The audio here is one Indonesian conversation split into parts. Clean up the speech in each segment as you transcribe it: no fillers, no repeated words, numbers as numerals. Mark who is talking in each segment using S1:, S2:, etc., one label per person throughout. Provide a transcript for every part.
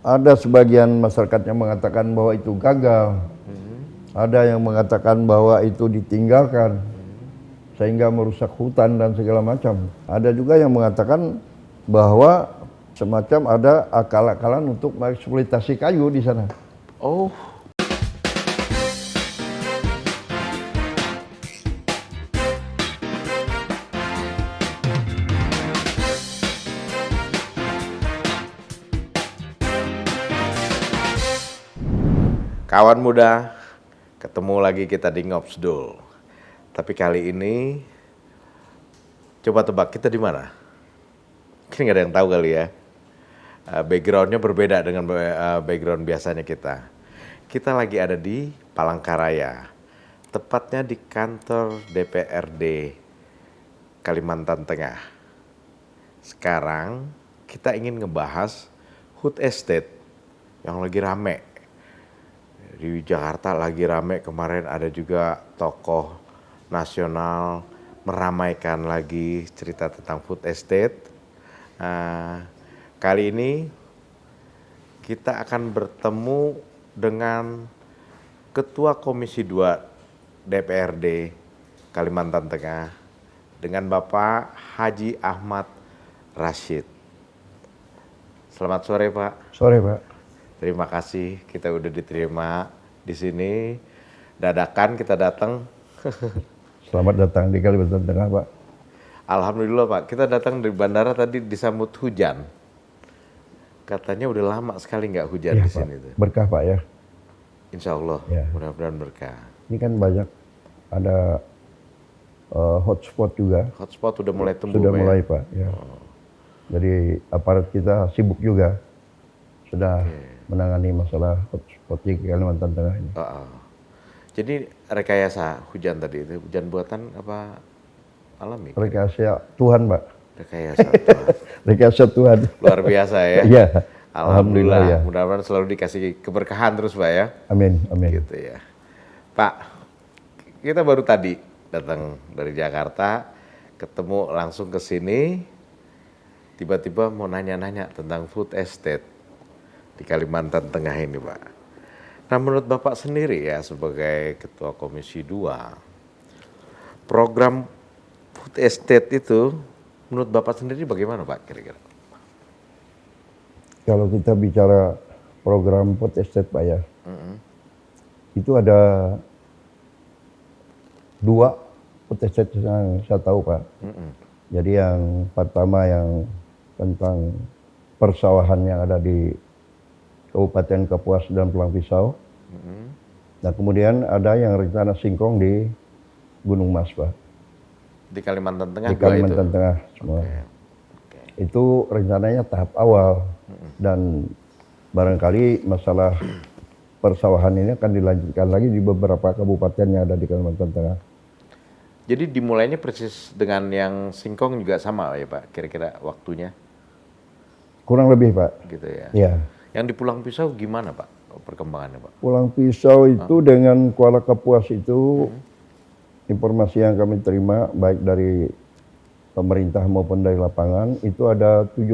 S1: Ada sebagian masyarakat yang mengatakan bahwa itu gagal. Ada yang mengatakan bahwa itu ditinggalkan sehingga merusak hutan dan segala macam. Ada juga yang mengatakan bahwa semacam ada akal-akalan untuk mengeksploitasi kayu di sana.
S2: Oh, kawan muda, ketemu lagi kita di Ngobsdul. Tapi kali ini, coba tebak kita di mana? Mungkin nggak ada yang tahu kali ya. Backgroundnya berbeda dengan background biasanya kita. Kita lagi ada di Palangkaraya, tepatnya di kantor DPRD Kalimantan Tengah. Sekarang kita ingin ngebahas Hood Estate yang lagi rame. Di Jakarta lagi rame, kemarin ada juga tokoh nasional meramaikan lagi cerita tentang food estate. Kali ini kita akan bertemu dengan Ketua Komisi 2 DPRD Kalimantan Tengah dengan Bapak Haji Ahmad Rashid. Selamat sore Pak.
S1: Sore Pak.
S2: Terima kasih kita udah diterima di sini. Dadakan kita datang.
S1: Selamat datang di Kalimantan Tengah Pak.
S2: Alhamdulillah Pak, kita datang dari bandara tadi disambut hujan. Katanya udah lama sekali nggak hujan di sini tuh.
S1: Berkah Pak ya.
S2: Insya Allah,
S1: Ya.
S2: mudah-mudahan berkah.
S1: Ini kan banyak ada hotspot juga.
S2: Hotspot udah mulai tumbuh
S1: Sudah
S2: Pak,
S1: mulai
S2: ya?
S1: Pak. Ya. Jadi aparat kita sibuk juga sudah menangani masalah hotspot di Kalimantan Tengah ini.
S2: Jadi rekayasa hujan tadi itu hujan buatan apa alami?
S1: Rekayasa Tuhan Pak.
S2: Rekayasa Tuhan.
S1: Rekayasa Tuhan.
S2: Luar biasa ya.
S1: Iya.
S2: Alhamdulillah,
S1: ya.
S2: mudah-mudahan selalu dikasih keberkahan terus Pak ya.
S1: Amin, amin.
S2: Gitu ya. Pak, kita baru tadi datang dari Jakarta, ketemu langsung ke sini, tiba-tiba mau nanya-nanya tentang food estate di Kalimantan Tengah ini Pak. Nah menurut Bapak sendiri ya sebagai Ketua Komisi 2, program food estate itu menurut Bapak sendiri bagaimana Pak kira-kira?
S1: Kalau kita bicara program food estate Pak ya, itu ada 2 food estate yang saya tahu Pak. Jadi yang pertama yang tentang persawahan yang ada di Kabupaten Kapuas dan Pulang Pisau. Nah kemudian ada yang rencana singkong di Gunung Mas Pak.
S2: Di Kalimantan Tengah
S1: Di Kalimantan Tengah semua. Itu rencananya tahap awal. Dan barangkali masalah persawahan ini akan dilanjutkan lagi di beberapa kabupaten yang ada di Kalimantan Tengah.
S2: Jadi dimulainya persis dengan yang singkong juga sama ya Pak, kira-kira waktunya?
S1: Kurang lebih Pak.
S2: Gitu ya.
S1: Ya.
S2: Yang di Pulang Pisau gimana Pak perkembangannya Pak?
S1: Pulang Pisau itu dengan Kuala Kapuas itu informasi yang kami terima baik dari pemerintah maupun dari lapangan itu ada 70.000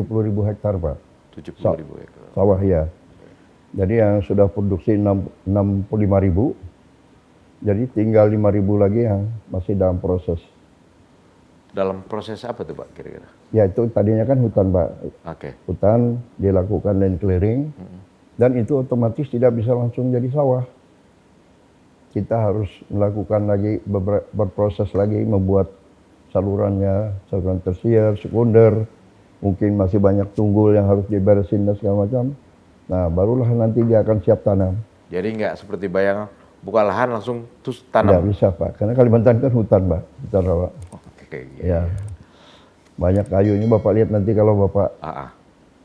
S1: hektar Pak.
S2: 70.000 hektar.
S1: Sawah ya. Jadi yang sudah produksi 65.000. Jadi tinggal 5.000 lagi yang masih dalam proses.
S2: Dalam proses apa tuh Pak kira-kira?
S1: Ya itu tadinya kan hutan Pak.
S2: Oke.
S1: Hutan dilakukan land clearing dan itu otomatis tidak bisa langsung jadi sawah. Kita harus melakukan lagi berproses lagi membuat salurannya, saluran tersier, sekunder, mungkin masih banyak tunggul yang harus diberesin dan segala macam. Nah barulah nanti dia akan siap tanam.
S2: Jadi nggak seperti bayang buka lahan langsung terus
S1: Tidak
S2: tanam?
S1: bisa Pak, karena Kalimantan kan hutan Pak, hutan rawa.
S2: Oke.
S1: Ya, banyak kayunya Bapak lihat nanti kalau Bapak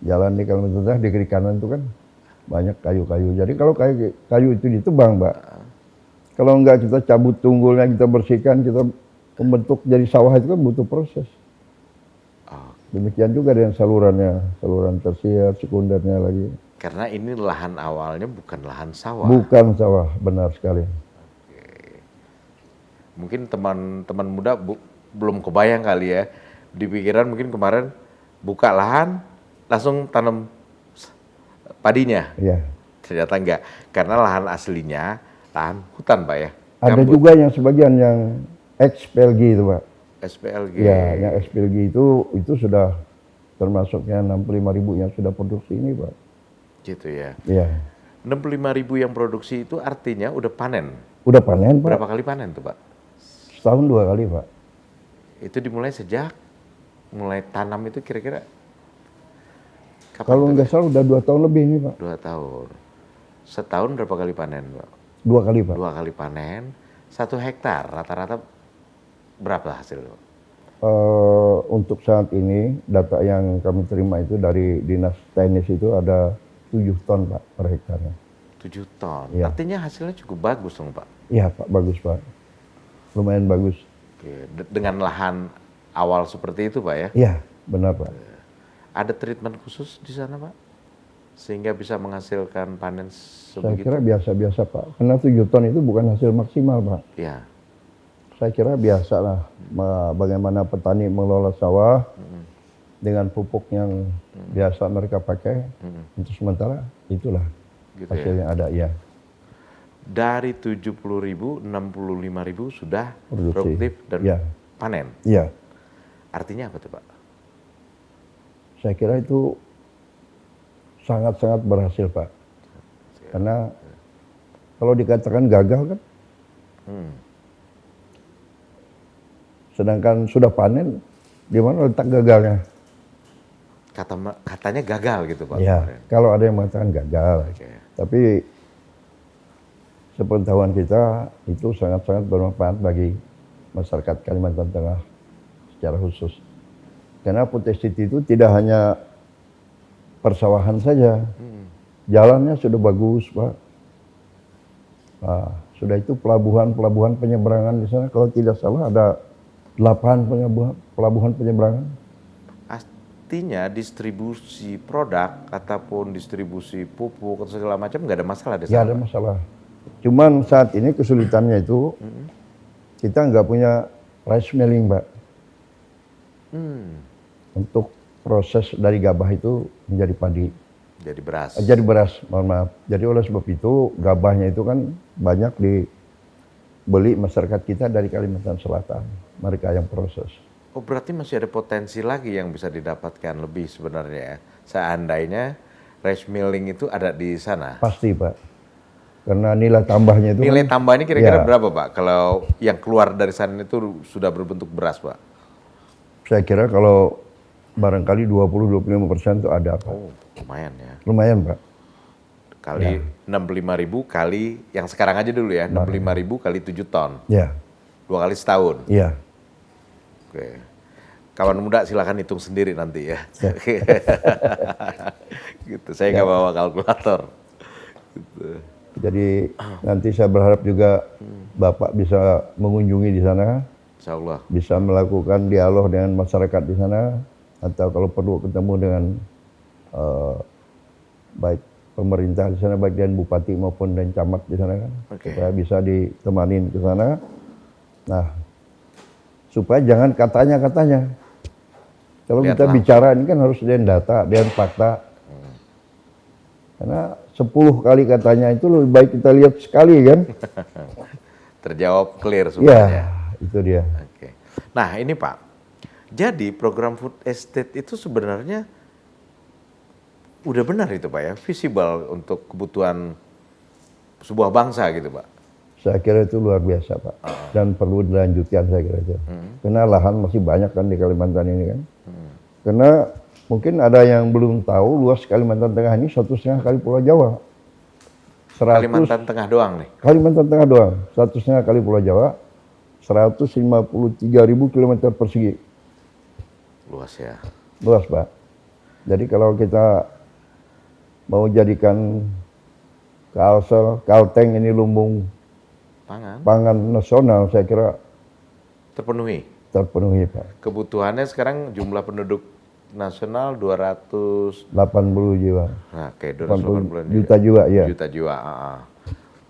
S1: jalan di Kalimantan Tengah di kiri kanan itu kan banyak kayu-kayu. Jadi kalau kayu itu ditebang Pak, kalau enggak kita cabut tunggulnya, kita bersihkan, kita membentuk jadi sawah itu kan butuh proses. Demikian juga dengan salurannya, saluran tersier, sekundernya lagi.
S2: Karena ini lahan awalnya bukan lahan sawah.
S1: Bukan sawah, benar sekali.
S2: Mungkin teman-teman muda belum kebayang kali ya. Di pikiran mungkin kemarin buka lahan, langsung tanam padinya.
S1: Ya.
S2: Ternyata enggak, karena lahan aslinya lahan hutan Pak ya.
S1: Ada
S2: Gambut,
S1: juga yang sebagian yang XPLG itu Pak.
S2: SPLG.
S1: Ya, yang XPLG itu sudah termasuknya 65.000 yang sudah produksi ini Pak.
S2: Gitu ya.
S1: Ya.
S2: 65.000 yang produksi itu artinya udah panen.
S1: Udah panen Pak.
S2: Berapa kali panen tuh Pak?
S1: Setahun 2 kali Pak.
S2: Itu dimulai sejak mulai tanam itu kira-kira kapan
S1: Kalau
S2: tuh,
S1: nggak
S2: Pak?
S1: salah udah 2 tahun lebih nih Pak.
S2: 2 tahun. Setahun berapa kali panen Pak?
S1: 2 kali Pak.
S2: 2 kali panen. 1 hektar rata-rata berapa hasil Pak?
S1: Untuk saat ini data yang kami terima itu dari Dinas Teknis itu ada 7 ton Pak per hektarnya.
S2: 7 ton.
S1: Iya.
S2: Artinya hasilnya cukup bagus dong Pak.
S1: Iya Pak, bagus Pak. Lumayan bagus.
S2: Oke. Dengan lahan awal seperti itu Pak ya?
S1: Iya, benar Pak.
S2: Ada treatment khusus di sana Pak? Sehingga bisa menghasilkan panen
S1: Saya
S2: sebegitu?
S1: kira biasa-biasa Pak. Karena 7 ton itu bukan hasil maksimal Pak.
S2: Ya.
S1: Saya kira biasa lah bagaimana petani mengelola sawah dengan pupuk yang biasa mereka pakai. Untuk sementara itulah
S2: Gitu
S1: hasil
S2: ya.
S1: yang ada ya.
S2: Dari 70.000, 65.000 sudah
S1: Produksi.
S2: produktif dan
S1: Ya.
S2: panen.
S1: Iya,
S2: Artinya apa tuh Pak?
S1: saya kira itu sangat-sangat berhasil Pak. Karena kalau dikatakan gagal kan,
S2: Hmm.
S1: sedangkan sudah panen, di mana letak gagalnya?
S2: Katanya gagal gitu Pak
S1: Ya,
S2: kemarin.
S1: kalau ada yang mengatakan gagal.
S2: Oke.
S1: Tapi sepengetahuan kita itu sangat-sangat bermanfaat bagi masyarakat Kalimantan Tengah secara khusus. Karena food estate itu tidak hanya persawahan saja, jalannya sudah bagus Pak. Nah, sudah itu pelabuhan penyeberangan di sana kalau tidak salah ada 8 pelabuhan penyeberangan.
S2: Artinya distribusi produk ataupun distribusi pupuk atau segala macam nggak ada masalah di
S1: Ya
S2: sana.
S1: ada masalah. Cuman saat ini kesulitannya itu kita nggak punya rice milling Pak. Untuk proses dari gabah itu menjadi padi.
S2: Jadi beras.
S1: Jadi beras, mohon maaf. Jadi oleh sebab itu gabahnya itu kan banyak dibeli masyarakat kita dari Kalimantan Selatan. Mereka yang proses.
S2: Oh berarti masih ada potensi lagi yang bisa didapatkan lebih sebenarnya ya. Seandainya rice milling itu ada di sana.
S1: Pasti Pak. Karena nilai tambahnya itu
S2: Nilai
S1: kan,
S2: tambahnya kira-kira
S1: Ya.
S2: berapa Pak? Kalau yang keluar dari sana itu sudah berbentuk beras Pak?
S1: saya kira kalau barangkali 20-25% itu ada Pak.
S2: Oh lumayan ya.
S1: Lumayan Pak.
S2: Kali 65.000 kali yang sekarang aja dulu ya. 65.000 kali 7 ton.
S1: Ya,
S2: 2 kali setahun.
S1: iya.
S2: Oke. Kawan muda silakan hitung sendiri nanti ya. Gitu. Saya nggak bawa kalkulator. Gitu.
S1: Jadi nanti saya berharap juga Bapak bisa mengunjungi di sana,
S2: Insya Allah.
S1: bisa melakukan dialog dengan masyarakat di sana, atau kalau perlu ketemu dengan baik pemerintah di sana, baik dengan bupati maupun dan camat di sana kan,
S2: Oke.
S1: supaya bisa ditemanin ke sana. Nah, supaya jangan katanya. Kalau
S2: Lihat
S1: kita
S2: langsung.
S1: bicara ini kan harus dengan data, dengan fakta. Karena 10 kali katanya itu lebih baik kita lihat sekali kan.
S2: Terjawab clear
S1: Iya,
S2: semuanya.
S1: itu dia.
S2: Oke. Nah ini Pak, jadi program food estate itu sebenarnya udah benar itu Pak ya, visible untuk kebutuhan sebuah bangsa gitu Pak.
S1: Saya kira itu luar biasa Pak. Dan perlu dilanjutkan saya kira itu. Karena lahan masih banyak kan di Kalimantan ini kan. Karena mungkin ada yang belum tahu luas Kalimantan Tengah ini 1,5 kali Pulau Jawa. 100
S2: Kalimantan Tengah doang nih.
S1: Kalimantan Tengah doang, 1,5 kali Pulau Jawa, 153.000 kilometer persegi.
S2: Luas ya.
S1: Luas Pak. Jadi kalau kita mau jadikan Kalteng ini lumbung pangan nasional, saya kira
S2: Terpenuhi.
S1: terpenuhi Pak.
S2: Kebutuhannya sekarang jumlah penduduk nasional 200,
S1: 80 jiwa.
S2: nah kayak 280
S1: 80 juta jiwa ya.
S2: Juta jiwa.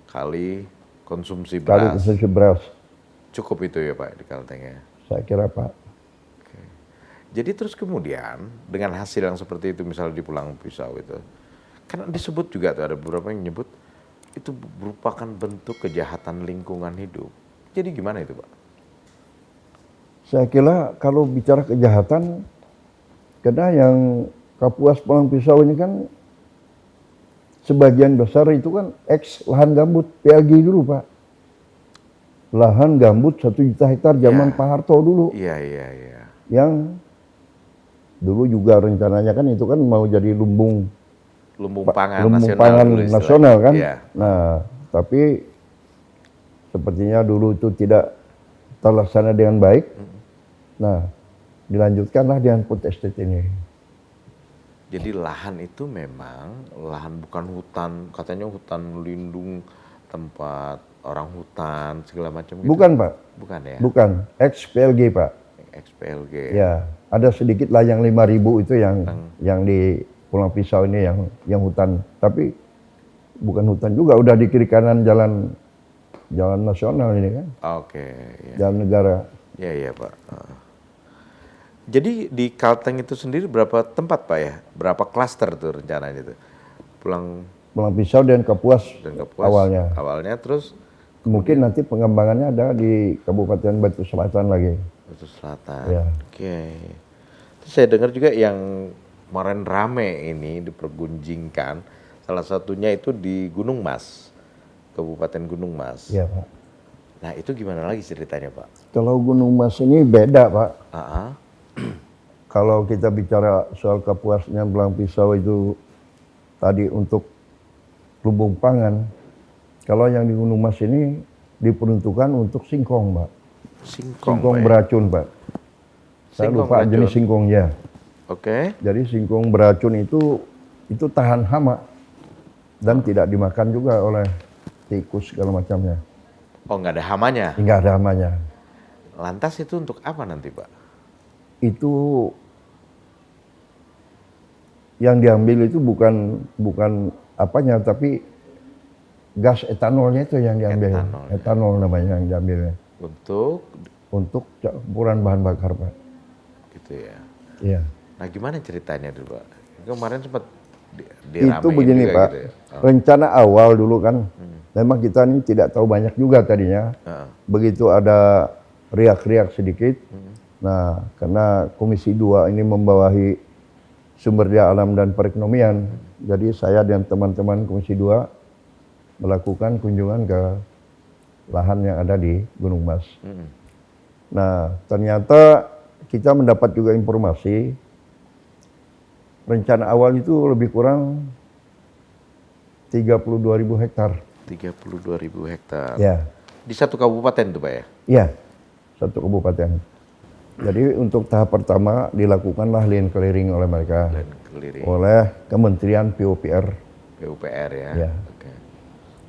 S2: Kali konsumsi
S1: Kali
S2: beras.
S1: konsumsi beras,
S2: Cukup itu ya Pak di Kalteng ya.
S1: saya kira Pak.
S2: Jadi terus kemudian dengan hasil yang seperti itu misalnya di Pulang Pisau itu, Karena disebut juga tuh, ada beberapa yang nyebut itu merupakan bentuk kejahatan lingkungan hidup. Jadi gimana itu, Pak?
S1: Saya kira kalau bicara kejahatan, karena yang Kapuas Pulang Pisau ini kan sebagian besar itu kan ex lahan gambut PLG dulu, Pak. Lahan gambut 1 juta hektar zaman
S2: Ya.
S1: Pak Harto dulu.
S2: Iya.
S1: Yang dulu juga rencananya kan itu kan mau jadi lumbung
S2: Pangan
S1: pangan
S2: dulu istilahnya.
S1: nasional kan.
S2: Iya.
S1: Nah, tapi sepertinya dulu itu tidak terlaksana dengan baik. Nah, dilanjutkanlah dengan food estate ini.
S2: Jadi lahan itu memang lahan bukan hutan, katanya hutan lindung tempat orang hutan segala macam gitu.
S1: Bukan, Pak.
S2: Bukan ya?
S1: Bukan, ex-PLG, Pak.
S2: XPLG.
S1: Ya, ada sedikit lah yang 5.000 itu yang di Pulang Pisau ini yang hutan. Tapi bukan hutan juga, udah di kiri kanan jalan nasional ini kan.
S2: Oke, ya.
S1: Jalan negara.
S2: Iya, Pak. Jadi di Kalteng itu sendiri berapa tempat, Pak ya? Berapa klaster tuh rencananya itu?
S1: Pulang Pisau dan Kapuas awalnya.
S2: Awalnya terus
S1: Mungkin nanti pengembangannya ada di Kabupaten Batu Selatan lagi.
S2: Batu Selatan.
S1: Ya.
S2: Oke. Terus saya dengar juga yang kemarin rame ini dipergunjingkan, salah satunya itu di Gunung Mas, Kabupaten Gunung Mas.
S1: Iya, Pak.
S2: Nah itu gimana lagi ceritanya, Pak?
S1: Kalau Gunung Mas ini beda, Pak.
S2: Ah.
S1: Kalau kita bicara soal Kapuasnya Pulang Pisau itu tadi untuk lumbung pangan. Kalau yang di Gunung Mas ini diperuntukkan untuk singkong, Pak. Singkong
S2: Pak,
S1: beracun, Pak. Saya
S2: Singkong
S1: lupa
S2: beracun.
S1: jenis singkongnya.
S2: Oke.
S1: Jadi singkong beracun itu tahan hama dan tidak dimakan juga oleh tikus segala macamnya.
S2: Oh, nggak ada hamanya.
S1: Nggak ada hamanya.
S2: Lantas itu untuk apa nanti, Pak?
S1: Itu yang diambil itu bukan apanya, tapi gas etanolnya itu yang diambil. Etanol namanya yang diambilnya. Untuk campuran bahan bakar, Pak.
S2: Gitu ya.
S1: Iya.
S2: Nah gimana ceritanya dulu, Pak? Kemarin sempat
S1: Itu begini,
S2: juga
S1: Pak.
S2: gitu ya?
S1: Rencana awal dulu kan, memang kita ini tidak tahu banyak juga tadinya. Begitu ada riak-riak sedikit, nah karena Komisi 2 ini membawahi sumber daya alam dan perekonomian, jadi saya dan teman-teman Komisi 2 melakukan kunjungan ke lahan yang ada di Gunung Mas. Nah, ternyata kita mendapat juga informasi rencana awal itu lebih kurang 32.000 hektar.
S2: 32.000 hektar.
S1: Ya.
S2: Di satu kabupaten tuh, Pak ya?
S1: Iya, satu kabupaten. Jadi untuk tahap pertama dilakukanlah land clearing oleh mereka.
S2: Land clearing.
S1: Oleh Kementerian PUPR.
S2: PUPR ya?
S1: Ya.
S2: Oke.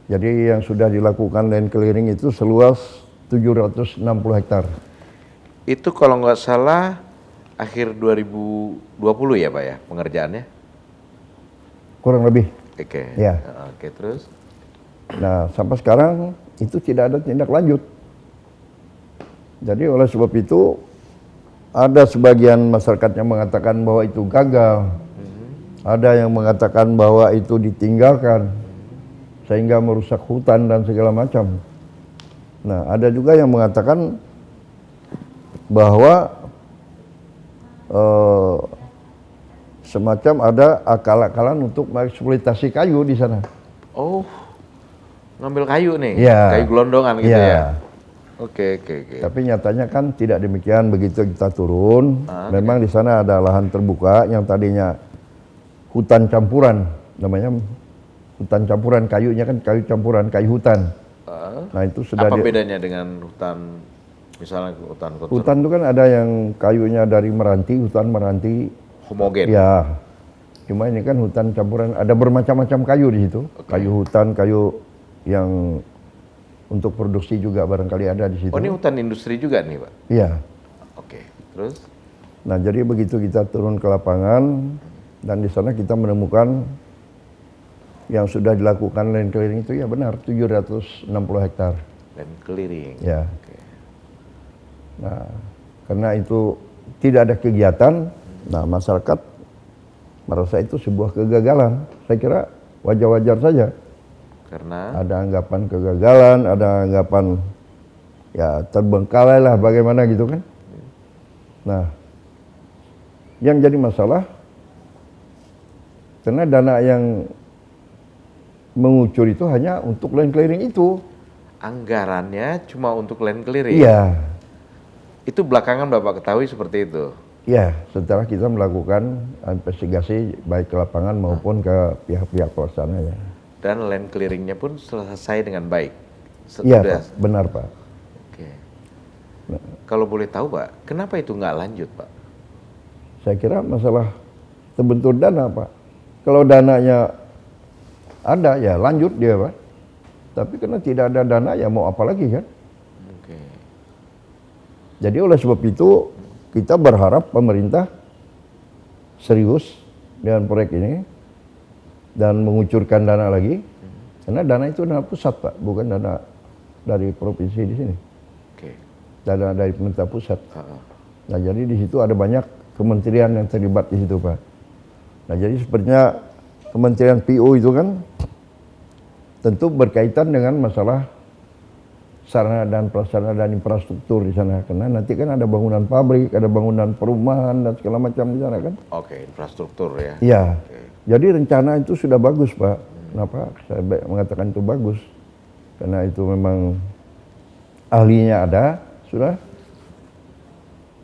S1: Jadi yang sudah dilakukan land clearing itu seluas 760 hektar.
S2: Itu kalau nggak salah akhir 2020 ya, Pak ya, pengerjaannya?
S1: Kurang lebih.
S2: Oke.
S1: Ya.
S2: Oke, terus?
S1: Nah, sampai sekarang itu tidak ada tindak lanjut. Jadi oleh sebab itu ada sebagian masyarakat yang mengatakan bahwa itu gagal. Ada yang mengatakan bahwa itu ditinggalkan sehingga merusak hutan dan segala macam. Nah, ada juga yang mengatakan bahwa semacam ada akal-akalan untuk mengeksploitasi kayu di sana.
S2: Oh, ngambil kayu nih?
S1: Ya.
S2: Kayu gelondongan gitu ya? Oke.
S1: Tapi nyatanya kan tidak demikian. Begitu kita turun, memang di sana ada lahan terbuka yang tadinya hutan campuran, namanya hutan campuran, kayunya kan kayu campuran, kayu hutan. Nah itu sudah.
S2: Apa bedanya dengan hutan, misalnya hutan kotor?
S1: Hutan itu kan ada yang kayunya dari meranti, hutan meranti.
S2: Homogen?
S1: Ya, cuma ini kan hutan campuran, ada bermacam-macam kayu di situ. Kayu hutan, kayu yang untuk produksi juga barangkali ada di situ.
S2: Oh, ini hutan industri juga nih, Pak?
S1: Iya.
S2: Oke, terus?
S1: Nah, jadi begitu kita turun ke lapangan dan di sana kita menemukan yang sudah dilakukan land clearing itu ya benar 760 hektar.
S2: Land clearing.
S1: Ya.
S2: Oke.
S1: Nah, karena itu tidak ada kegiatan, nah masyarakat merasa itu sebuah kegagalan. Saya kira wajar-wajar saja.
S2: Karena
S1: Ada anggapan kegagalan, ada anggapan ya terbengkalai lah bagaimana gitu kan. Nah, yang jadi masalah karena dana yang mengucur itu hanya untuk land clearing itu.
S2: anggarannya cuma untuk land clearing.
S1: Iya,
S2: Itu belakangan Bapak ketahui seperti itu.
S1: iya. Setelah kita melakukan investigasi baik ke lapangan maupun ke pihak-pihak pelaksananya.
S2: Dan land clearingnya pun selesai dengan baik.
S1: Iya,
S2: Sudah.
S1: Pak. Benar, Pak.
S2: Oke. Kalau boleh tahu Pak, kenapa itu nggak lanjut Pak?
S1: Saya kira masalah terbentur dana, Pak. Kalau dananya ada, ya lanjut dia, Pak. Tapi karena tidak ada dana, ya mau apa lagi kan?
S2: Oke.
S1: Jadi oleh sebab itu, kita berharap pemerintah serius dengan proyek ini dan mengucurkan dana lagi. Karena dana itu dana pusat, Pak, bukan dana dari provinsi di sini.
S2: Oke.
S1: Dana dari pemerintah pusat.
S2: Heeh.
S1: Nah, jadi di situ ada banyak kementerian yang terlibat di situ, Pak. Nah, jadi sepertinya Kementerian PU itu kan tentu berkaitan dengan masalah sarana dan prasarana dan infrastruktur di sana. Karena nanti kan ada bangunan pabrik, ada bangunan perumahan dan segala macam di sana kan.
S2: Oke, infrastruktur ya.
S1: Iya.
S2: Oke.
S1: Jadi rencana itu sudah bagus, Pak. Kenapa saya mengatakan itu bagus? Karena itu memang ahlinya ada, sudah.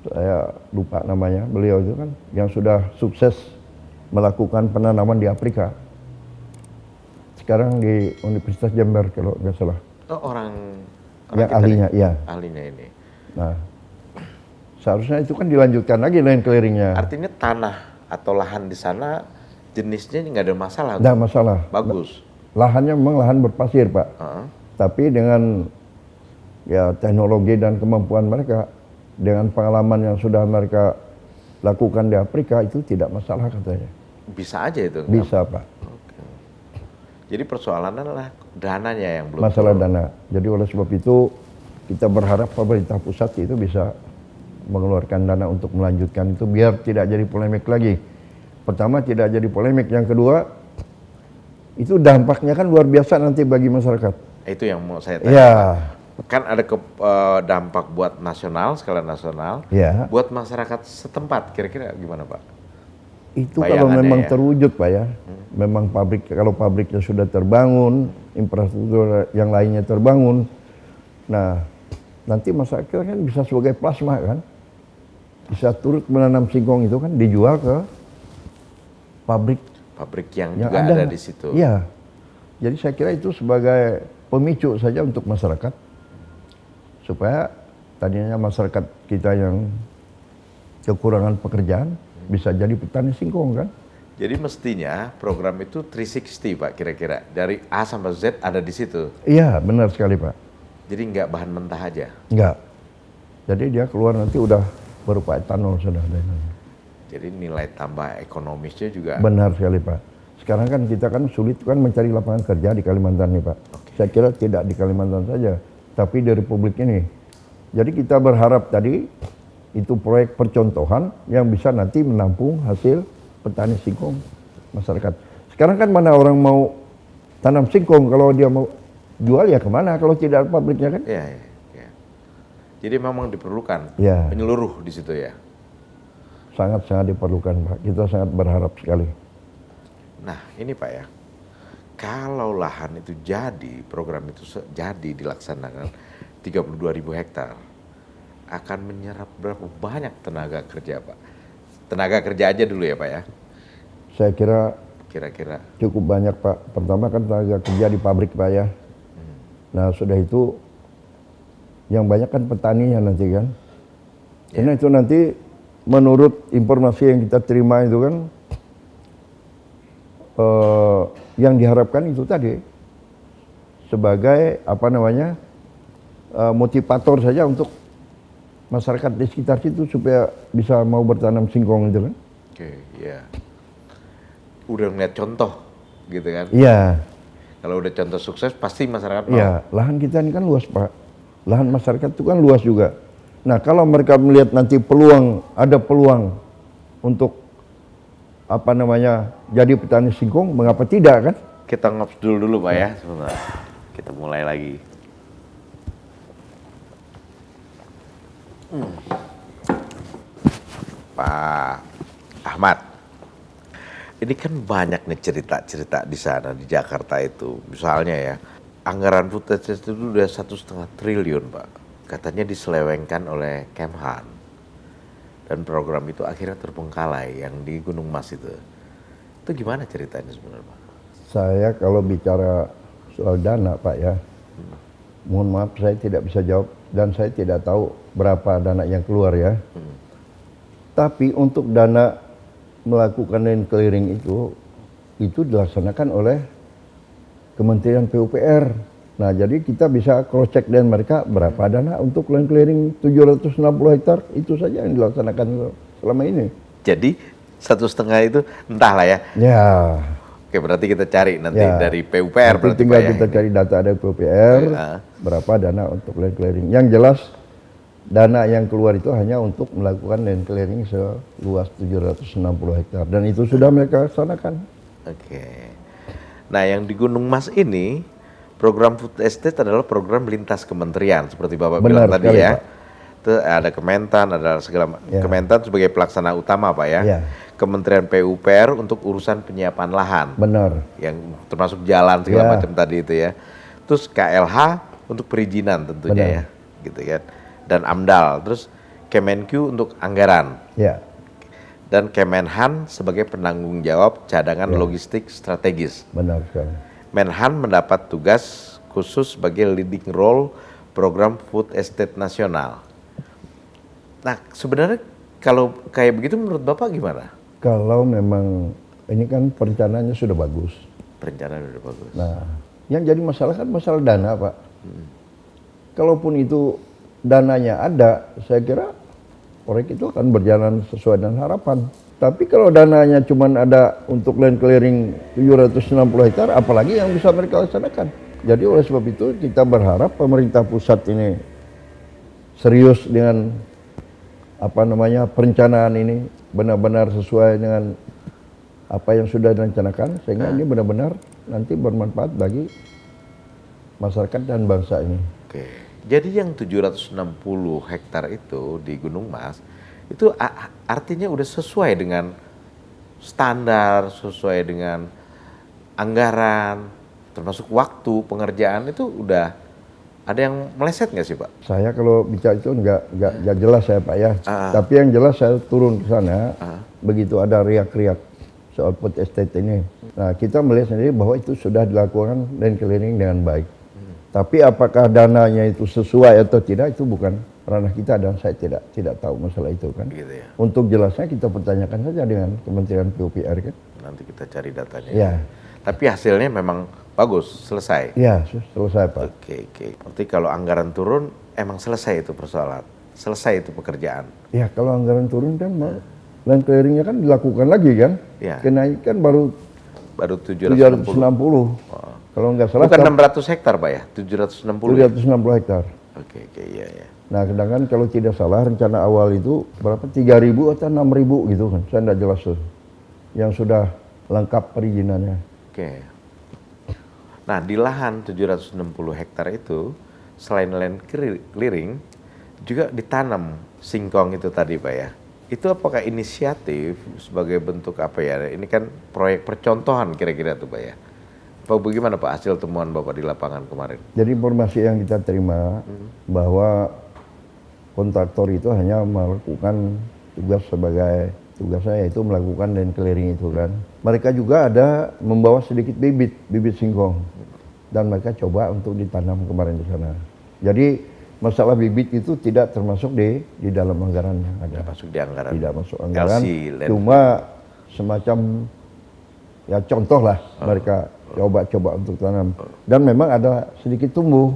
S1: Saya lupa namanya, beliau itu kan yang sudah sukses melakukan penanaman di Afrika. Sekarang di Universitas Jember kalau nggak salah.
S2: Oh, orang
S1: Yang
S2: kita
S1: ahlinya,
S2: nih,
S1: iya.
S2: ahlinya ini.
S1: Nah, seharusnya itu kan dilanjutkan lagi land clearingnya.
S2: Artinya tanah atau lahan di sana jenisnya nggak ada masalah.
S1: Nggak masalah.
S2: Bagus.
S1: Lahannya memang lahan berpasir, Pak.
S2: Heeh.
S1: Tapi dengan ya teknologi dan kemampuan mereka, dengan pengalaman yang sudah mereka lakukan di Afrika itu tidak masalah katanya.
S2: Bisa aja itu.
S1: Bisa, Pak.
S2: Oke. Jadi persoalannya adalah dananya yang belum.
S1: Masalah dana. Jadi oleh sebab itu kita berharap pemerintah pusat itu bisa mengeluarkan dana untuk melanjutkan itu biar tidak jadi polemik lagi. Pertama tidak jadi polemik, yang kedua itu dampaknya kan luar biasa nanti bagi masyarakat.
S2: Itu yang mau saya tanya.
S1: Iya.
S2: Kan ada dampak buat nasional, skala nasional.
S1: Iya.
S2: Buat masyarakat setempat, kira-kira gimana Pak?
S1: Itu kalau
S2: Bayangannya
S1: memang
S2: ya.
S1: terwujud, Pak ya. Memang pabrik, kalau pabriknya sudah terbangun, infrastruktur yang lainnya terbangun. Nah, nanti masyarakat kan bisa sebagai plasma kan. Bisa turut menanam singkong itu kan dijual ke pabrik
S2: Pabrik yang
S1: yang
S2: juga ada di situ.
S1: Iya. Jadi saya kira itu sebagai pemicu saja untuk masyarakat. Supaya tadinya masyarakat kita yang kekurangan pekerjaan bisa jadi petani singkong kan.
S2: Jadi mestinya program itu 360 Pak kira-kira. Dari A sampai Z ada di situ.
S1: Iya, benar sekali, Pak.
S2: Jadi nggak bahan mentah aja.
S1: Enggak. Jadi dia keluar nanti udah berupa etanol sudah ada.
S2: Jadi nilai tambah ekonomisnya juga.
S1: Benar sekali, Pak. Sekarang kan kita kan sulit kan mencari lapangan kerja di Kalimantan nih, Pak. Saya kira tidak di Kalimantan saja, tapi di Republik ini. Jadi kita berharap tadi itu proyek percontohan yang bisa nanti menampung hasil petani singkong masyarakat. Sekarang kan mana orang mau tanam singkong, kalau dia mau jual ya kemana kalau tidak ada pabriknya kan?
S2: Iya, iya, iya. Jadi memang diperlukan
S1: Ya,
S2: penyeluruh di situ ya.
S1: sangat-sangat diperlukan, Pak. Kita sangat berharap sekali.
S2: Nah ini Pak ya, kalau lahan itu jadi, program itu jadi dilaksanakan 32.000 hektar, akan menyerap berapa banyak tenaga kerja Pak? Tenaga kerja aja dulu ya Pak ya,
S1: Saya kira
S2: kira-kira.
S1: cukup banyak, Pak. Pertama kan tenaga kerja di pabrik, Pak ya. Nah sudah itu yang banyak kan petaninya nanti kan. Karena itu nanti menurut informasi yang kita terima itu kan yang diharapkan itu tadi sebagai apa namanya motivator saja untuk masyarakat di sekitar situ supaya bisa mau bertanam singkong itu kan.
S2: Oke, ya. Udah ngeliat contoh gitu kan.
S1: Iya.
S2: Kalau udah contoh sukses pasti masyarakat mau.
S1: Iya, lahan kita ini kan luas, Pak. Lahan masyarakat itu kan luas juga. Nah, kalau mereka melihat nanti peluang, ada peluang untuk jadi petani singkong, mengapa tidak kan?
S2: Kita ngops dulu Pak ya, sebentar. Kita mulai lagi. Pak Ahmad, ini kan banyak nih cerita-cerita di sana di Jakarta itu. Misalnya ya, anggaran food estate itu udah 1,5 triliun Pak. Katanya diselewengkan oleh Kemhan. Dan program itu akhirnya terbengkalai yang di Gunung Mas itu. Itu gimana ceritanya sebenarnya Pak?
S1: Saya kalau bicara soal dana Pak ya, mohon maaf saya tidak bisa jawab dan saya tidak tahu berapa dana yang keluar ya. Tapi untuk dana melakukan land clearing itu dilaksanakan oleh Kementerian PUPR. Nah, jadi kita bisa cross check dengan mereka berapa dana untuk land clearing 760 hektar itu saja yang dilaksanakan selama ini.
S2: Jadi 1,5 itu entahlah ya.
S1: Ya.
S2: Oke, berarti kita cari nanti
S1: Ya.
S2: dari PUPR
S1: Nanti
S2: berarti
S1: tinggal
S2: Pak ya,
S1: kita
S2: ini.
S1: cari data dari PUPR berapa dana untuk land clearing. Yang jelas dana yang keluar itu hanya untuk melakukan land clearing seluas 760 hektar dan itu sudah mereka laksanakan.
S2: Oke. Nah, yang di Gunung Mas ini program food estate adalah program lintas kementerian seperti Bapak bilang tadi
S1: sekali,
S2: ya.
S1: Pak.
S2: Itu ada Kementan, ada segala
S1: Ya.
S2: Kementan sebagai pelaksana utama Pak ya.
S1: Ya.
S2: Kementerian PUPR untuk urusan penyiapan lahan.
S1: Benar.
S2: Yang termasuk jalan segala
S1: Ya.
S2: macam tadi itu ya. Terus KLH untuk perizinan tentunya
S1: Benar.
S2: ya, gitu kan. Dan AMDAL, terus Kemenq untuk anggaran.
S1: Ya.
S2: Dan Kemenhan sebagai penanggung jawab cadangan logistik strategis.
S1: Benar sekali.
S2: Menhan mendapat tugas khusus sebagai leading role program food estate nasional. Nah, sebenarnya kalau kayak begitu menurut Bapak gimana?
S1: Kalau memang ini kan perencanaannya sudah bagus.
S2: Perencanaan udah bagus.
S1: Nah, yang jadi masalah kan masalah dana, Pak. Kalaupun itu dananya ada, saya kira proyek itu akan berjalan sesuai dengan harapan. Tapi kalau dananya cuma ada untuk land clearing 760 hektar, apalagi yang bisa mereka laksanakan. Jadi oleh sebab itu kita berharap pemerintah pusat ini serius dengan perencanaan ini benar-benar sesuai dengan apa yang sudah direncanakan sehingga ini benar-benar nanti bermanfaat bagi masyarakat dan bangsa ini.
S2: Oke. Jadi yang 760 hektar itu di Gunung Mas itu artinya udah sesuai dengan standar, sesuai dengan anggaran, termasuk waktu pengerjaan itu udah ada yang meleset nggak sih Pak?
S1: Saya kalau bicara itu nggak jelas saya Pak ya. Tapi yang jelas saya turun ke sana, begitu ada riak-riak soal food estate ini. Nah kita melihat sendiri bahwa itu sudah dilakukan land clearing dengan baik. Tapi apakah dananya itu sesuai atau tidak itu bukan ranah kita dan saya tidak tahu masalah itu kan.
S2: Gitu ya.
S1: Untuk jelasnya kita pertanyakan saja dengan Kementerian PUPR kan.
S2: Nanti kita cari datanya.
S1: Ya.
S2: Tapi hasilnya memang bagus, selesai.
S1: Ya selesai Pak.
S2: Oke. Berarti kalau anggaran turun emang selesai itu persoalan. Selesai itu pekerjaan.
S1: Ya kalau anggaran turun kan land clearingnya kan dilakukan lagi kan.
S2: Ya.
S1: Kenaikan baru
S2: 760.
S1: 760. Kalau nggak salah
S2: Bukan 600 hektar Pak ya? 760.
S1: 760 hektar.
S2: Oke, iya.
S1: Nah, sedangkan kalau tidak salah rencana awal itu berapa? 3.000 atau 6.000 gitu kan. Saya nggak jelas tuh. Yang sudah lengkap perizinannya.
S2: Oke. Nah, di lahan 760 hektar itu selain land clearing juga ditanam singkong itu tadi Pak ya. Itu apakah inisiatif sebagai bentuk apa ya? Ini kan proyek percontohan kira-kira tuh Pak ya. Bagaimana Pak hasil temuan Bapak di lapangan kemarin?
S1: Jadi informasi yang kita terima bahwa kontraktor itu hanya melakukan tugasnya yaitu melakukan land clearing itu kan. Mereka juga ada membawa sedikit bibit singkong dan mereka coba untuk ditanam kemarin di sana. Jadi masalah bibit itu tidak termasuk di dalam anggaran yang ada.
S2: Tidak masuk di anggaran.
S1: Tidak masuk anggaran.
S2: LC,
S1: Cuma semacam ya contoh lah mereka coba untuk tanam dan memang ada sedikit tumbuh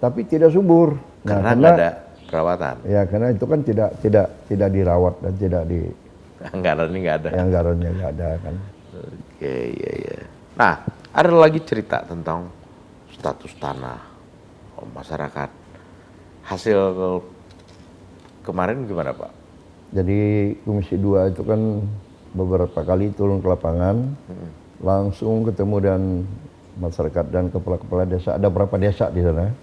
S1: tapi tidak subur.
S2: Karena nggak ada perawatan.
S1: Ya karena itu kan tidak dirawat dan tidak di
S2: Anggarannya nggak ada.
S1: anggarannya nggak ada kan.
S2: Oke, iya. Nah, ada lagi cerita tentang status tanah masyarakat. Hasil kemarin gimana Pak?
S1: Jadi Komisi 2 itu kan beberapa kali turun ke lapangan, langsung ketemu dengan masyarakat dan kepala-kepala desa. Ada berapa desa di sana?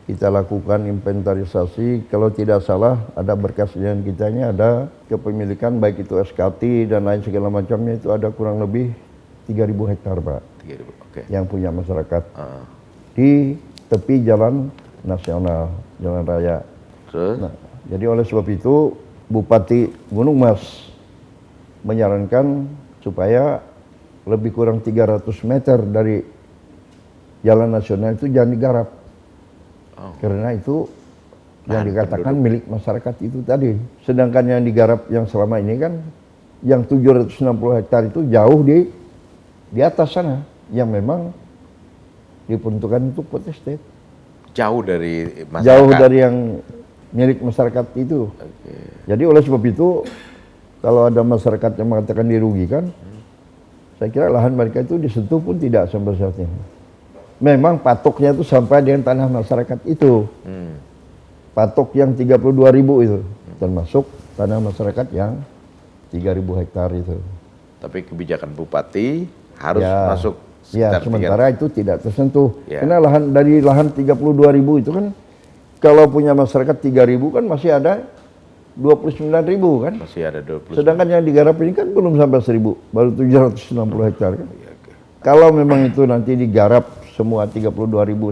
S1: Kita lakukan inventarisasi. Kalau tidak salah, ada berkas yang kita ini ada kepemilikan baik itu SKT dan lain segala macamnya itu ada kurang lebih 3.000 hektar, Pak.
S2: 3.000, oke.
S1: Yang punya masyarakat di tepi jalan nasional, jalan raya.
S2: Terus?
S1: Nah, jadi oleh sebab itu Bupati Gunung Mas menyarankan supaya lebih kurang 300 meter dari jalan nasional itu jangan digarap. Karena itu yang dikatakan milik masyarakat itu tadi. Sedangkan yang digarap yang selama ini kan yang 760 hektar itu jauh di atas sana yang memang diperuntukkan untuk food estate.
S2: Jauh dari masyarakat.
S1: Jauh dari yang milik masyarakat itu. Jadi oleh sebab itu kalau ada masyarakat yang mengatakan dirugikan, saya kira lahan mereka itu disentuh pun tidak sampai saat ini. Memang patoknya itu sampai dengan tanah masyarakat itu. Patok yang 32.000 itu, termasuk tanah masyarakat yang 3.000 hektar itu.
S2: Tapi kebijakan bupati harus
S1: Ya,
S2: masuk
S1: ya,
S2: sekitar
S1: sementara itu tidak tersentuh.
S2: Ya.
S1: Karena dari lahan 32.000 itu kan, kalau punya masyarakat 3.000 kan masih ada 29.000 kan.
S2: masih ada 20.
S1: Sedangkan yang digarap ini kan belum sampai 1.000, baru 760 hektar kan. Kalau memang itu nanti digarap semua 32.000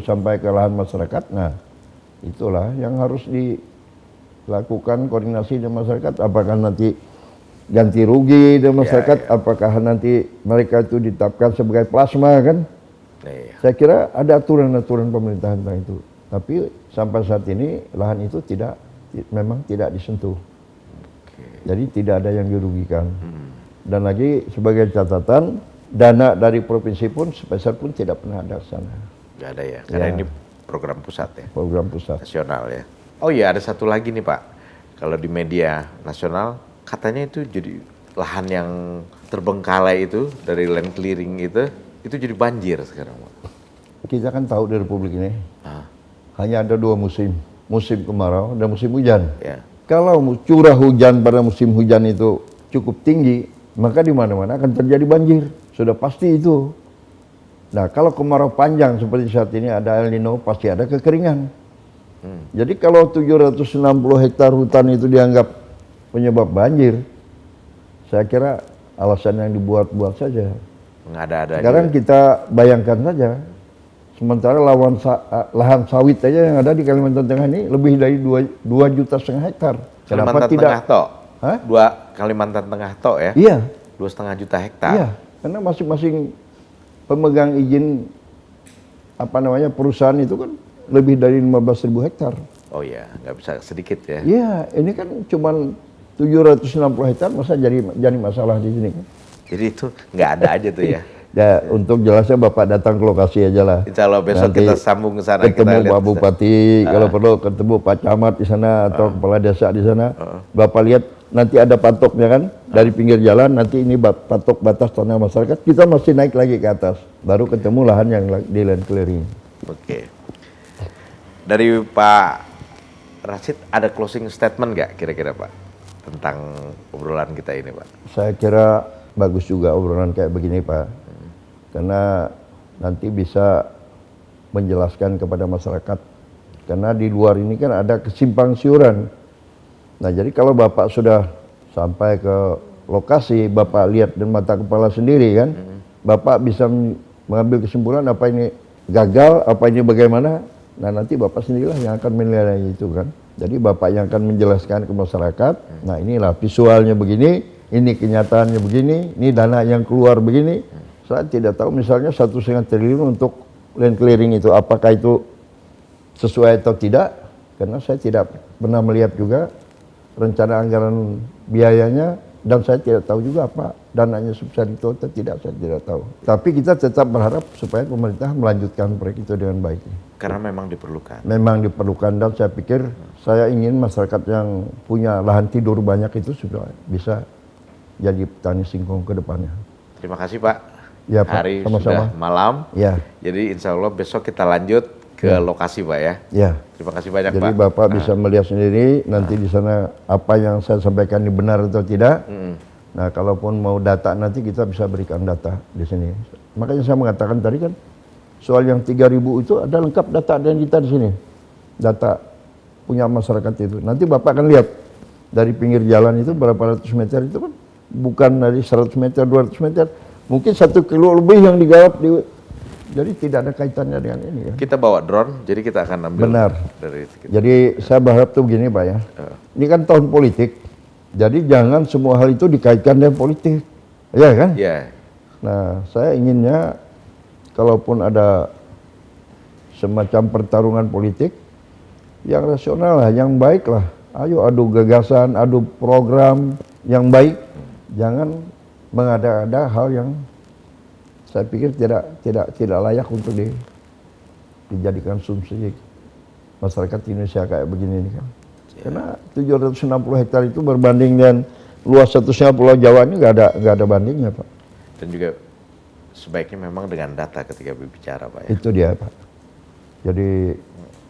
S1: sampai ke lahan masyarakat, nah itulah yang harus dilakukan koordinasi dengan masyarakat. Apakah nanti ganti rugi dengan masyarakat, apakah nanti mereka itu ditetapkan sebagai plasma kan. Saya kira ada aturan-aturan pemerintahan tentang itu. Tapi sampai saat ini lahan itu memang tidak disentuh. Jadi tidak ada yang dirugikan. Dan lagi sebagai catatan, dana dari provinsi pun sebesar pun tidak pernah ada ke sana.
S2: Nggak ada ya, karena ini program pusat ya.
S1: Program pusat.
S2: Nasional ya. Oh iya, ada satu lagi nih Pak. Kalau di media nasional katanya itu jadi lahan yang terbengkalai itu dari land clearing itu jadi banjir sekarang Pak.
S1: Kita kan tahu di Republik ini hanya ada 2 musim, musim kemarau dan musim hujan.
S2: Ya.
S1: Kalau curah hujan pada musim hujan itu cukup tinggi, maka di mana-mana akan terjadi banjir. Sudah pasti itu. Nah, kalau kemarau panjang seperti saat ini ada El Nino, pasti ada kekeringan. Jadi kalau 760 hektar hutan itu dianggap penyebab banjir, saya kira alasan yang dibuat-buat saja.
S2: Mengada-ada.
S1: Sekarang kita bayangkan saja, sementara lahan sawit aja yang ada di Kalimantan Tengah ini lebih dari 2,5 juta hektar. Kenapa
S2: Kalimantan
S1: tidak?
S2: Tengah tok.
S1: Hah?
S2: Kalimantan Tengah tok ya?
S1: Iya.
S2: 2,5 juta hektar.
S1: Iya, karena masing-masing pemegang izin perusahaan itu kan lebih dari 15.000 hektar.
S2: Oh iya, nggak bisa sedikit ya.
S1: Iya, ini kan cuma 760 hektar, masa jadi masalah di sini.
S2: Jadi itu nggak ada aja tuh ya.
S1: Ya, untuk jelasnya Bapak datang ke lokasi aja lah.
S2: Insya Allah besok
S1: Nanti
S2: kita sambung ke sana.
S1: ketemu Pak Bupati, kalau perlu ketemu Pak Camat di sana atau kepala desa di sana. Bapak lihat nanti ada patoknya kan dari pinggir jalan, nanti ini patok batas tanah masyarakat, kita masih naik lagi ke atas, baru ketemu lahan yang di land clearing.
S2: Oke. Dari Pak Rashid ada closing statement nggak kira-kira Pak tentang obrolan kita ini Pak?
S1: Saya kira bagus juga obrolan kayak begini Pak, karena nanti bisa menjelaskan kepada masyarakat, karena di luar ini kan ada kesimpang siuran. Nah, jadi kalau Bapak sudah sampai ke lokasi, Bapak lihat dengan mata kepala sendiri kan, Bapak bisa mengambil kesimpulan apa ini gagal, apa ini bagaimana. Nah, nanti Bapak sendirilah yang akan menilai itu kan. Jadi Bapak yang akan menjelaskan ke masyarakat, nah inilah visualnya begini, ini kenyataannya begini, ini dana yang keluar begini. Saya tidak tahu misalnya 1,5 triliun untuk land clearing itu, apakah itu sesuai atau tidak, karena saya tidak pernah melihat juga rencana anggaran biayanya, dan saya tidak tahu juga apa dananya subsidi itu atau tidak, saya tidak tahu. Tapi kita tetap berharap supaya pemerintah melanjutkan proyek itu dengan baik.
S2: Karena memang diperlukan.
S1: Memang diperlukan, dan saya pikir saya ingin masyarakat yang punya lahan tidur banyak itu sudah bisa jadi petani singkong ke depannya.
S2: Terima kasih Pak.
S1: Ya Pak,
S2: Hari
S1: sama-sama.
S2: sudah malam.
S1: Ya.
S2: Jadi insya Allah besok kita lanjut ke lokasi Pak ya.
S1: Ya.
S2: Terima kasih banyak
S1: Jadi
S2: Pak.
S1: Bapak bisa melihat sendiri nanti di sana apa yang saya sampaikan ini benar atau tidak. Nah, kalaupun mau data nanti kita bisa berikan data di sini. Makanya saya mengatakan tadi kan soal yang 3.000 itu ada lengkap data dan kita di sini. Data punya masyarakat itu. Nanti Bapak akan lihat dari pinggir jalan itu berapa ratus meter itu kan bukan dari 100 meter, 200 meter. Mungkin 1 kilo lebih yang digarap jadi tidak ada kaitannya dengan ini kan.
S2: Kita bawa drone, jadi kita akan ambil
S1: Benar.
S2: dari kita.
S1: Jadi saya berharap tuh begini Pak ya. Ini kan tahun politik. Jadi jangan semua hal itu dikaitkan dengan politik. Ya kan?
S2: Ya,
S1: Nah, saya inginnya kalaupun ada semacam pertarungan politik yang rasional lah, yang baik lah. Ayo adu gagasan, adu program yang baik. Jangan mengada-ada hal yang saya pikir tidak layak untuk dijadikan asumsi masyarakat Indonesia kayak begini nih kan. Karena 760 hektar itu berbanding dengan luas statusnya Pulau Jawa ini nggak ada bandingnya Pak.
S2: dan juga sebaiknya memang dengan data ketika berbicara, Pak ya.
S1: Itu dia Pak. Jadi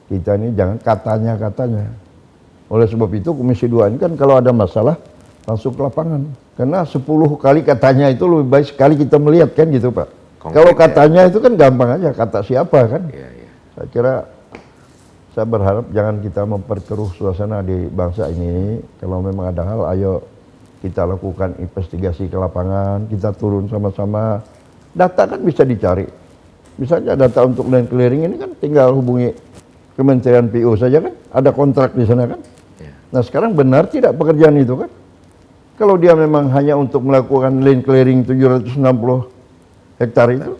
S1: kita ini jangan katanya. Oleh sebab itu Komisi 2 ini kan kalau ada masalah langsung ke lapangan. Karena 10 kali katanya itu lebih baik sekali kita melihat kan gitu Pak.
S2: Konkret,
S1: Kalau katanya itu kan gampang aja, kata siapa kan.
S2: Iya, iya.
S1: Saya kira saya berharap jangan kita memperkeruh suasana di bangsa ini. Kalau memang ada hal, ayo kita lakukan investigasi ke lapangan, kita turun sama-sama. Data kan bisa dicari. Misalnya data untuk land clearing ini kan tinggal hubungi Kementerian PU saja kan, ada kontrak di sana kan.
S2: Ya.
S1: Nah sekarang benar tidak pekerjaan itu kan? Kalau dia memang hanya untuk melakukan land clearing 760 hektar itu,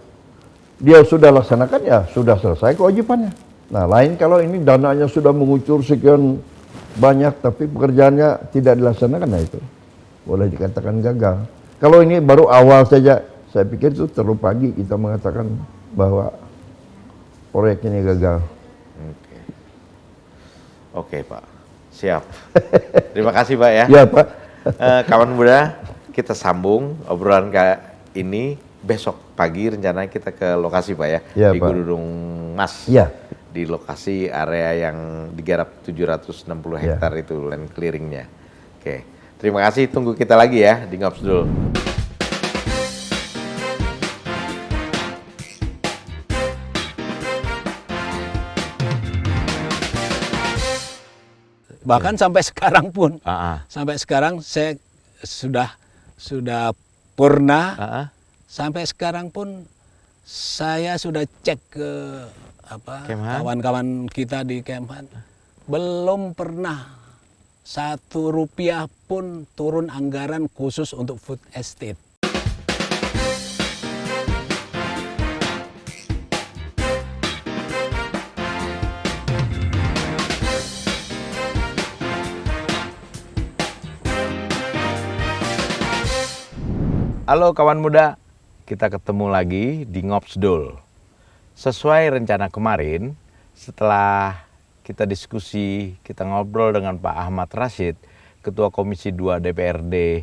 S1: dia sudah laksanakan ya sudah selesai kewajibannya. Nah lain kalau ini dananya sudah mengucur sekian banyak tapi pekerjaannya tidak dilaksanakan, nah itu boleh dikatakan gagal. Kalau ini baru awal saja, saya pikir itu terlalu pagi kita mengatakan bahwa proyek ini gagal.
S2: Oke, Pak. Siap. Terima kasih, Pak ya.
S1: Ya Pak.
S2: Kawan muda, kita sambung obrolan ini besok pagi rencananya kita ke lokasi, Pak ya.
S1: Ya,
S2: di
S1: Pak.
S2: Gunung Mas.
S1: Ya.
S2: Di lokasi area yang digarap 760 hektar itu land clearingnya. Oke. Terima kasih, tunggu kita lagi ya di Ngobsdul.
S3: Bahkan sampai sekarang pun,
S2: Ah,
S3: sampai sekarang saya sudah purna. Sampai sekarang pun saya sudah cek ke
S2: Kemhan?
S3: kawan-kawan kita di Kemhan, belum pernah Rp1 pun turun anggaran khusus untuk food estate.
S2: Halo kawan muda, kita ketemu lagi di Ngobsdul. Sesuai rencana kemarin, setelah kita diskusi, kita ngobrol dengan Pak Ahmad Rashid, Ketua Komisi 2 DPRD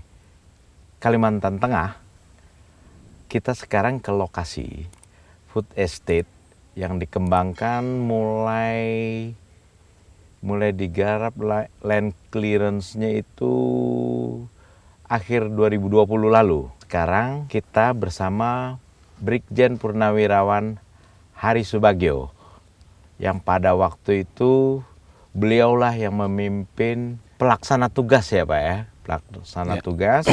S2: Kalimantan Tengah, kita sekarang ke lokasi food estate yang dikembangkan mulai digarap land clearance-nya itu akhir 2020 lalu. Sekarang kita bersama Brigjen Purnawirawan Hari Subagio, yang pada waktu itu beliaulah yang memimpin pelaksana tugas ya Pak ya, pelaksana tugas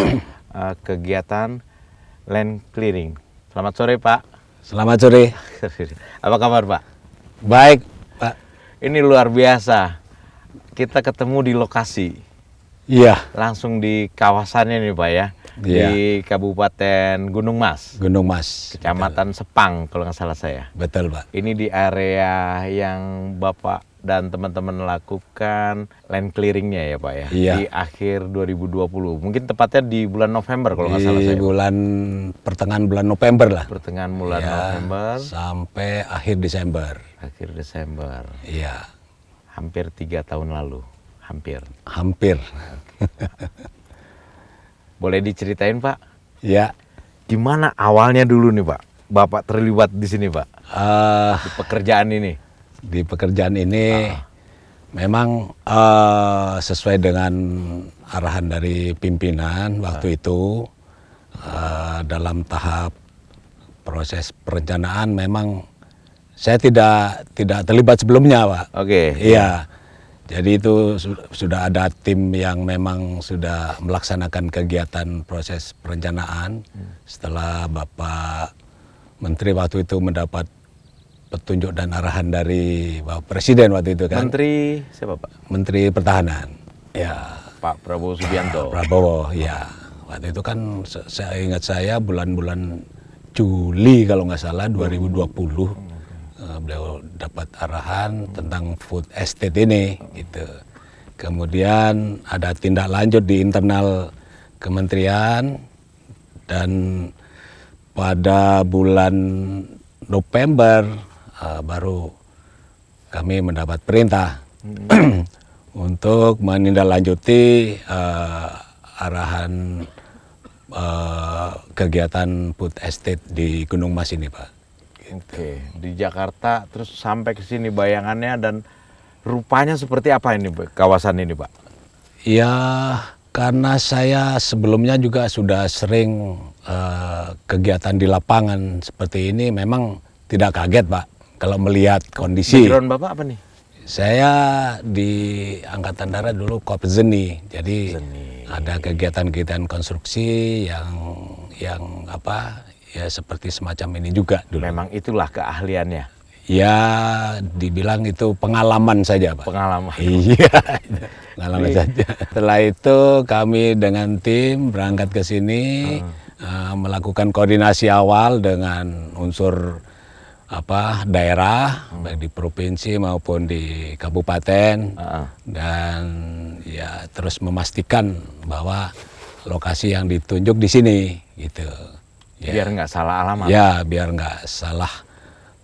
S2: kegiatan land clearing. Selamat sore Pak.
S3: Selamat sore.
S2: Apa kabar Pak?
S3: Baik Pak.
S2: Ini luar biasa, kita ketemu di lokasi.
S3: Iya.
S2: Langsung di kawasannya nih Pak ya.
S3: Iya.
S2: Di Kabupaten Gunung Mas,
S3: Gunung Mas.
S2: Kecamatan Sepang kalau nggak salah saya.
S3: Betul Pak.
S2: Ini di area yang Bapak dan teman-teman lakukan land clearingnya ya Pak ya.
S3: Iya.
S2: Di akhir 2020. Mungkin tepatnya di bulan November kalau nggak salah saya.
S3: Di pertengahan bulan November lah.
S2: Pertengahan bulan
S3: Ya,
S2: November.
S3: sampai akhir Desember.
S2: Akhir Desember.
S3: Iya.
S2: Hampir 3 tahun lalu. Hampir. Boleh diceritain Pak?
S3: Ya.
S2: Gimana awalnya dulu nih Pak? Bapak terlibat di sini Pak? Di pekerjaan ini.
S3: Di pekerjaan ini Memang sesuai dengan arahan dari pimpinan waktu itu, dalam tahap proses perencanaan memang saya tidak terlibat sebelumnya, Pak.
S2: Oke.
S3: Iya. Jadi itu sudah ada tim yang memang sudah melaksanakan kegiatan proses perencanaan. Setelah Bapak Menteri waktu itu mendapat petunjuk dan arahan dari Bapak Presiden waktu itu kan.
S2: Menteri siapa Pak?
S3: Menteri Pertahanan. Ya,
S2: Pak Prabowo Subianto.
S3: Prabowo, ya. Waktu itu kan saya ingat saya bulan-bulan Juli kalau nggak salah 2020 beliau dapat arahan tentang food estate ini gitu. Kemudian ada tindak lanjut di internal kementerian dan pada bulan November baru kami mendapat perintah untuk menindaklanjuti arahan kegiatan food estate di Gunung Mas ini, Pak.
S2: Oke, di Jakarta terus sampai ke sini bayangannya dan rupanya seperti apa ini kawasan ini, Pak?
S3: Ya, karena saya sebelumnya juga sudah sering kegiatan di lapangan seperti ini, memang tidak kaget, Pak, kalau melihat kondisi.
S2: Background Bapak apa nih?
S3: Saya di Angkatan Darat dulu Kopzeni, jadi ada kegiatan-kegiatan konstruksi yang apa ya seperti semacam ini juga dulu.
S2: Memang itulah keahliannya.
S3: Ya, dibilang itu pengalaman saja, Pak.
S2: Pengalaman.
S3: Iya, pengalaman saja. Setelah itu kami dengan tim berangkat ke sini melakukan koordinasi awal dengan unsur daerah baik di provinsi maupun di kabupaten dan ya terus memastikan bahwa lokasi yang ditunjuk di sini gitu. Ya.
S2: Biar nggak salah alamat.
S3: Ya, biar nggak salah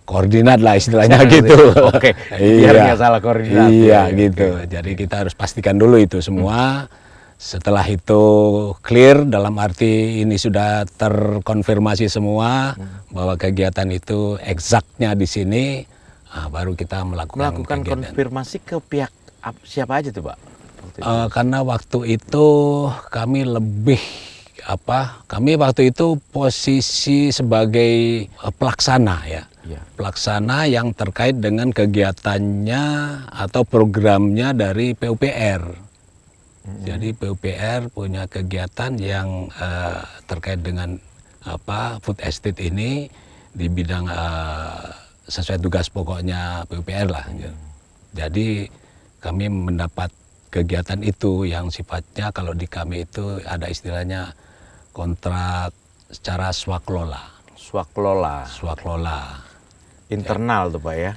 S3: koordinat lah istilahnya gitu.
S2: Oke, biar nggak salah koordinat.
S3: Iya gitu. Jadi kita harus pastikan dulu itu semua. Setelah itu clear dalam arti ini sudah terkonfirmasi semua bahwa kegiatan itu eksaknya di sini, baru kita melakukan kegiatan.
S2: Konfirmasi ke pihak siapa aja tuh, Pak?
S3: Karena waktu itu kami kami waktu itu posisi sebagai pelaksana ya.
S2: Iya.
S3: Pelaksana yang terkait dengan kegiatannya atau programnya dari PUPR. Jadi PUPR punya kegiatan yang terkait dengan food estate ini di bidang sesuai tugas pokoknya PUPR lah. Jadi kami mendapat kegiatan itu yang sifatnya kalau di kami itu ada istilahnya kontrak secara swaklola. Swaklola.
S2: Internal tuh, Pak ya?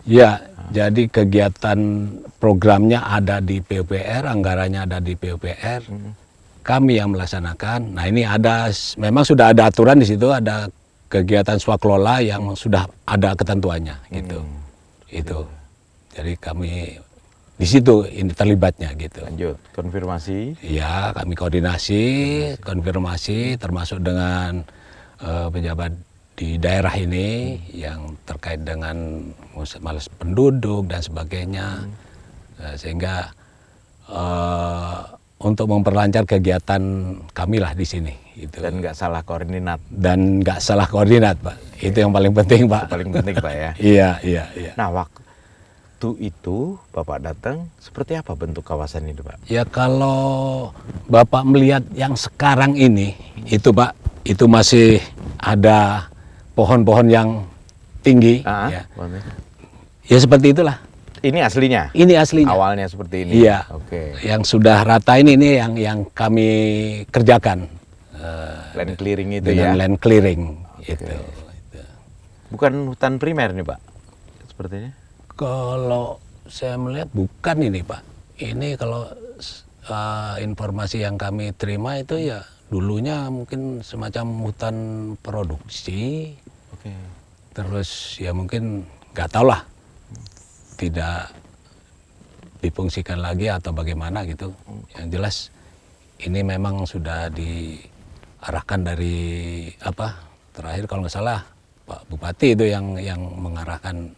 S3: Ya, jadi kegiatan programnya ada di PUPR, anggarannya ada di PUPR. Kami yang melaksanakan. Nah, ini memang sudah ada aturan di situ, ada kegiatan swaklola yang sudah ada ketentuannya gitu. Itu. Jadi kami di situ ini terlibatnya gitu.
S2: Lanjut, konfirmasi.
S3: Ya, kami konfirmasi termasuk dengan pejabat di daerah ini yang terkait dengan malas penduduk dan sebagainya, sehingga untuk memperlancar kegiatan kami lah di sini. Gitu.
S2: Dan nggak salah koordinat.
S3: Pak. Itu yang paling penting, Pak.
S2: Paling penting, Pak ya.
S3: Iya.
S2: Nah, waktu itu Bapak datang, seperti apa bentuk kawasan ini, Pak?
S3: Ya kalau Bapak melihat yang sekarang ini, itu Pak, itu masih ada pohon-pohon yang tinggi. Ya seperti itulah.
S2: Ini aslinya?
S3: Ini aslinya.
S2: Awalnya seperti ini?
S3: Iya.
S2: Oke.
S3: Yang sudah rata ini yang kami kerjakan.
S2: Land clearing itu
S3: dengan
S2: ya?
S3: Land clearing.
S2: Okay.
S3: Itu.
S2: Bukan hutan primer nih, Pak? Sepertinya?
S3: Kalau saya melihat bukan ini, Pak. Ini kalau informasi yang kami terima itu ya dulunya mungkin semacam hutan produksi.
S2: Oke.
S3: Terus ya mungkin nggak tahu lah, tidak difungsikan lagi atau bagaimana gitu. Yang jelas ini memang sudah diarahkan dari terakhir kalau nggak salah Pak Bupati itu yang mengarahkan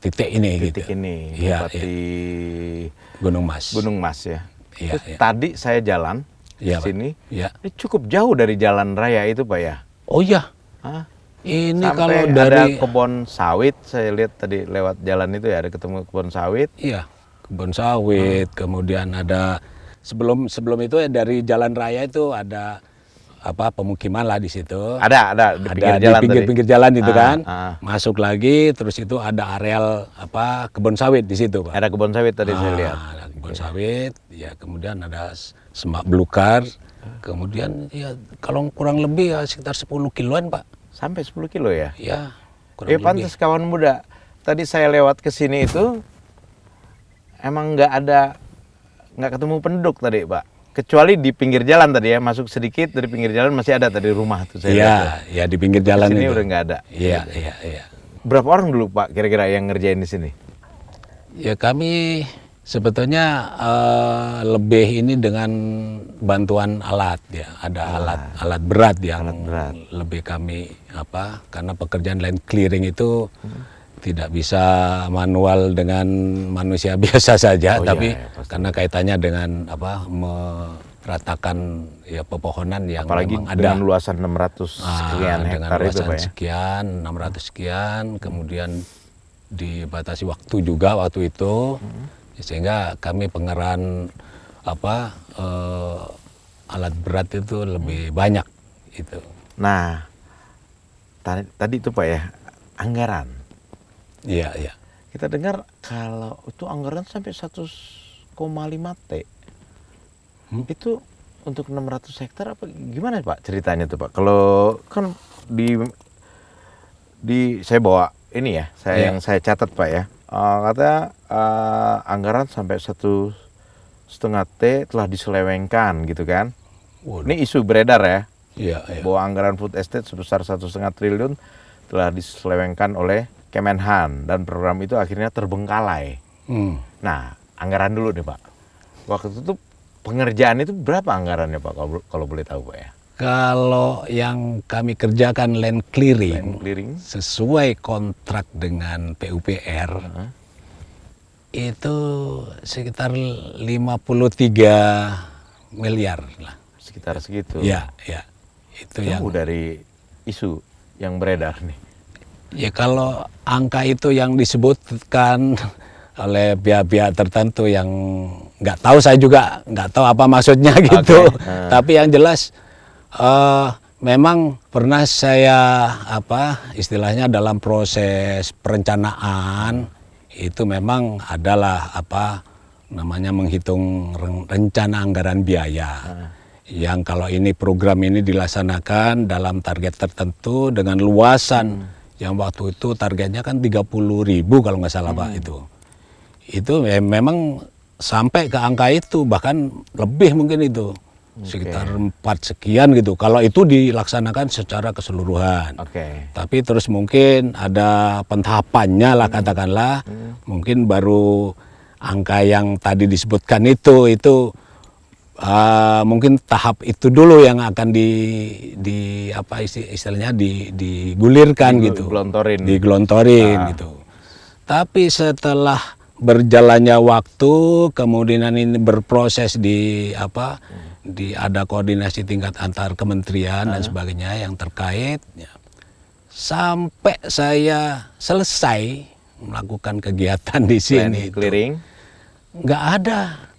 S3: titik ini
S2: Titik
S3: gitu.
S2: ini,
S3: Iya,
S2: Bupati
S3: Gunung Mas.
S2: Gunung Mas ya.
S3: Iya,
S2: Terus
S3: iya.
S2: tadi saya jalan
S3: Iya,
S2: ke
S3: Pak.
S2: sini,
S3: Iya.
S2: ini cukup jauh dari jalan raya itu Pak ya.
S3: Oh iya,
S2: Hah?
S3: ini
S2: Sampai
S3: kalau
S2: ada
S3: dari
S2: kebun sawit, saya lihat tadi lewat jalan itu ya, ada ketemu kebun sawit.
S3: iya kebun sawit, kemudian ada sebelum itu ya dari jalan raya itu ada pemukiman lah di situ.
S2: Ada di pinggir
S3: Ada
S2: jalan
S3: di pinggir-pinggir jalan itu
S2: Ah,
S3: kan.
S2: ah.
S3: Masuk lagi, terus itu ada areal kebun sawit di situ, Pak.
S2: Ada kebun sawit tadi saya lihat.
S3: Ada kebun sawit, ya kemudian ada semak belukar, kemudian ya kalau kurang lebih ya sekitar 10 kiloan, Pak.
S2: Sampai 10 kilo ya.
S3: Ya, kurang lebih.
S2: Pantas kawan muda. Tadi saya lewat ke sini itu emang nggak ketemu penduduk tadi, Pak. Kecuali di pinggir jalan tadi ya, masuk sedikit dari pinggir jalan masih ada tadi rumah tuh saya lihat.
S3: Iya, ya di pinggir jalan
S2: Sini
S3: itu.
S2: udah nggak ada.
S3: Iya, iya.
S2: Berapa orang dulu Pak kira-kira yang ngerjain di sini?
S3: Ya kami sebetulnya lebih ini dengan bantuan alat ya, ada alat berat yang lebih kami karena pekerjaan land clearing itu tidak bisa manual dengan manusia biasa saja, tapi karena kaitannya dengan meratakan ya pepohonan yang
S2: Apalagi
S3: memang ada
S2: dengan luasan 600 sekian
S3: dengan
S2: hektar itu
S3: luasan
S2: Pak ya.
S3: sekian, 600 sekian, kemudian dibatasi waktu juga waktu itu, sehingga kami pengerahan alat berat itu lebih banyak itu.
S2: Nah, tadi itu Pak ya, anggaran.
S3: Iya, iya.
S2: Kita dengar kalau itu anggaran sampai 1,5 T. Itu untuk 600 hektar apa gimana Pak ceritanya tuh Pak? Kalau kan di saya bawa ini ya, yang saya catat Pak ya. Katanya anggaran sampai 1,5 T telah diselewengkan gitu kan.
S3: Waduh.
S2: Ini isu beredar ya.
S3: Iya, iya.
S2: Bahwa anggaran food estate sebesar 1,5 triliun telah diselewengkan oleh Kemenhan dan program itu akhirnya terbengkalai. Nah, anggaran dulu deh Pak. Waktu itu pengerjaan itu berapa anggarannya Pak kalau boleh tahu Pak ya?
S3: Kalau yang kami kerjakan land clearing, sesuai kontrak dengan PUPR, itu sekitar 53 miliar lah.
S2: Sekitar segitu.
S3: Ya, ya. Itu
S2: jauh dari isu yang beredar nih.
S3: Ya kalau angka itu yang disebutkan oleh pihak-pihak tertentu yang nggak tahu, saya juga nggak tahu apa maksudnya gitu. Tapi yang jelas memang pernah saya istilahnya dalam proses perencanaan itu memang adalah namanya menghitung rencana anggaran biaya. Yang kalau ini program ini dilaksanakan dalam target tertentu dengan luasan yang waktu itu targetnya kan 30.000 kalau nggak salah Pak itu memang sampai ke angka itu, bahkan lebih mungkin itu sekitar 4 sekian gitu kalau itu dilaksanakan secara keseluruhan. Tapi terus mungkin ada pentahapannya lah katakanlah, mungkin baru angka yang tadi disebutkan itu mungkin tahap itu dulu yang akan istilahnya digulirkan gitu, digelontorin gitu. Tapi setelah berjalannya waktu, kemudian ini berproses ada koordinasi tingkat antar kementerian dan sebagainya yang terkait, ya. Sampai saya selesai melakukan kegiatan di sini, nggak ada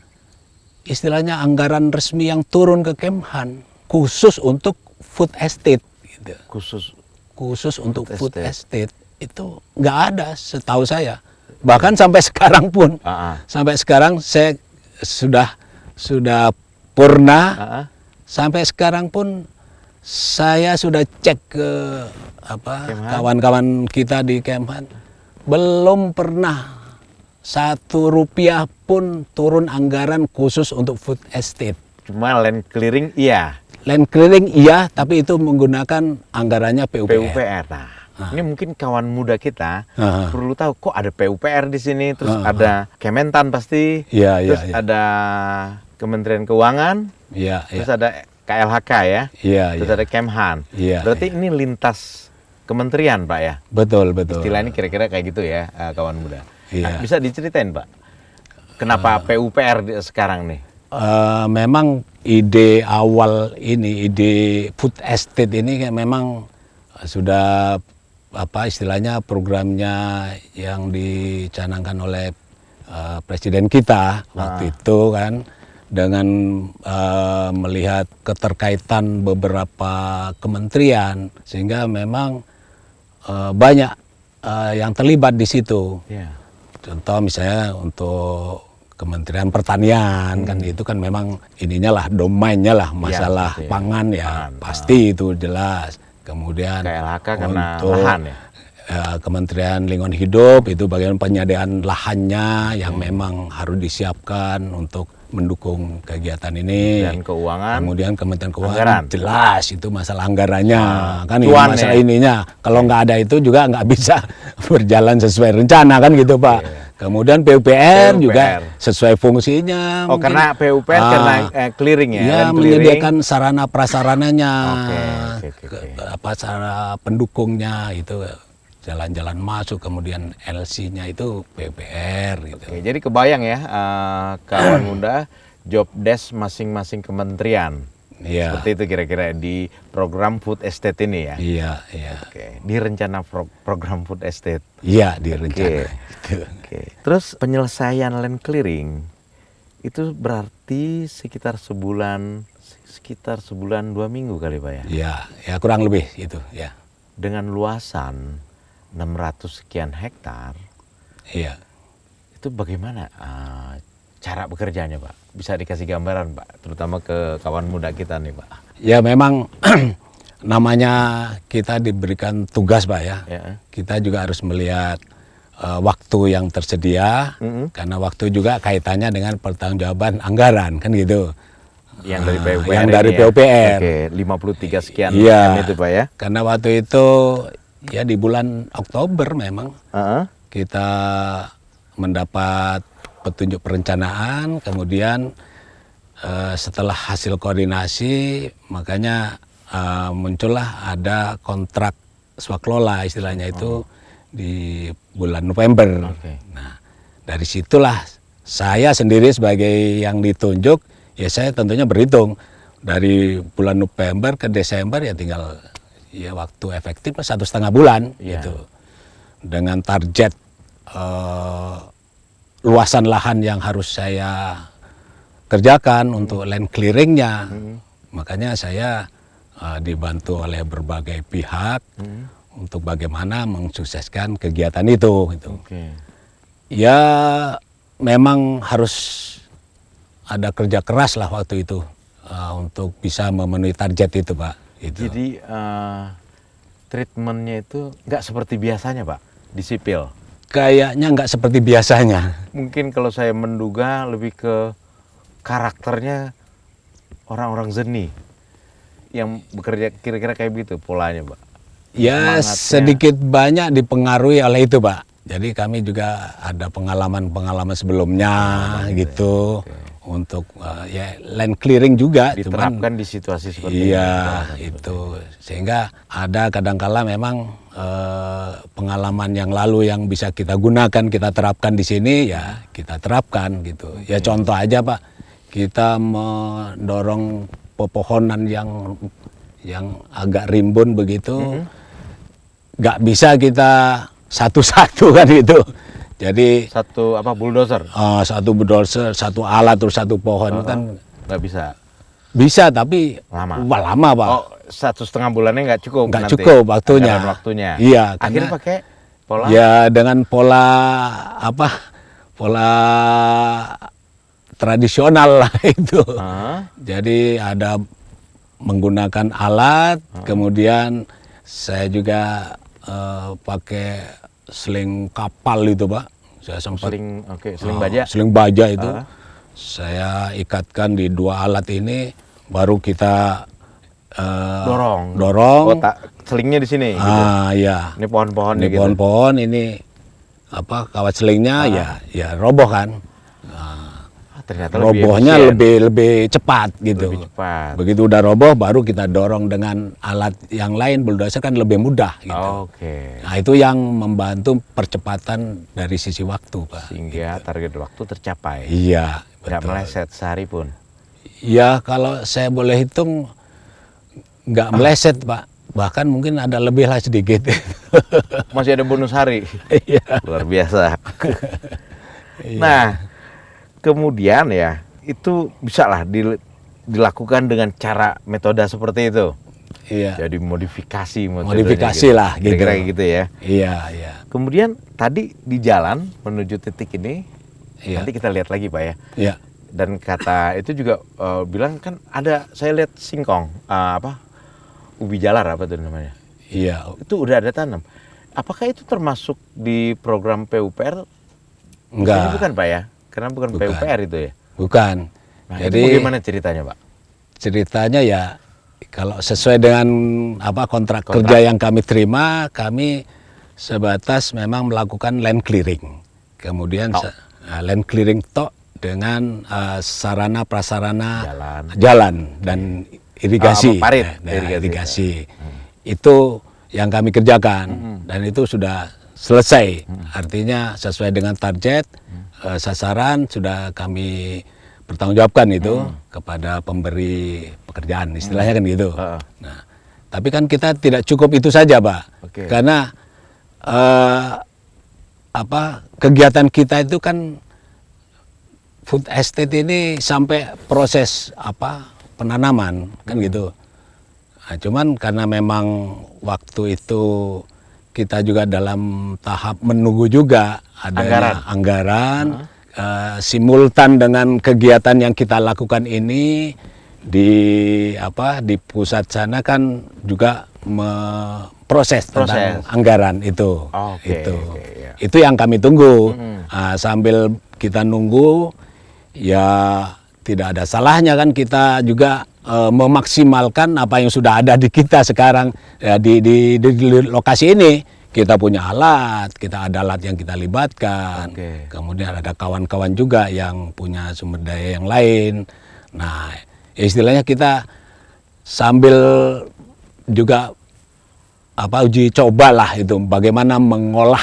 S3: istilahnya anggaran resmi yang turun ke Kemhan khusus untuk food estate gitu. Khusus untuk food estate itu nggak ada setahu saya. Bahkan sampai sekarang pun sampai sekarang saya sudah purna, sampai sekarang pun saya sudah cek ke kawan-kawan kita di Kemhan, belum pernah 1 rupiah pun turun anggaran khusus untuk food estate.
S2: Cuma land clearing iya.
S3: Land clearing iya, tapi itu menggunakan anggarannya PUPR.
S2: Nah, ini mungkin kawan muda kita perlu tahu kok ada PUPR di sini, terus ada Kementan pasti, terus ada Kementerian Keuangan, terus ada KLHK ya, terus ada Kemhan. Berarti ini lintas kementerian, Pak ya.
S3: Betul, betul.
S2: Istilahnya kira-kira kayak gitu ya, kawan muda.
S3: Iya.
S2: Nah, bisa diceritain, Pak, kenapa PUPR sekarang nih?
S3: Memang ide awal ini, ide food estate ini kan memang sudah istilahnya programnya yang dicanangkan oleh presiden kita waktu itu kan, dengan melihat keterkaitan beberapa kementerian, sehingga memang banyak yang terlibat di situ.
S2: Yeah.
S3: Contoh misalnya untuk Kementerian Pertanian kan itu kan memang ininya lah, domainnya lah masalah
S2: pasti.
S3: pangan ya,
S2: Pangan,
S3: pasti itu jelas. Kemudian
S2: KLHK karena
S3: untuk
S2: lahan ya.
S3: Kementerian Lingkungan Hidup itu bagian penyediaan lahannya yang memang harus disiapkan untuk mendukung kegiatan ini.
S2: Dan keuangan.
S3: Kemudian Kementerian Keuangan
S2: Anggaran.
S3: jelas itu masalah anggarannya kan, ini
S2: cuan
S3: masalah
S2: ya.
S3: ininya. Kalau nggak ada itu juga nggak bisa berjalan sesuai rencana kan gitu Pak. Kemudian PUPR juga sesuai fungsinya.
S2: Oh, karena PUPR karena clearing ya.
S3: Ya,
S2: land clearing.
S3: menyediakan sarana prasarananya,
S2: Oke.
S3: sarana pendukungnya itu, jalan-jalan masuk, kemudian LC-nya itu PUPR gitu.
S2: Oke, jadi kebayang ya, kawan muda, job desk masing-masing kementerian.
S3: Iya.
S2: Seperti itu kira-kira di program food estate ini ya.
S3: Iya, iya.
S2: Oke, di rencana program food estate.
S3: Iya, di rencana.
S2: Oke. Terus penyelesaian land clearing itu berarti sekitar sebulan 2 minggu kali Pak ya.
S3: Iya, ya kurang lebih itu ya.
S2: Dengan luasan 600 sekian hektar.
S3: Iya.
S2: Itu bagaimana cara bekerjanya Pak? Bisa dikasih gambaran Pak, terutama ke kawan muda kita nih Pak.
S3: Ya memang namanya kita diberikan tugas Pak ya. Kita juga harus melihat waktu yang tersedia, karena waktu juga kaitannya dengan pertanggungjawaban anggaran kan gitu.
S2: Yang dari PUPR.
S3: Yang dari
S2: ini
S3: PUPR.
S2: Ya? Oke, 53 sekian
S3: Iya.
S2: itu Pak ya.
S3: Karena waktu itu ya di bulan Oktober memang kita mendapat petunjuk perencanaan, kemudian setelah hasil koordinasi makanya muncullah ada kontrak swaklola istilahnya itu di bulan November. Nah, dari situlah saya sendiri sebagai yang ditunjuk, ya saya tentunya berhitung dari bulan November ke Desember ya tinggal ya waktu efektif 1,5 bulan gitu. Dengan target luasan lahan yang harus saya kerjakan untuk land clearingnya. Makanya saya dibantu oleh berbagai pihak untuk bagaimana mensukseskan kegiatan itu. Gitu. Ya memang harus ada kerja keras lah waktu itu untuk bisa memenuhi target itu Pak. Itu.
S2: Jadi treatmentnya itu nggak seperti biasanya Pak di sipil.
S3: Kayaknya nggak seperti biasanya.
S2: Mungkin kalau saya menduga lebih ke karakternya orang-orang seni yang bekerja kira-kira kayak begitu polanya Pak.
S3: Ya
S2: Semangatnya.
S3: sedikit banyak dipengaruhi oleh itu Pak. Jadi kami juga ada pengalaman-pengalaman sebelumnya gitu. Untuk ya land clearing juga.
S2: Diterapkan di situasi seperti
S3: ini. Iya itu. Sehingga ada kadangkala memang pengalaman yang lalu yang bisa kita gunakan, kita terapkan di sini ya kita terapkan gitu. Ya contoh aja Pak, kita mendorong pepohonan yang agak rimbun begitu, nggak bisa kita satu-satu kan gitu. Jadi
S2: satu bulldozer?
S3: Satu bulldozer, satu alat terus satu pohon kan
S2: nggak bisa.
S3: Bisa tapi lama Pak.
S2: Oh, 1,5 bulannya nggak cukup.
S3: Nggak cukup waktunya. Iya.
S2: Akhirnya pakai pola?
S3: Ya dengan pola pola tradisional lah itu. Jadi ada menggunakan alat, kemudian saya juga pakai seling kapal itu Pak. Saya sempat
S2: seling baja.
S3: Seling baja itu saya ikatkan di 2 alat ini, baru kita
S2: dorong. Selingnya di sini.
S3: Iya.
S2: Ini pohon-pohon
S3: ini pohon-pohon, ini kawat selingnya ya roboh kan.
S2: ternyata lebih
S3: robohnya
S2: efisien.
S3: lebih cepat gitu.
S2: Lebih cepat.
S3: Begitu udah roboh baru kita dorong dengan alat yang lain, bulldozer kan lebih mudah gitu.
S2: Oke.
S3: Nah, itu yang membantu percepatan dari sisi waktu, Pak.
S2: Sehingga target waktu tercapai.
S3: Iya,
S2: Nggak
S3: betul.
S2: meleset sehari pun.
S3: Ya, kalau saya boleh hitung nggak meleset, Pak. Bahkan mungkin ada lebih lah sedikit.
S2: Masih ada bonus hari.
S3: Iya.
S2: Luar biasa. Nah, kemudian ya, itu bisa lah dilakukan dengan cara metode seperti itu.
S3: Iya.
S2: Jadi modifikasi metodenya
S3: Modifikasi
S2: gitu.
S3: lah gitu.
S2: Kira-kira gitu ya.
S3: Iya, iya.
S2: Kemudian tadi di jalan menuju titik ini,
S3: Iya.
S2: nanti kita lihat lagi Pak ya.
S3: Iya.
S2: Dan kata itu juga bilang kan ada, saya lihat singkong, ubi jalar apa itu namanya.
S3: Iya.
S2: Itu udah ada tanam. Apakah itu termasuk di program PUPR?
S3: Enggak.
S2: Ini bukan Pak ya, karena bukan PUPR itu ya.
S3: Bukan.
S2: Nah,
S3: Jadi
S2: itu bagaimana ceritanya Pak?
S3: ceritanya ya kalau sesuai dengan kontrak kerja yang kami terima, kami sebatas memang melakukan land clearing. Kemudian land clearing tok dengan sarana prasarana jalan dan irigasi.
S2: Parit,
S3: irigasi. Itu yang kami kerjakan dan itu sudah selesai. Artinya sesuai dengan target, sasaran sudah kami pertanggungjawabkan itu kepada pemberi pekerjaan, istilahnya kan gitu. Nah, tapi kan kita tidak cukup itu saja, Pak.
S2: Oke.
S3: Karena kegiatan kita itu kan food estate ini sampai proses penanaman kan gitu. Nah, cuman karena memang waktu itu kita juga dalam tahap menunggu juga adanya anggaran simultan dengan kegiatan yang kita lakukan ini di pusat sana kan juga proses tentang anggaran itu. Itu yang kami tunggu. Sambil kita nunggu ya tidak ada salahnya kan kita juga memaksimalkan apa yang sudah ada di kita sekarang ya, di lokasi ini. Kita punya alat, kita ada alat yang kita libatkan. Kemudian ada kawan-kawan juga yang punya sumber daya yang lain. Nah, istilahnya kita sambil juga uji coba lah itu bagaimana mengolah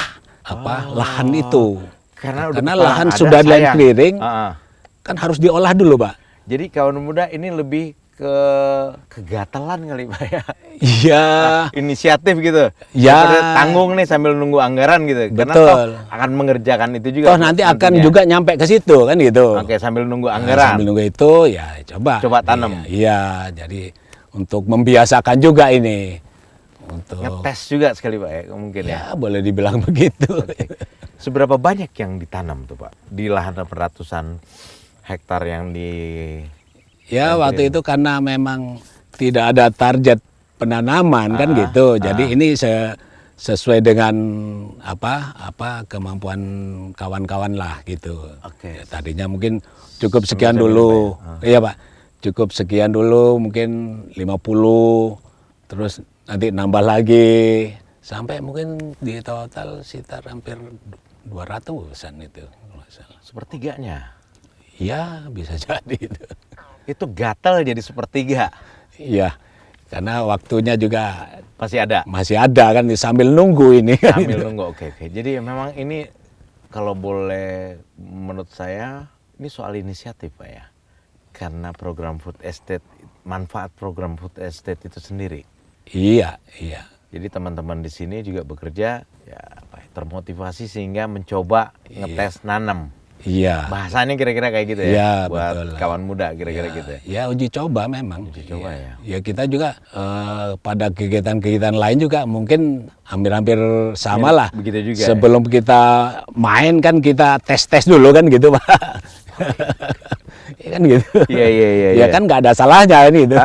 S3: lahan itu. Karena lahan sudah land clearing, kan harus diolah dulu, Pak.
S2: Jadi kawan muda ini lebih ke kegatelan kali Pak ya.
S3: Iya.
S2: Inisiatif gitu.
S3: Ya.
S2: Tanggung nih sambil nunggu anggaran gitu.
S3: Betul.
S2: Karena toh akan mengerjakan itu juga.
S3: Toh nanti akan juga nyampe ke situ kan gitu.
S2: Oke, sambil nunggu anggaran.
S3: Sambil nunggu itu ya coba
S2: tanam.
S3: Iya, jadi untuk membiasakan juga ini. Untuk
S2: ngetes juga sekali Pak ya mungkin ya.
S3: Ya, boleh dibilang begitu.
S2: Seberapa banyak yang ditanam tuh Pak di lahan ratusan hektar yang di
S3: Ya waktu itu karena memang tidak ada target penanaman kan gitu. Jadi ini sesuai dengan kemampuan kawan-kawan lah gitu. Ya, tadinya mungkin cukup sekian dulu. Iya Pak. Cukup sekian dulu mungkin 50 terus nanti nambah lagi sampai mungkin di total sekitar hampir 200-an itu.
S2: Sepertiganya.
S3: Iya, bisa jadi itu.
S2: Itu gatal jadi sepertiga.
S3: Iya, karena waktunya juga
S2: masih
S3: ada kan sambil nunggu ini.
S2: Sambil nunggu, oke. Jadi memang ini kalau boleh menurut saya ini soal inisiatif Pak ya. Karena program food estate, manfaat program food estate itu sendiri.
S3: Iya.
S2: Jadi teman-teman di sini juga bekerja ya termotivasi sehingga mencoba ngetes nanam.
S3: Iya.
S2: Bahasanya kira-kira kayak gitu ya,
S3: ya
S2: buat
S3: betul.
S2: kawan muda kira-kira gitu.
S3: Ya uji coba memang.
S2: Uji coba ya.
S3: Ya kita juga pada kegiatan-kegiatan lain juga mungkin hampir-hampir sama lah.
S2: Begitu juga.
S3: Sebelum kita main kan kita tes-tes dulu kan gitu Pak. Kan gitu.
S2: Iya.
S3: Ya kan nggak ada salahnya ini itu.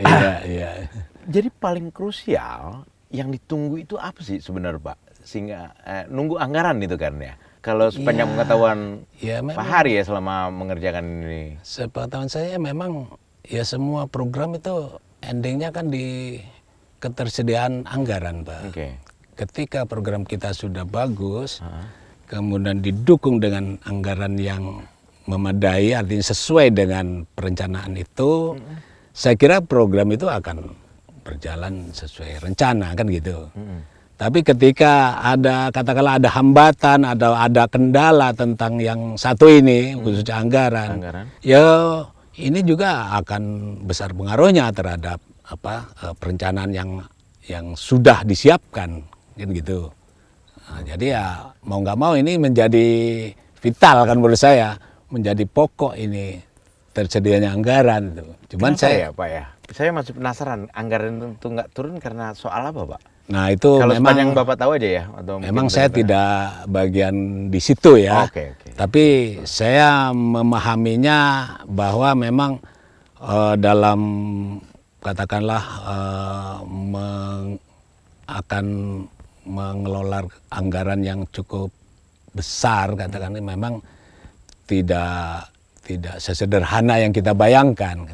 S3: Iya.
S2: Jadi paling krusial yang ditunggu itu apa sih sebenarnya Pak? Sehingga nunggu anggaran itu kan ya. Kalau sepanjang pengetahuan Pak Hari ya selama mengerjakan ini.
S3: Sepengetahuan saya memang ya semua program itu endingnya kan di ketersediaan anggaran Pak. Ketika program kita sudah bagus, kemudian didukung dengan anggaran yang memadai, artinya sesuai dengan perencanaan itu, saya kira program itu akan berjalan sesuai rencana kan gitu. Tapi ketika ada katakanlah ada hambatan, ada kendala tentang yang satu ini, khususnya anggaran, ya ini juga akan besar pengaruhnya terhadap perencanaan yang sudah disiapkan kan gitu. Nah, jadi ya mau nggak mau ini menjadi vital kan menurut saya, menjadi pokok ini tersedianya anggaran itu. Cuman
S2: Kenapa ya Pak ya? Saya masih penasaran, anggaran itu nggak turun karena soal apa Pak?
S3: Nah itu
S2: Kalau
S3: memang
S2: sepanjang Bapak tahu aja ya? Atau
S3: memang
S2: mungkin
S3: saya
S2: dari-
S3: tidak bagian di situ ya.
S2: Oke.
S3: Tapi saya memahaminya bahwa memang dalam katakanlah akan mengelola anggaran yang cukup besar, katakanlah memang tidak sesederhana yang kita bayangkan.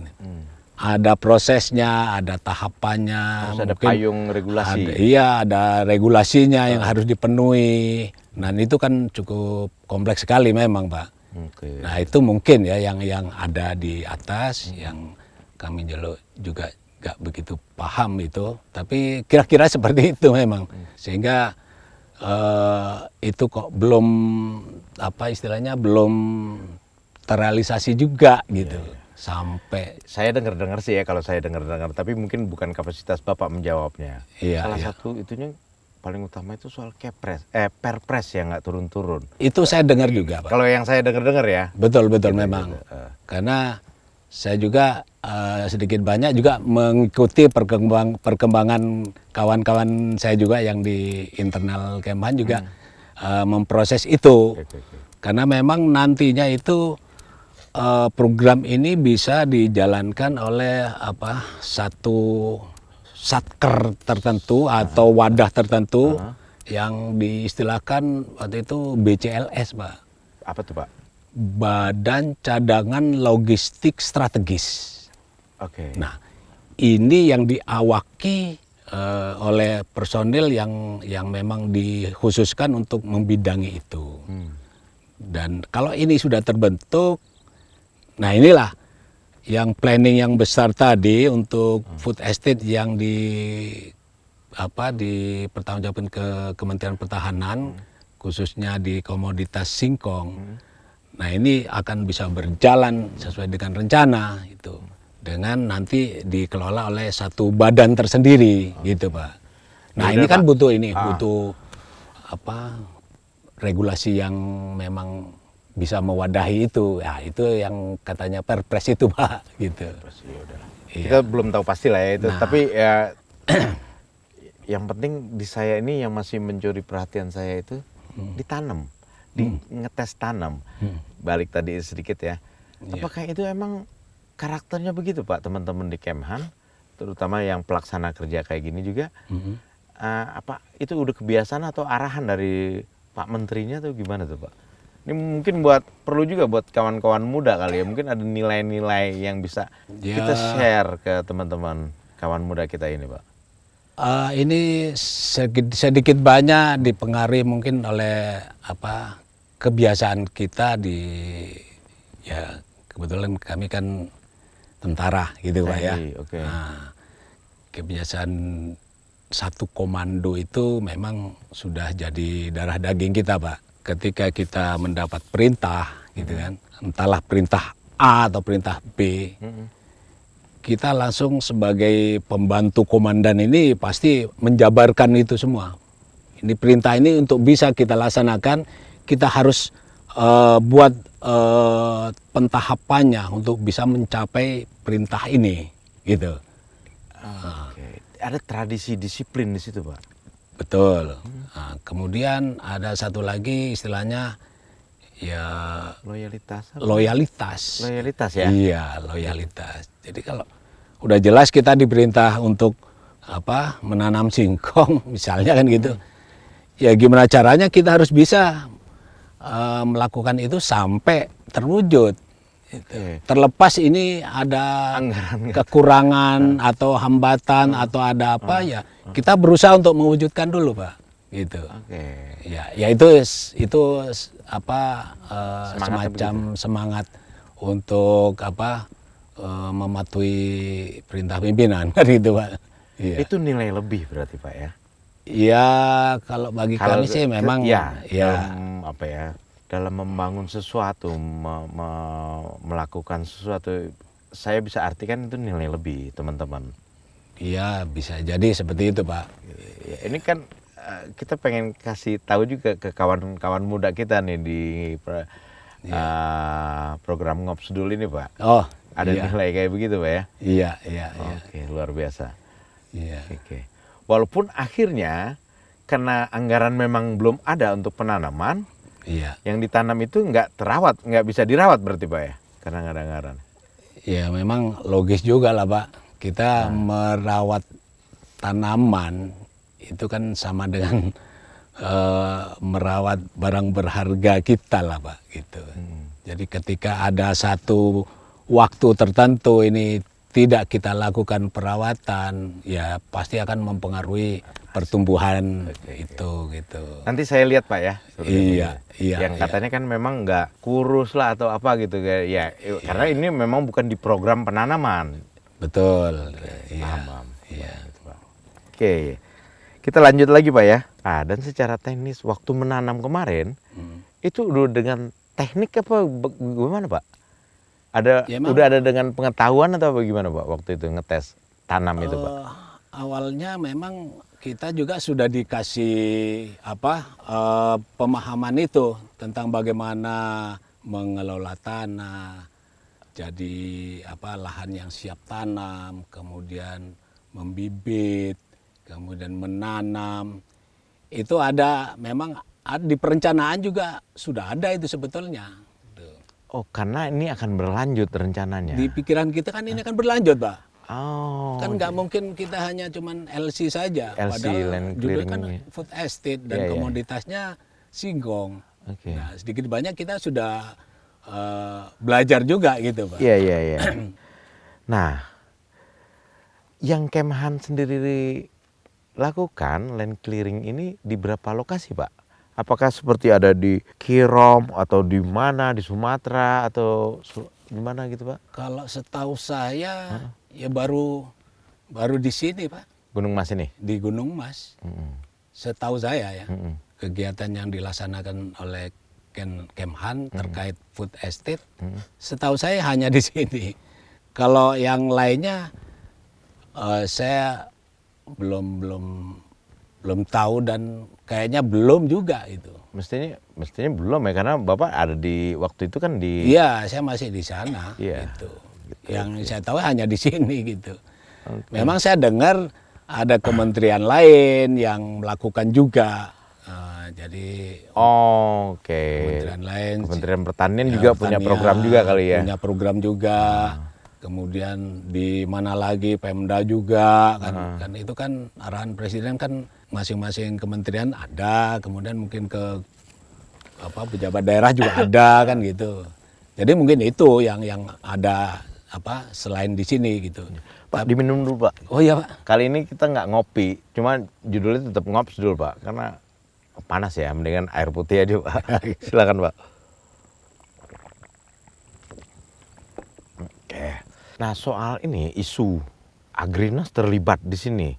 S3: Ada prosesnya, ada tahapannya,
S2: Harus ada
S3: mungkin
S2: payung regulasi.
S3: ada regulasinya yang harus dipenuhi. Nah itu kan cukup kompleks sekali memang Pak.
S2: Oke.
S3: Nah itu mungkin ya yang ada di atas yang kami juga nggak begitu paham itu. Tapi kira-kira seperti itu memang. Sehingga itu kok belum istilahnya belum terrealisasi juga gitu. Sampai
S2: Saya dengar-dengar sih ya, kalau saya dengar-dengar, tapi mungkin bukan kapasitas Bapak menjawabnya.
S3: Iya,
S2: Salah
S3: iya.
S2: satu itunya paling utama itu soal perpres yang nggak turun-turun.
S3: itu saya dengar juga Pak.
S2: Kalau yang saya dengar-dengar ya.
S3: Betul memang. Karena saya juga sedikit banyak juga mengikuti perkembangan kawan-kawan saya juga yang di internal Kemhan juga memproses itu.
S2: Oke.
S3: Karena memang nantinya itu program ini bisa dijalankan oleh satu satker tertentu atau wadah tertentu yang diistilahkan waktu itu BCLS Pak.
S2: Apa tuh Pak?
S3: Badan Cadangan Logistik Strategis.
S2: Oke.
S3: Nah, ini yang diawaki oleh personil yang memang dikhususkan untuk membidangi itu. Dan kalau ini sudah terbentuk, nah inilah yang planning yang besar tadi untuk food estate yang dipertanggungjawabkan ke Kementerian Pertahanan, khususnya di komoditas singkong. Nah ini akan bisa berjalan sesuai dengan rencana itu, dengan nanti dikelola oleh satu badan tersendiri gitu Pak. Nah
S2: Yaudah,
S3: ini kan
S2: Pak.
S3: butuh regulasi yang memang bisa mewadahi itu. Ya itu yang katanya perpres itu Pak gitu. Iya.
S2: Kita belum tahu pasti lah ya itu.
S3: Nah.
S2: Tapi ya yang penting di saya ini yang masih mencuri perhatian saya itu ditanam, ngetes tanam. Balik tadi sedikit ya. Apakah itu emang karakternya begitu Pak teman-teman di Kemhan, terutama yang pelaksana kerja kayak gini juga? Apa itu udah kebiasaan atau arahan dari Pak Menterinya atau gimana tuh Pak? Ini mungkin perlu juga buat kawan-kawan muda kali ya. Mungkin ada nilai-nilai yang bisa kita share ke teman-teman kawan muda kita ini Pak.
S3: Ini sedikit banyak dipengaruhi mungkin oleh kebiasaan kita ya kebetulan kami kan tentara gitu Pak ya.
S2: Oke.
S3: Nah, kebiasaan satu komando itu memang sudah jadi darah daging kita Pak. Ketika kita mendapat perintah gitu kan, entahlah perintah A atau perintah B, kita langsung sebagai pembantu komandan ini pasti menjabarkan itu semua. Ini perintah ini untuk bisa kita laksanakan, kita harus buat pentahapannya untuk bisa mencapai perintah ini, gitu.
S2: Oke. Ada tradisi disiplin di situ Pak.
S3: Betul. Nah, kemudian ada satu lagi istilahnya ya
S2: Loyalitas.
S3: loyalitas.
S2: Loyalitas ya.
S3: Iya, loyalitas. Jadi kalau udah jelas kita diperintah untuk menanam singkong misalnya kan gitu. Ya gimana caranya kita harus bisa melakukan itu sampai terwujud.
S2: Oke.
S3: Terlepas ini ada
S2: Anggaran.
S3: kekurangan atau hambatan atau ada apa ya kita berusaha untuk mewujudkan dulu Pak. gitu.
S2: Oke.
S3: Ya itu apa
S2: Semangatnya
S3: semacam semangat untuk mematuhi perintah pimpinan kan gitu Pak. Iya.
S2: Itu nilai lebih berarti Pak ya?
S3: Ya kalau bagi kami sih memang
S2: ya,
S3: ya
S2: dalam apa ya? Dalam membangun sesuatu, melakukan sesuatu, saya bisa artikan itu nilai lebih teman-teman.
S3: iya bisa jadi seperti itu Pak.
S2: Ya, ini kan kita pengen kasih tahu juga ke kawan-kawan muda kita nih di program Ngobsdul ini Pak.
S3: Oh,
S2: Ada
S3: iya.
S2: nilai kayak begitu Pak ya?
S3: Iya, iya, iya.
S2: Oke, luar biasa.
S3: Iya.
S2: Oke. Walaupun akhirnya karena anggaran memang belum ada untuk penanaman,
S3: Iya.
S2: yang ditanam itu nggak terawat, nggak bisa dirawat berarti Pak ya? Karena nggak ada anggaran.
S3: Ya memang logis juga lah Pak. Kita merawat tanaman itu kan sama dengan merawat barang berharga kita lah Pak gitu. Jadi ketika ada satu waktu tertentu ini tidak kita lakukan perawatan, ya pasti akan mempengaruhi pertumbuhan itu gitu.
S2: Nanti saya lihat Pak ya.
S3: Iya, iya.
S2: Yang katanya kan memang nggak kurus lah atau apa gitu kayak ya. Karena ini memang bukan di program penanaman.
S3: Betul. Iya.
S2: Paham.
S3: Iya.
S2: Gitu, Pak. Oke. Kita lanjut lagi Pak ya. Dan secara teknis waktu menanam kemarin itu udah dengan teknik apa gimana Pak?
S3: Ya, emang,
S2: udah ada dengan pengetahuan atau bagaimana Pak waktu itu ngetes tanam itu Pak?
S3: Awalnya memang kita juga sudah dikasih pemahaman itu tentang bagaimana mengelola tanah, jadi lahan yang siap tanam, kemudian membibit, kemudian menanam. Itu ada memang di perencanaan juga sudah ada itu sebetulnya.
S2: Oh, karena ini akan berlanjut rencananya.
S3: Di pikiran kita kan ini akan berlanjut, Pak.
S2: Oh.
S3: Kan nggak mungkin kita hanya cuman LC saja.
S2: LC,
S3: Padahal
S2: land
S3: judulnya kan
S2: clearing.
S3: food estate dan komoditasnya singkong.
S2: Oke.
S3: Nah, sedikit banyak kita sudah belajar juga gitu, Pak.
S2: Iya, iya, iya. Nah, yang Kemhan sendiri lakukan land clearing ini di berapa lokasi, Pak? Apakah seperti ada di Kirom atau di mana, di Sumatera atau di mana gitu Pak?
S3: Kalau setahu saya ya baru di sini Pak.
S2: Gunung Mas ini?
S3: Di Gunung Mas. Setahu saya ya. Kegiatan yang dilaksanakan oleh Kemhan terkait food estate, setahu saya hanya di sini. Kalau yang lainnya saya belum tahu dan kayaknya belum juga itu.
S2: Mestinya belum ya karena Bapak ada di waktu itu kan di.
S3: Iya, saya masih di sana gitu. Yang saya tahu hanya di sini gitu. Memang saya dengar ada kementerian lain yang melakukan juga. Jadi kementerian lain,
S2: Kementerian Pertanian juga punya program juga kali ya.
S3: Punya program juga. Kemudian di mana lagi Pemda juga kan itu kan arahan presiden kan masing-masing kementerian ada, kemudian mungkin ke pejabat daerah juga ada kan gitu. Jadi mungkin itu yang ada selain di sini gitu.
S2: Pak diminum dulu Pak.
S3: Oh iya Pak.
S2: Kali ini kita nggak ngopi, cuma judulnya tetap ngops dulu Pak karena panas ya, mendingan air putih aja Pak. Silakan Pak. Oke. Nah soal ini isu Agrinas terlibat di sini.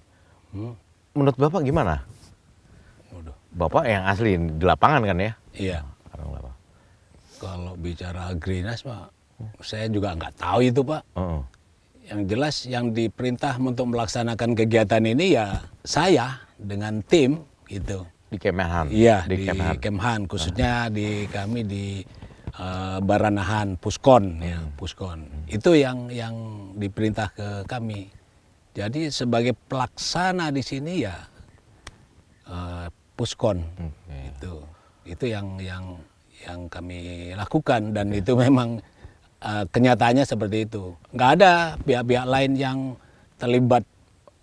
S2: Menurut Bapak gimana? Bapak yang asli di lapangan kan ya?
S3: Iya. Kalau bicara Agrinas Pak, saya juga nggak tahu itu Pak. Yang jelas yang diperintah untuk melaksanakan kegiatan ini ya saya dengan tim gitu.
S2: Di Kemhan?
S3: Iya di Kemhan khususnya di kami di Baranahan Puskon ya Puskon itu yang diperintah ke kami. Jadi sebagai pelaksana di sini ya Puskon itu yang kami lakukan dan itu memang kenyataannya seperti itu. Nggak ada pihak-pihak lain yang terlibat,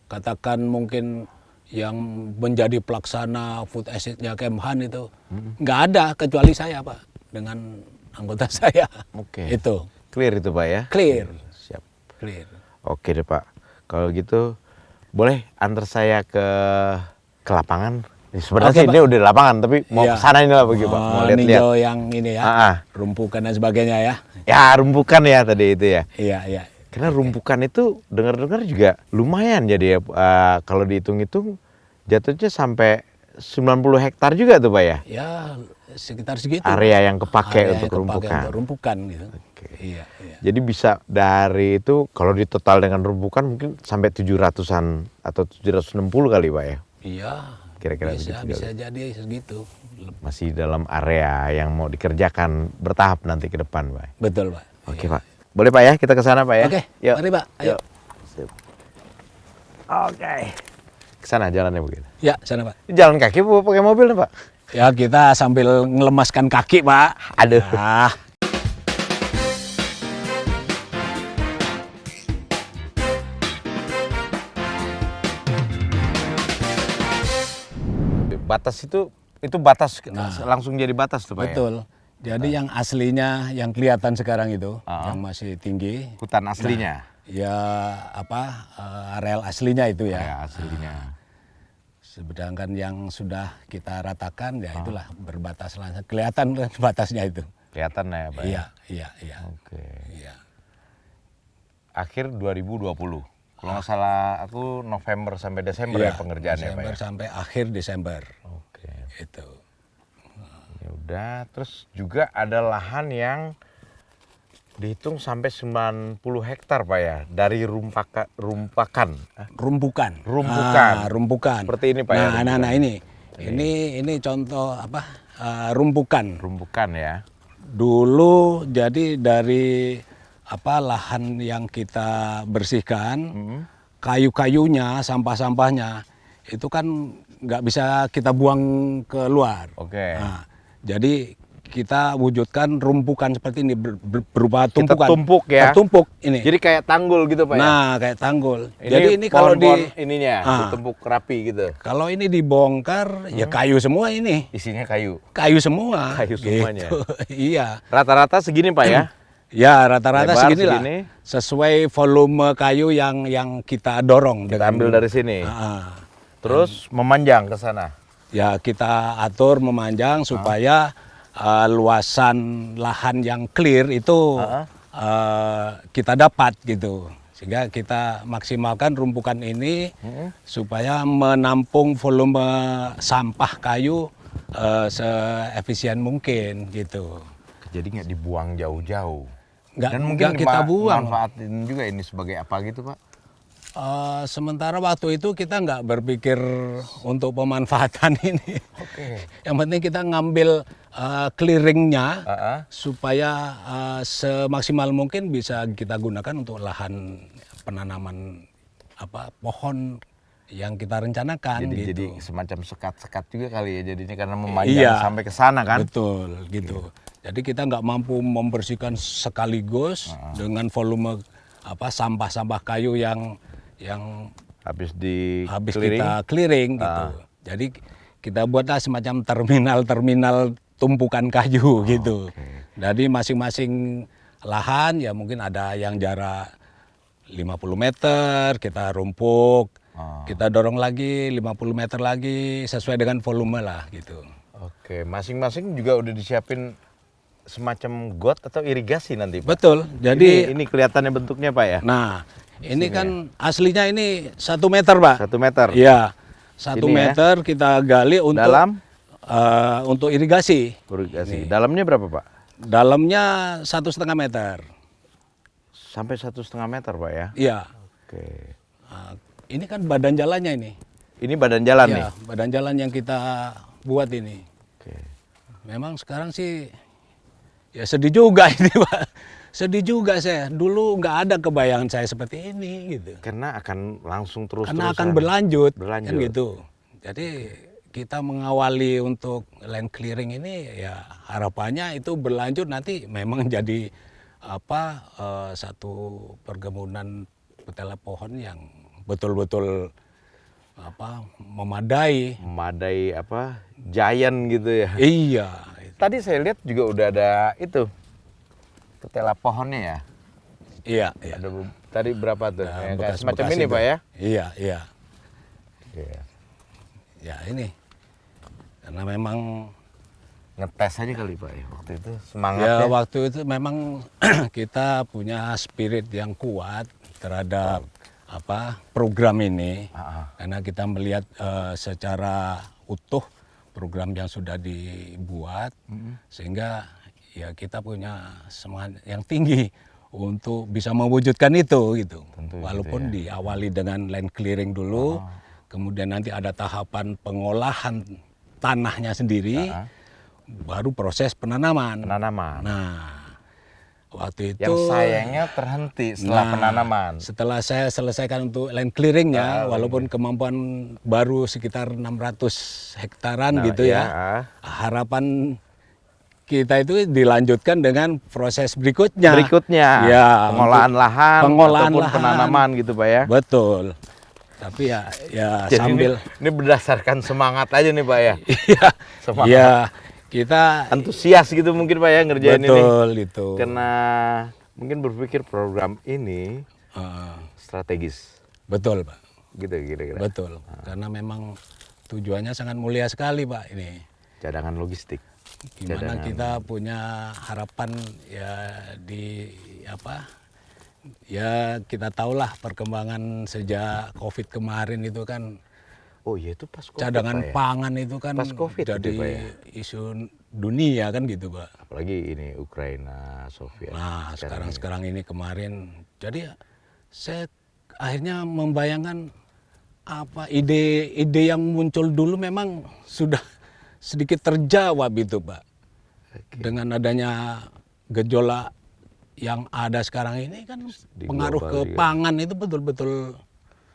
S3: katakan mungkin yang menjadi pelaksana food estate-nya Kemhan itu nggak ada kecuali saya Pak dengan anggota saya. Itu
S2: clear itu Pak ya?
S3: Clear.
S2: Siap.
S3: Clear.
S2: Oke deh Pak. Kalau gitu boleh antar saya ke lapangan Sebenarnya
S3: Oke,
S2: ini udah di lapangan, tapi mau
S3: Iya.
S2: kesana ini lah begitu Pak, mau lihat-lihat.
S3: Ninjau yang ini ya,
S2: Ah.
S3: rumpukan dan sebagainya ya.
S2: Ya rumpukan ya tadi itu ya.
S3: Iya, iya.
S2: Karena rumpukan itu dengar-dengar juga lumayan jadi ya, kalau dihitung-hitung jatuhnya sampai 90 hektar juga tuh Pak ya.
S3: Ya sekitar segitu.
S2: Area yang kepake
S3: Area yang
S2: untuk rumpukan.
S3: Untuk rumpukan gitu. Iya, iya.
S2: Jadi bisa dari itu kalau ditotal dengan rumpukan mungkin sampai 700-an atau 760 kali Pak ya.
S3: Iya.
S2: Kira-kira
S3: bisa,
S2: begitu
S3: bisa jadi segitu.
S2: Masih dalam area yang mau dikerjakan bertahap nanti ke depan Pak.
S3: Betul, Pak.
S2: Oke Pak. Boleh Pak ya kita ke sana Pak ya.
S3: Oke,
S2: Yuk.
S3: mari Pak. Ayo.
S2: Yuk. Sip. Oke. Ke sana jalannya begitu.
S3: Ya, sana Pak.
S2: Jalan kaki apa pakai mobil nih Pak?
S3: Ya kita sambil ngelemaskan kaki Pak.
S2: Aduh.
S3: Ah,
S2: Batas itu batas langsung jadi batas tuh Pak ya?
S3: betul. Jadi yang aslinya yang kelihatan sekarang itu, yang masih tinggi,
S2: Hutan aslinya.
S3: ya areal aslinya itu ya.
S2: Ya aslinya.
S3: Sedangkan yang sudah kita ratakan ya itulah berbatas langsung. Kelihatan kan batasnya itu.
S2: Kelihatan ya Pak ya?
S3: Iya, iya, iya.
S2: Oke.
S3: Iya.
S2: Akhir 2020. Kalau nggak salah aku November sampai Desember ya pengerjaannya Pak
S3: Desember
S2: ya?
S3: sampai akhir Desember.
S2: Oke.
S3: Itu.
S2: Ya udah, terus juga ada lahan yang dihitung sampai 90 hektar Pak ya, dari rumpakan.
S3: Rumpukan.
S2: Rumpukan.
S3: Rumpukan.
S2: Seperti ini Pak ya,
S3: Nah,
S2: rumpukan.
S3: nah ini contoh apa? Rumpukan.
S2: Rumpukan ya.
S3: Dulu jadi dari apa lahan yang kita bersihkan, kayu-kayunya, sampah-sampahnya itu kan nggak bisa kita buang keluar.
S2: Oke.
S3: Nah, jadi kita wujudkan rumpukan seperti ini berupa
S2: Kita
S3: tumpukan.
S2: tumpuk ya.
S3: Tertumpuk ini.
S2: Jadi kayak tanggul gitu Pak ya?
S3: Nah, kayak tanggul. Jadi ini kalau di
S2: pohon-pohon ininya
S3: Ah.
S2: ditumpuk rapi gitu.
S3: kalau ini dibongkar ya kayu semua ini.
S2: Isinya kayu.
S3: Kayu semua.
S2: Kayu semuanya.
S3: Gitu. Iya.
S2: Rata-rata segini Pak ya?
S3: Ya rata-rata
S2: Lebar
S3: segini lah.
S2: segini.
S3: Sesuai volume kayu yang kita dorong.
S2: Kita ambil dari sini.
S3: Ah.
S2: Terus memanjang ke sana.
S3: Ya kita atur memanjang supaya luasan lahan yang clear itu kita dapat gitu. Sehingga kita maksimalkan rumpukan ini supaya menampung volume sampah kayu seefisien mungkin gitu.
S2: Jadi nggak dibuang jauh-jauh.
S3: Nggak kita buang.
S2: Manfaatin juga ini sebagai apa gitu Pak?
S3: Sementara waktu itu kita nggak berpikir untuk pemanfaatan ini.
S2: Oke.
S3: Yang penting kita ngambil clearingnya supaya semaksimal mungkin bisa kita gunakan untuk lahan penanaman pohon yang kita rencanakan.
S2: Jadi,
S3: gitu.
S2: jadi semacam sekat-sekat juga kali ya jadinya karena memanjang sampai ke sana kan?
S3: Betul gitu. Jadi kita nggak mampu membersihkan sekaligus dengan volume sampah-sampah kayu yang
S2: Habis
S3: habis
S2: clearing.
S3: kita clearing gitu. Jadi kita buatlah semacam terminal tumpukan kayu gitu. Jadi masing-masing lahan ya mungkin ada yang jarak 50 meter kita rumpuk, kita dorong lagi 50 meter lagi sesuai dengan volume lah gitu.
S2: Oke, masing-masing juga udah disiapin semacam got atau irigasi nanti Pak?
S3: Betul. Jadi
S2: ini kelihatannya bentuknya Pak ya?
S3: nah ini kan aslinya ini 1 meter Pak.
S2: 1 meter?
S3: Iya. 1
S2: Ini ya.
S3: meter kita gali untuk
S2: Dalam?
S3: Untuk irigasi.
S2: Irigasi. Dalamnya berapa Pak?
S3: Dalamnya 1,5 meter.
S2: Sampai 1,5 meter Pak ya?
S3: Iya.
S2: Oke.
S3: Ini kan badan jalannya ini.
S2: Ini badan jalan nih?
S3: Ya, badan jalan yang kita buat ini.
S2: Oke.
S3: Memang sekarang sih ya sedih juga ini Pak. Sedih juga saya. Dulu nggak ada kebayangan saya seperti ini gitu.
S2: Karena akan langsung terus-terusan.
S3: Karena akan berlanjut.
S2: Berlanjut.
S3: Kan gitu. Jadi kita mengawali untuk land clearing ini ya harapannya itu berlanjut nanti memang jadi satu perkebunan petela pohon yang betul-betul memadai.
S2: Memadai giant gitu ya?
S3: Iya.
S2: Tadi saya lihat juga udah ada itu petela pohonnya ya?
S3: Iya, iya.
S2: Ada tadi berapa tuh?
S3: Nah,
S2: Yang kayak
S3: bekas-bekas
S2: semacam ini
S3: itu.
S2: Pak ya?
S3: Iya, iya.
S2: Iya.
S3: Ya ini. Karena memang
S2: Ngetes aja kali Pak ya waktu itu
S3: ya
S2: semangatnya.
S3: waktu itu memang kita punya spirit yang kuat terhadap program ini. Karena kita melihat secara utuh program yang sudah dibuat, sehingga ya kita punya semangat yang tinggi untuk bisa mewujudkan itu gitu.
S2: Tentu
S3: Walaupun
S2: gitu
S3: diawali dengan land clearing dulu, kemudian nanti ada tahapan pengolahan tanahnya sendiri, baru proses penanaman.
S2: Penanaman.
S3: Nah, waktu itu
S2: Yang sayangnya terhenti setelah penanaman.
S3: Setelah saya selesaikan untuk land clearingnya, walaupun kemampuan baru sekitar 600 hektaran gitu ya, harapan kita itu dilanjutkan dengan proses berikutnya.
S2: Berikutnya,
S3: ya,
S2: pengolahan lahan ataupun
S3: lahan.
S2: penanaman gitu Pak ya.
S3: Betul. Tapi ya
S2: Jadi
S3: sambil
S2: ini berdasarkan semangat aja nih Pak ya.
S3: Iya.
S2: Semangat.
S3: Ya, kita
S2: Antusias gitu mungkin Pak ya ngerjain
S3: betul
S2: ini.
S3: itu.
S2: Karena mungkin berpikir program ini strategis.
S3: Betul, Pak.
S2: Gitu kira-kira.
S3: Betul. Karena memang tujuannya sangat mulia sekali, Pak, ini.
S2: Cadangan logistik.
S3: Gimana kita punya harapan ya ya kita tahulah perkembangan sejak COVID kemarin itu kan
S2: Oh iya itu pas COVID
S3: cadangan
S2: Pak ya?
S3: pangan itu kan
S2: Pas COVID
S3: jadi
S2: itu, Pak ya?
S3: isu dunia kan gitu, Pak.
S2: Apalagi ini Ukraina, Soviet.
S3: Nah, sekarang ini kemarin jadi saya akhirnya membayangkan ide yang muncul dulu memang sudah sedikit terjawab itu, Pak. Dengan adanya gejolak yang ada sekarang ini kan
S2: Di
S3: pengaruh
S2: global
S3: ke
S2: juga.
S3: pangan itu betul-betul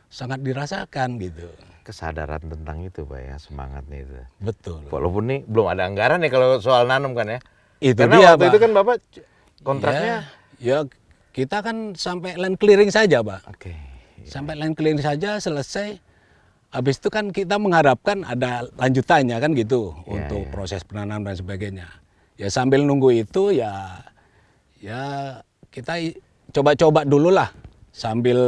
S3: sangat dirasakan gitu.
S2: Kesadaran tentang itu Pak ya, semangatnya itu.
S3: Betul.
S2: Walaupun nih belum ada anggaran ya kalau soal nanam kan ya.
S3: Itu
S2: Karena
S3: dia,
S2: waktu
S3: Pak.
S2: itu kan Bapak kontraknya.
S3: Ya, kita kan sampai land clearing saja, Pak.
S2: Oke.
S3: Sampai land clearing saja selesai. Habis itu kan kita mengharapkan ada lanjutannya kan gitu untuk proses penanaman dan sebagainya. Ya sambil nunggu itu ya kita coba-coba dulu lah sambil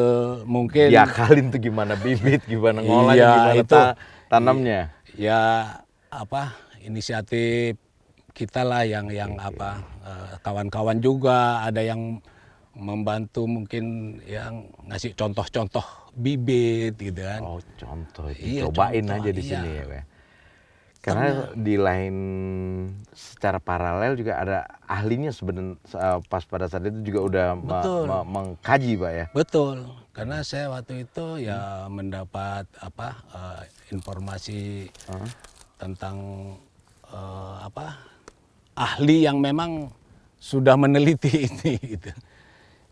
S3: mungkin
S2: Diakalin tuh gimana bibit, gimana ngolahnya,
S3: Iya,
S2: gimana
S3: itu.
S2: tanamnya.
S3: ya inisiatif kita lah yang kawan-kawan juga ada yang membantu mungkin yang ngasih contoh-contoh bibit gitu kan.
S2: Oh contoh itu,
S3: Iya,
S2: cobain
S3: contoh,
S2: aja di
S3: iya.
S2: sini ya Pak. Karena di lain secara paralel juga ada ahlinya sebenarnya pas pada saat itu juga udah
S3: Betul.
S2: mengkaji Pak ya.
S3: Betul, karena saya waktu itu ya mendapat informasi tentang ahli yang memang sudah meneliti ini gitu.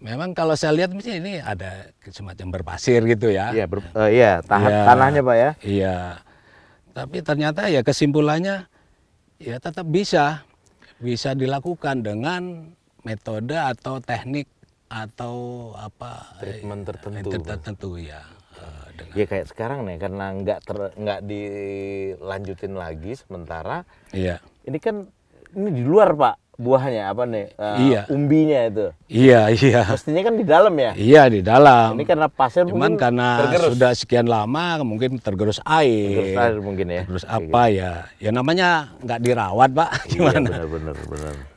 S3: Memang kalau saya lihat mesti ini ada semacam berpasir gitu ya.
S2: Iya, iya,
S3: Iya.
S2: tanahnya Pak ya.
S3: Iya. Tapi ternyata ya kesimpulannya ya tetap bisa dilakukan dengan metode atau teknik atau
S2: Treatment tertentu,
S3: tertentu ya. Dengan,
S2: Ya kayak sekarang nih karena nggak dilanjutin lagi sementara.
S3: iya.
S2: Ini kan ini di luar Pak buahnya apa nih?
S3: Iya.
S2: Umbinya itu.
S3: Iya.
S2: Mestinya kan di dalam ya.
S3: Iya di dalam.
S2: Ini karena pasir
S3: Cuman
S2: mungkin
S3: karena
S2: tergerus.
S3: sudah sekian lama mungkin tergerus air.
S2: Tergerus air mungkin ya.
S3: Terus apa ya? Ya namanya nggak dirawat, Pak. Gimana?
S2: Iya, benar.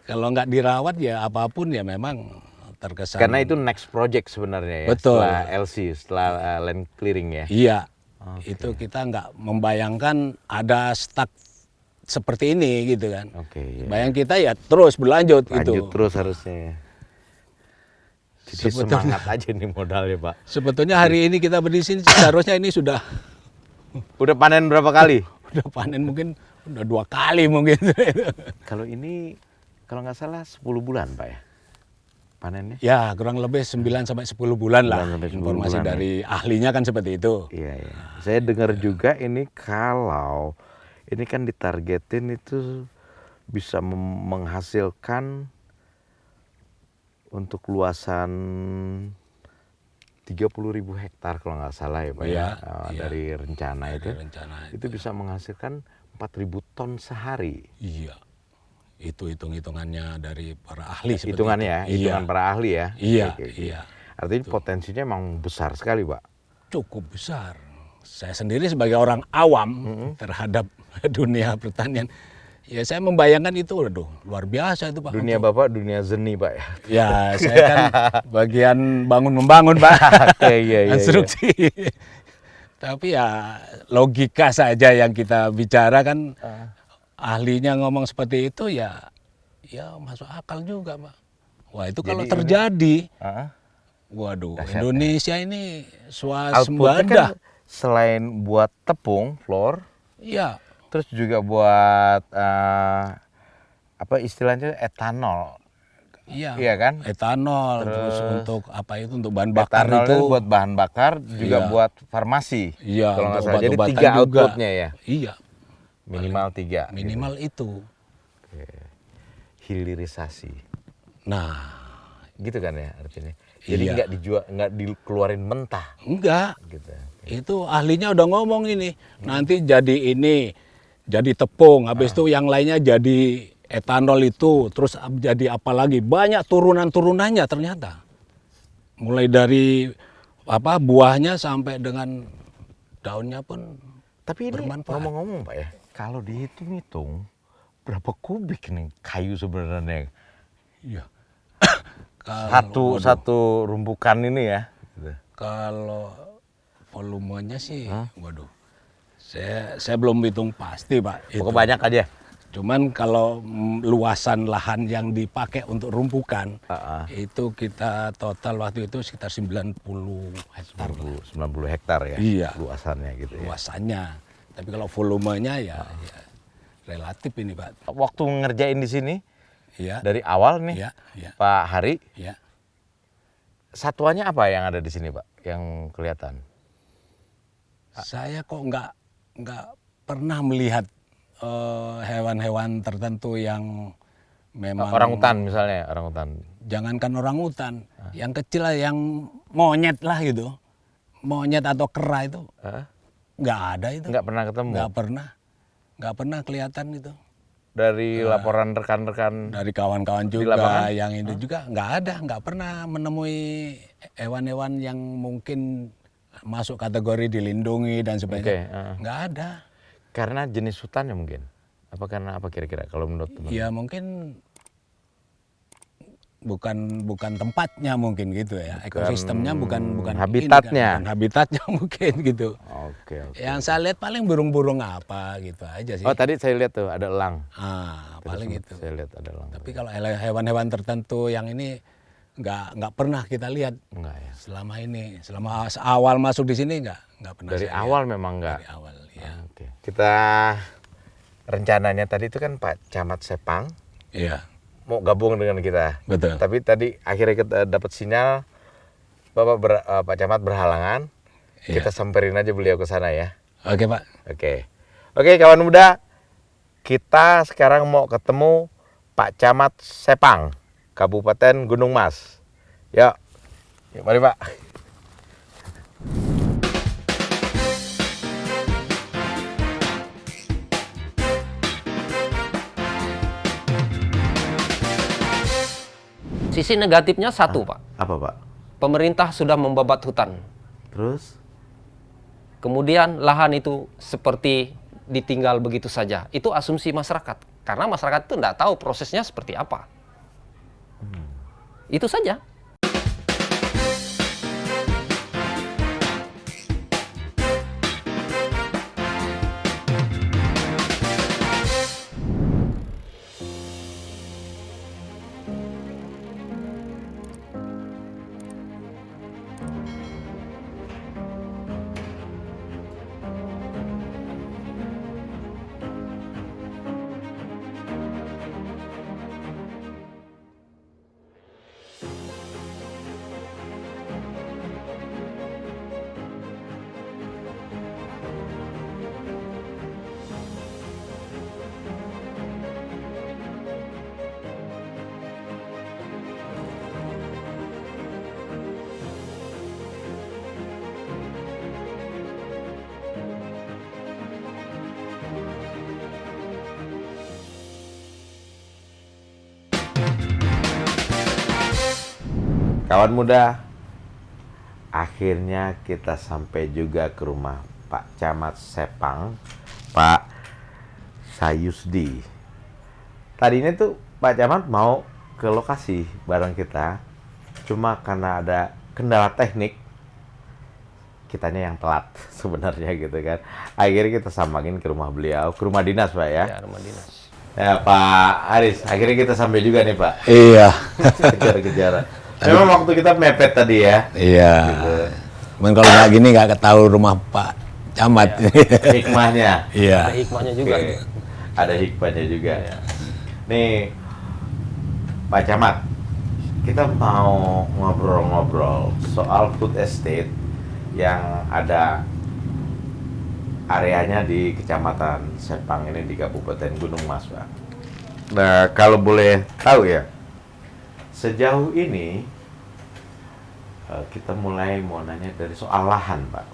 S3: Kalau nggak dirawat ya apapun ya memang terkesan.
S2: Karena itu next project sebenarnya ya.
S3: Betul.
S2: Setelah LC, setelah land clearing ya.
S3: Iya. Itu kita nggak membayangkan ada stuck seperti ini gitu kan.
S2: Oke. Iya.
S3: Bayang kita ya terus berlanjut
S2: Lanjut
S3: gitu.
S2: terus harusnya. ya. Jadi
S3: Sebetulnya-
S2: semangat aja nih modalnya Pak.
S3: Sebetulnya hari ini kita berdiri sini seharusnya ini sudah
S2: Udah panen berapa kali?
S3: udah panen mungkin udah 2 kali mungkin.
S2: Kalau ini kalau nggak salah 10 bulan Pak ya panennya.
S3: Ya kurang lebih 9 sampai 10 bulan lah.
S2: 9 sampai 10
S3: Informasi
S2: bulan,
S3: dari ahlinya kan seperti itu.
S2: Iya. Saya dengar juga ini kalau ini kan ditargetin itu bisa menghasilkan untuk luasan 30.000 hektar kalau nggak salah ya Pak
S3: Iya,
S2: ya.
S3: iya.
S2: Dari rencana itu.
S3: Rencana
S2: Itu bisa menghasilkan 4.000 ton sehari.
S3: Iya. Itu hitung-hitungannya dari para ahli seperti
S2: Hitungannya ya,
S3: itu.
S2: hitungan para ahli ya.
S3: Iya,
S2: Oke.
S3: iya.
S2: Artinya potensinya emang besar sekali Pak.
S3: Cukup besar. saya sendiri sebagai orang awam terhadap dunia pertanian, ya saya membayangkan itu, aduh luar biasa itu Pak.
S2: Dunia Bapak dunia seni Pak ya.
S3: Ya saya kan bagian bangun membangun Pak,
S2: Iya.
S3: konstruksi. Tapi ya logika saja yang kita bicara kan, ahlinya ngomong seperti itu ya masuk akal juga Pak. Wah itu kalau
S2: Jadi
S3: terjadi, waduh Indonesia ini swasembada.
S2: Kan selain buat tepung, flour,
S3: Iya.
S2: terus juga buat apa istilahnya etanol.
S3: Iya.
S2: Iya kan?
S3: Etanol, terus untuk apa itu, untuk bahan bakar
S2: Etanol
S3: itu.
S2: buat bahan bakar, juga
S3: Iya.
S2: buat farmasi.
S3: Iya,
S2: Kalau nggak
S3: untuk
S2: salah. Jadi
S3: obat-obatan
S2: 3
S3: juga.
S2: outputnya ya.
S3: Iya,
S2: Minimal 3.
S3: minimal itu.
S2: Hilirisasi.
S3: Nah,
S2: Gitu kan ya artinya. Jadi
S3: Iya.
S2: nggak dijual, nggak dikeluarin mentah.
S3: enggak.
S2: Gitu.
S3: Itu ahlinya udah ngomong ini. Nanti jadi ini, jadi tepung, habis itu yang lainnya jadi etanol itu, terus jadi apa lagi? Banyak turunan-turunannya ternyata. Mulai dari apa buahnya sampai dengan daunnya pun.
S2: Tapi ini
S3: Bermanfaat.
S2: ngomong-ngomong Pak ya, kalau dihitung-hitung berapa kubik nih kayu sebenarnya?
S3: Iya.
S2: Satu rumpukan ini ya. Gitu.
S3: Kalau volumenya sih, waduh, saya belum hitung pasti Pak. Itu.
S2: Pokoknya banyak aja.
S3: Cuman kalau luasan lahan yang dipakai untuk rumpukan, itu kita total waktu itu sekitar 90 hektar.
S2: 90 hektar ya.
S3: Iya.
S2: Luasannya gitu ya.
S3: Luasannya. Tapi kalau volumenya ya relatif ini Pak.
S2: Waktu ngerjain di sini
S3: Iya.
S2: dari awal nih,
S3: Iya.
S2: Pak Hari,
S3: Ya.
S2: satuannya apa yang ada di sini Pak? Yang kelihatan?
S3: Saya kok nggak pernah melihat hewan-hewan tertentu yang memang
S2: Orangutan misalnya, orangutan.
S3: jangankan orangutan, yang kecil lah, yang monyet lah gitu, monyet atau kera itu nggak ada itu,
S2: Nggak pernah ketemu.
S3: nggak pernah kelihatan itu.
S2: Dari laporan rekan-rekan.
S3: Dari kawan-kawan
S2: Di
S3: juga
S2: lapangan?
S3: yang itu juga nggak pernah menemui hewan-hewan yang mungkin masuk kategori dilindungi dan sebagainya. Nggak ada.
S2: Karena jenis hutannya mungkin. Apa karena apa kira-kira kalau menurut teman?
S3: Ya mungkin bukan tempatnya mungkin gitu ya, ekosistemnya bukan
S2: habitatnya.
S3: ini kan, bukan habitatnya mungkin gitu.
S2: Oke.
S3: Yang saya lihat paling burung-burung apa gitu aja sih.
S2: Oh tadi saya lihat tuh ada elang.
S3: Paling itu.
S2: Saya lihat ada elang.
S3: Tapi kalau hewan-hewan tertentu yang ini nggak pernah kita lihat
S2: Enggak ya.
S3: selama ini, selama awal masuk di sini nggak pernah.
S2: Dari
S3: saya lihat.
S2: awal memang enggak.
S3: Dari awal ya.
S2: Oke. Kita rencananya tadi itu kan Pak Camat Sepang
S3: Iya,
S2: mau gabung dengan kita.
S3: betul.
S2: Tapi tadi akhirnya kita dapat sinyal Pak Camat berhalangan.
S3: Iya.
S2: Kita samperin aja beliau ke sana ya.
S3: Oke Pak.
S2: Oke kawan muda. Kita sekarang mau ketemu Pak Camat Sepang, Kabupaten Gunung Mas. Yuk mari Pak.
S4: Sisi negatifnya satu, Pak.
S2: Apa Pak?
S4: Pemerintah sudah membabat hutan.
S2: Terus?
S4: Kemudian lahan itu seperti ditinggal begitu saja. Itu asumsi masyarakat. Karena masyarakat itu tidak tahu prosesnya seperti apa. Itu saja.
S2: Kawan muda, akhirnya kita sampai juga ke rumah Pak Camat Sepang, Pak Sayusdi. Tadinya tuh Pak Camat mau ke lokasi bareng kita, cuma karena ada kendala teknik, kitanya yang telat sebenarnya gitu kan. Akhirnya kita sambangin ke rumah beliau, ke rumah dinas Pak ya.
S4: Ya, rumah dinas.
S2: Ya Pak Aris, akhirnya kita sampai juga nih Pak.
S3: Iya.
S2: Kejar-kejaran. Memang waktu kita mepet tadi ya.
S3: Iya. Cuman kalau nggak gini nggak ketahui rumah Pak Camat.
S2: Hikmahnya.
S3: Iya.
S4: Ada hikmahnya juga.
S2: Oke. Ada hikmahnya juga. Nih Pak Camat, kita mau ngobrol-ngobrol soal food estate yang ada areanya di Kecamatan Sepang ini di Kabupaten Gunung Mas, Pak. Nah, kalau boleh tahu ya, sejauh ini kita mulai mau nanya dari soal lahan, Pak.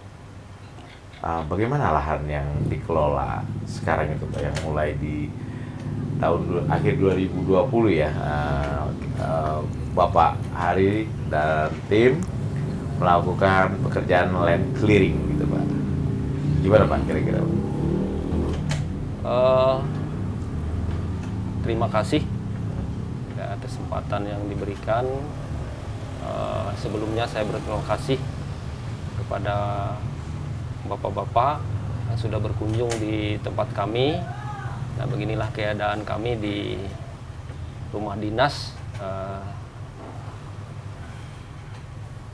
S2: Bagaimana lahan yang dikelola sekarang itu, Pak, yang mulai di akhir 2020 ya, Bapak Hari dan tim melakukan pekerjaan land clearing gitu, Pak. Gimana Pak kira-kira?
S4: Terima kasih ya, kesempatan yang diberikan. Sebelumnya saya berterima kasih kepada bapak-bapak yang sudah berkunjung di tempat kami. Nah, beginilah keadaan kami di rumah dinas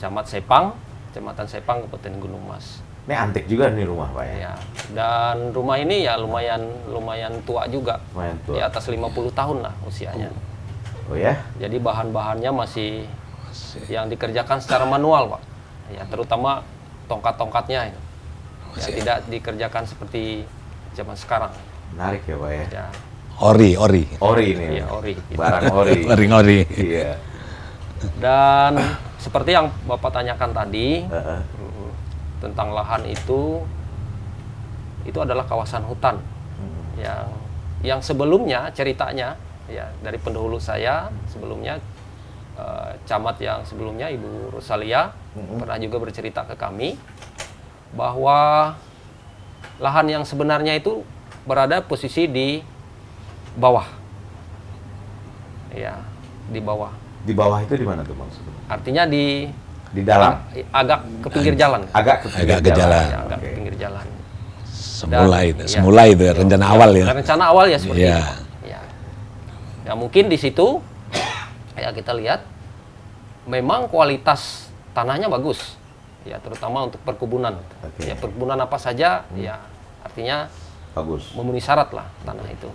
S4: Camat Sepang, Kecamatan Sepang, Kabupaten Gunung Mas.
S2: Ini antik juga nih rumah Pak ya?
S4: Ya, dan rumah ini ya lumayan tua juga.
S2: Lumayan tua.
S4: Di atas 50 tahun lah usianya.
S2: Oh ya?
S4: Jadi bahan-bahannya masih yang dikerjakan secara manual, Pak. Ya, terutama tongkat-tongkatnya itu. Ya, tidak dikerjakan seperti zaman sekarang.
S2: Menarik ya Pak ya?
S4: Ya,
S3: Ori.
S2: Ori ini.
S4: iya, ori.
S2: Barang ori.
S3: Ori.
S2: Iya.
S4: Dan seperti yang Bapak tanyakan tadi,
S2: Heeh.
S4: tentang lahan itu adalah kawasan hutan yang sebelumnya ceritanya ya dari pendahulu saya sebelumnya, camat yang sebelumnya Ibu Rosalia pernah juga bercerita ke kami bahwa lahan yang sebenarnya itu berada posisi di bawah, ya di bawah.
S2: Di bawah itu di mana tuh maksudnya?
S4: Artinya di
S2: dalam.
S4: agak ke pinggir jalan.
S2: Agak ke
S3: Agak ke jalan.
S4: Ya, agak
S2: Oke.
S4: ke pinggir jalan.
S3: Semula itu rencana awal ya.
S4: Rencana awal ya seperti
S3: Iya.
S4: itu. Ya. Ya mungkin di situ ya kita lihat memang kualitas tanahnya bagus. Ya terutama untuk perkebunan.
S2: Oke.
S4: Ya perkebunan apa saja ya artinya
S2: Bagus.
S4: memenuhi syarat lah tanah itu.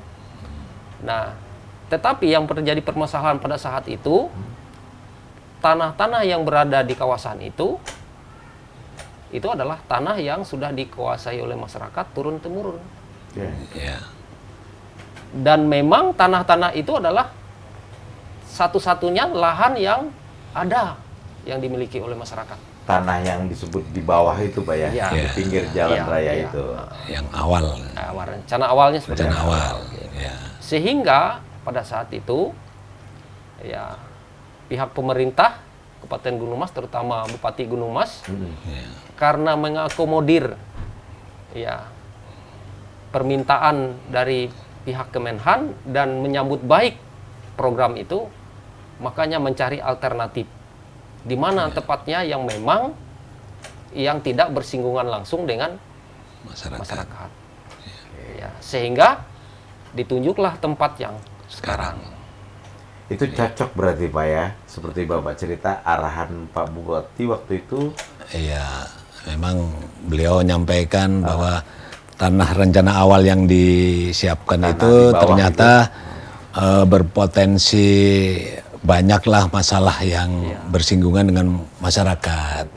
S4: Nah, tetapi yang terjadi permasalahan pada saat itu tanah-tanah yang berada di kawasan itu adalah tanah yang sudah dikuasai oleh masyarakat turun-temurun.
S2: Oke.
S3: Iya.
S4: Dan memang tanah-tanah itu adalah satu-satunya lahan yang ada yang dimiliki oleh masyarakat.
S2: Tanah yang disebut di bawah itu Pak ya?
S4: Iya.
S2: Di pinggir jalan
S4: Iya,
S2: raya
S4: iya.
S2: itu.
S3: Yang awal.
S4: Nah, rencana awalnya seperti
S3: Rencana
S4: itu.
S3: awal. Ya.
S4: Sehingga pada saat itu ya pihak pemerintah Kabupaten Gunung Mas terutama Bupati Gunung Mas karena mengakomodir ya permintaan dari pihak Kemenhan dan menyambut baik program itu, makanya mencari alternatif di mana tepatnya yang memang yang tidak bersinggungan langsung dengan masyarakat. Ya, sehingga ditunjuklah tempat yang sekarang.
S2: Itu cocok berarti Pak ya? Seperti Bapak cerita arahan Pak Bupati waktu itu.
S3: Iya, memang beliau menyampaikan bahwa tanah rencana awal yang disiapkan
S2: Tanah
S3: itu
S2: di bawah
S3: ternyata berpotensi banyaklah masalah yang bersinggungan dengan masyarakat.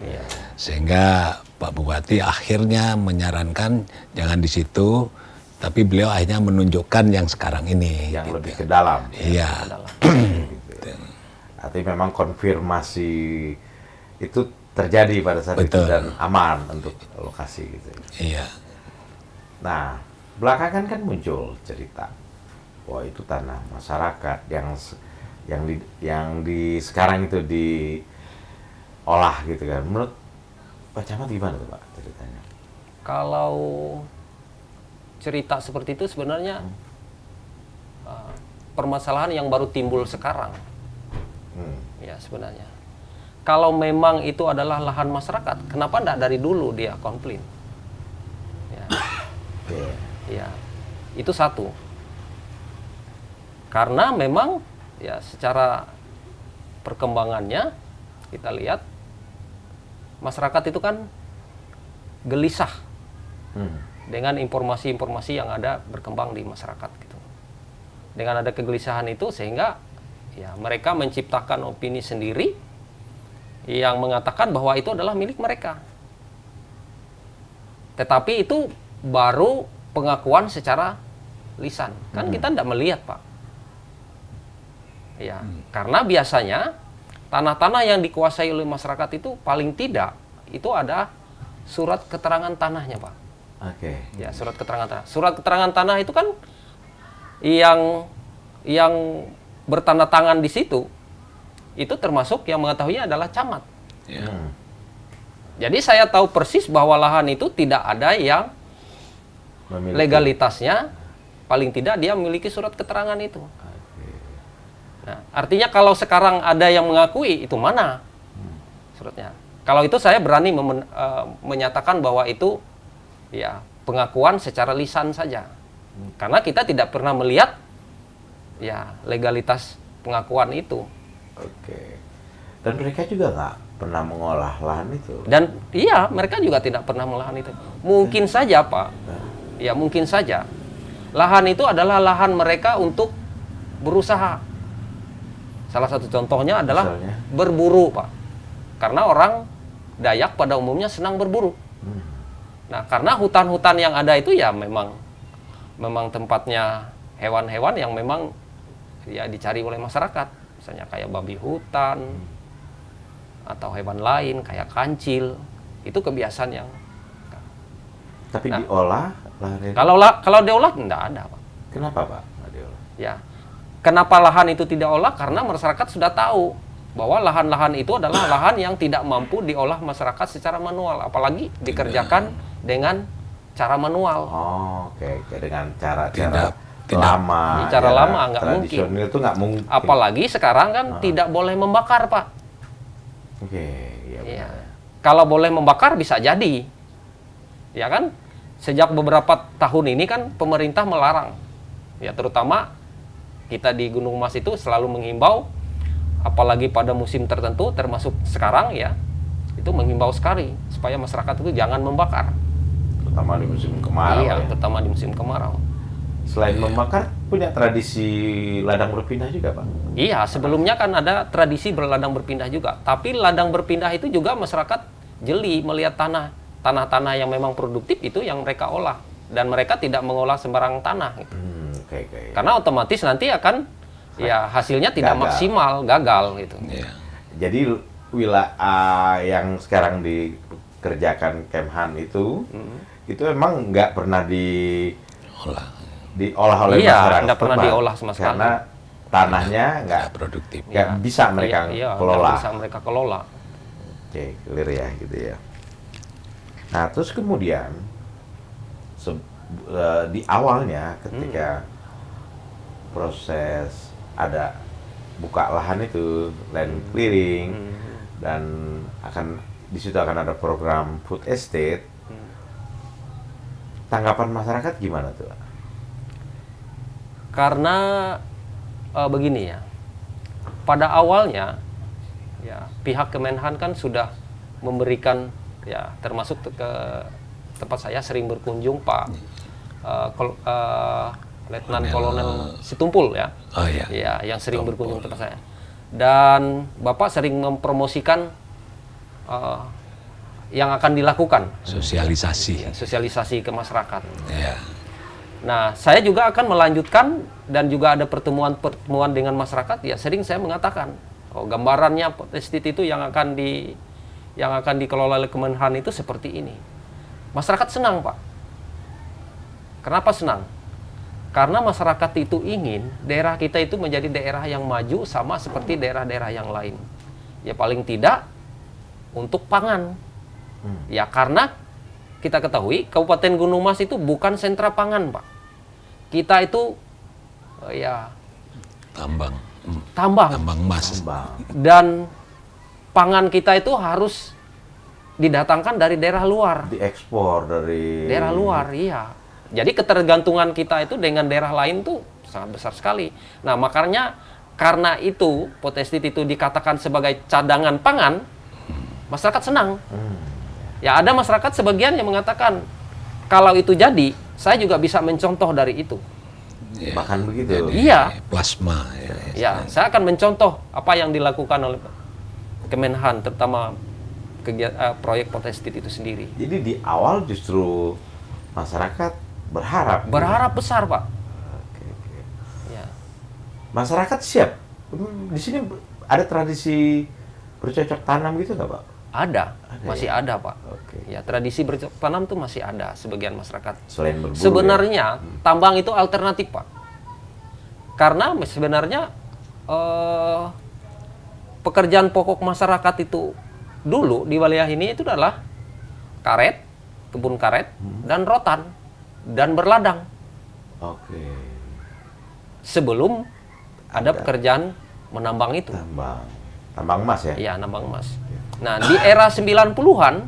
S3: Sehingga Pak Bupati akhirnya menyarankan jangan di situ, tapi beliau akhirnya menunjukkan yang sekarang ini.
S2: Yang
S3: gitu.
S2: lebih ke dalam.
S3: Iya.
S2: Artinya memang konfirmasi itu terjadi pada saat itu
S3: Betul.
S2: dan aman untuk lokasi gitu.
S3: Iya.
S2: Nah, belakangan kan muncul cerita bahwa itu tanah masyarakat yang di sekarang itu diolah gitu kan. Menurut Pak Camat gimana tuh Pak ceritanya?
S4: Kalau cerita seperti itu sebenarnya permasalahan yang baru timbul sekarang. Ya sebenarnya. Kalau memang itu adalah lahan masyarakat, kenapa tidak dari dulu dia komplain? Ya. Ya, itu satu. Karena memang ya secara perkembangannya kita lihat masyarakat itu kan gelisah dengan informasi-informasi yang ada berkembang di masyarakat gitu. Dengan ada kegelisahan itu sehingga ya mereka menciptakan opini sendiri yang mengatakan bahwa itu adalah milik mereka. Tetapi itu baru pengakuan secara lisan. Kan kita tidak melihat, Pak. Ya, karena biasanya tanah-tanah yang dikuasai oleh masyarakat itu paling tidak itu ada surat keterangan tanahnya, Pak.
S2: Oke.
S4: Ya, surat keterangan tanah. Surat keterangan tanah itu kan yang bertanda tangan di situ itu termasuk yang mengetahuinya adalah camat.
S3: Ya.
S4: Jadi saya tahu persis bahwa lahan itu tidak ada yang
S2: Memiliki.
S4: legalitasnya paling tidak dia memiliki surat keterangan itu. Nah, artinya kalau sekarang ada yang mengakui, itu mana suratnya? Kalau itu saya berani menyatakan bahwa itu ya pengakuan secara lisan saja. Karena kita tidak pernah melihat ya legalitas pengakuan itu.
S2: Oke. Dan mereka juga nggak pernah mengolah lahan itu.
S4: Dan iya, mereka juga tidak pernah melahan itu. Mungkin saja, Pak. Ya, mungkin saja. Lahan itu adalah lahan mereka untuk berusaha. Salah satu contohnya adalah
S2: Misalnya?
S4: berburu, Pak. Karena orang Dayak pada umumnya senang berburu. Nah, karena hutan-hutan yang ada itu ya memang tempatnya hewan-hewan yang memang ya dicari oleh masyarakat. Misalnya kayak babi hutan atau hewan lain kayak kancil. Itu kebiasaan yang
S2: Tapi
S4: Nah.
S2: diolah lahan itu.
S4: kalau diolah enggak ada, Pak.
S2: Kenapa, Pak? Nggak diolah?
S4: Ya. Kenapa lahan itu tidak olah? Karena masyarakat sudah tahu bahwa lahan-lahan itu adalah lahan yang tidak mampu diolah masyarakat secara manual, apalagi dikerjakan dengan cara manual.
S2: Oh, oke. Dengan cara
S3: Tidak.
S2: lama.
S4: Cara lama nggak mungkin.
S2: Tradisional itu nggak mungkin.
S4: Apalagi sekarang kan tidak boleh membakar, Pak.
S2: Oke, iya
S4: Iya.
S2: benar.
S4: Kalau boleh membakar bisa jadi. Ya kan? Sejak beberapa tahun ini kan pemerintah melarang. Ya terutama kita di Gunung Mas itu selalu menghimbau, apalagi pada musim tertentu, termasuk sekarang ya, itu menghimbau sekali supaya masyarakat itu jangan membakar.
S2: Terutama di musim kemarau.
S4: Iya,
S2: Ya.
S4: terutama di musim kemarau.
S2: Selain membakar, punya tradisi ladang berpindah juga, Pak?
S4: Iya, sebelumnya kan ada tradisi berladang berpindah juga. Tapi ladang berpindah itu juga masyarakat jeli melihat tanah-tanah yang memang produktif itu yang mereka olah. Dan mereka tidak mengolah sembarang tanah. Gitu.
S2: Oke.
S4: Karena otomatis nanti akan ya hasilnya tidak
S2: Gagal.
S4: maksimal, gagal gitu.
S3: Ya.
S2: Jadi wilayah yang sekarang dikerjakan Kemhan itu emang nggak pernah diolah oleh
S4: Iya,
S2: masyarakat
S4: nggak pernah
S2: setempat.
S4: diolah sama sekali.
S2: Karena tanahnya nggak
S3: Nggak produktif.
S2: nggak bisa mereka
S4: Iya,
S2: kelola.
S4: nggak bisa mereka kelola.
S2: Oke, clear ya gitu ya. Nah, terus kemudian di awalnya ketika proses ada buka lahan itu land clearing dan di situ akan ada program food estate. Tanggapan masyarakat gimana tuh?
S4: Karena begini ya, pada awalnya ya pihak Kemenhan kan sudah memberikan ya termasuk ke tempat saya sering berkunjung Pak Letnan Kolonel Situmpul ya.
S3: Oh iya.
S4: Ya, yang sering berkunjung ke tempat saya. Dan Bapak sering mempromosikan yang akan dilakukan.
S3: Sosialisasi.
S4: Ya, sosialisasi ke masyarakat.
S3: Ya.
S4: Nah, saya juga akan melanjutkan dan juga ada pertemuan dengan masyarakat. Ya, sering saya mengatakan, gambarannya estate itu yang akan dikelola oleh Kemenhan itu seperti ini. Masyarakat senang, Pak. Kenapa senang? Karena masyarakat itu ingin daerah kita itu menjadi daerah yang maju sama seperti daerah-daerah yang lain. Ya paling tidak untuk pangan. Ya karena kita ketahui Kabupaten Gunung Mas itu bukan sentra pangan, Pak. Kita itu ya
S3: Tambang.
S4: tambang.
S3: Tambang emas.
S4: Dan pangan kita itu harus didatangkan dari daerah luar.
S2: Diekspor dari
S4: Daerah luar, iya. Jadi ketergantungan kita itu dengan daerah lain tuh sangat besar sekali. Nah, makanya karena itu potestit itu dikatakan sebagai cadangan pangan, masyarakat senang. Ya, ada masyarakat sebagian yang mengatakan kalau itu jadi, saya juga bisa mencontoh dari itu.
S3: Ya,
S2: bahkan begitu.
S4: Iya.
S3: plasma. Ya.
S4: Ya, saya akan mencontoh apa yang dilakukan oleh Kemenhan, terutama proyek potestit itu sendiri.
S2: Jadi di awal justru masyarakat berharap.
S4: Berharap besar, Pak.
S2: Oke, oke.
S4: Ya.
S2: Masyarakat siap. Di sini ada tradisi bercocok tanam gitu nggak, Pak?
S4: Ada,
S2: Ada
S4: masih
S2: ya?
S4: ada, Pak.
S2: Oke.
S4: Ya, tradisi bercocok tanam tuh masih ada sebagian masyarakat.
S2: Selain berburu.
S4: Sebenarnya tambang itu alternatif, Pak. Karena sebenarnya pekerjaan pokok masyarakat itu dulu di wilayah ini itu adalah karet, kebun karet, dan rotan, dan berladang.
S2: Oke.
S4: Sebelum ada pekerjaan menambang itu.
S2: Tambang emas ya?
S4: Iya, nambang emas. Nah, di era 90-an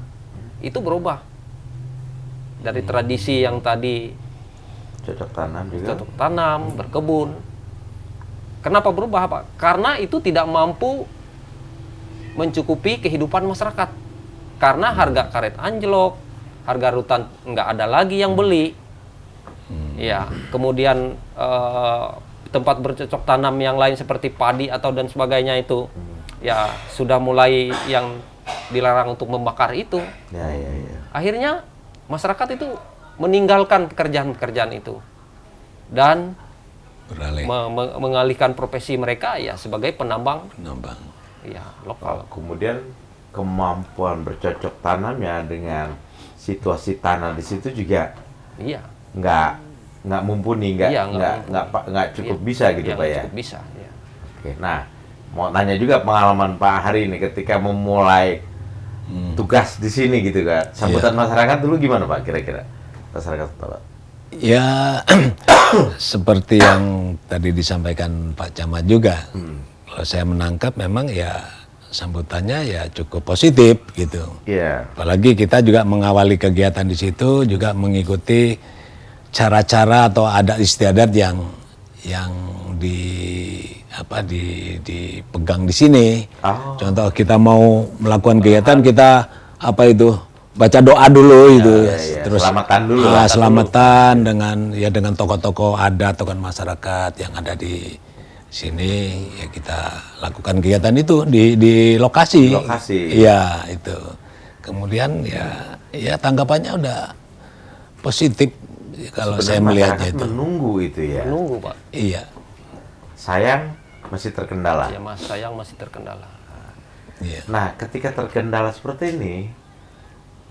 S4: itu berubah. Dari tradisi yang tadi
S2: Cocok tanam juga.
S4: cocok tanam, berkebun. Kenapa berubah, Pak? Karena itu tidak mampu mencukupi kehidupan masyarakat. Karena harga karet anjlok, harga rutan nggak ada lagi yang beli. Ya, kemudian tempat bercocok tanam yang lain seperti padi atau dan sebagainya itu ya sudah mulai yang dilarang untuk membakar itu.
S2: Ya, ya, ya.
S4: Akhirnya masyarakat itu meninggalkan pekerjaan-pekerjaan itu dan
S3: Beralih.
S4: mengalihkan profesi mereka ya sebagai penambang
S3: Penambang.
S4: ya lokal.
S2: Kemudian kemampuan bercocok tanamnya dengan situasi tanah di situ juga
S4: Iya.
S2: nggak mumpuni,
S4: Iya,
S2: nggak cukup
S4: iya.
S2: bisa gitu
S4: Iya,
S2: Pak ya.
S4: cukup bisa. Ya.
S2: Oke, nah mau tanya juga pengalaman Pak Hari ini ketika memulai tugas di sini gitu kan. Sambutan masyarakat dulu gimana Pak kira-kira? Masyarakat Pak.
S3: Ya, seperti yang tadi disampaikan Pak Camat juga. Kalau saya menangkap memang ya sambutannya ya cukup positif gitu.
S2: Iya.
S3: Apalagi kita juga mengawali kegiatan di situ juga mengikuti cara-cara atau adat istiadat yang dipegang di sini.
S2: Oh.
S3: Contoh kita mau melakukan kegiatan kita baca doa dulu gitu.
S2: ya. Selamatan dulu,
S3: Selamatan dengan tokoh-tokoh adat, tokoh masyarakat yang ada di sini ya kita lakukan kegiatan itu di lokasi.
S2: Di lokasi.
S3: Iya, itu. Kemudian ya tanggapannya udah positif kalau saya melihatnya
S2: Masyarakat
S3: itu.
S2: menunggu itu ya.
S4: Menunggu, Pak.
S3: Iya.
S2: Sayang masih terkendala.
S4: Ya, Mas, sayang masih terkendala.
S3: Iya.
S2: Nah, ketika terkendala seperti ini,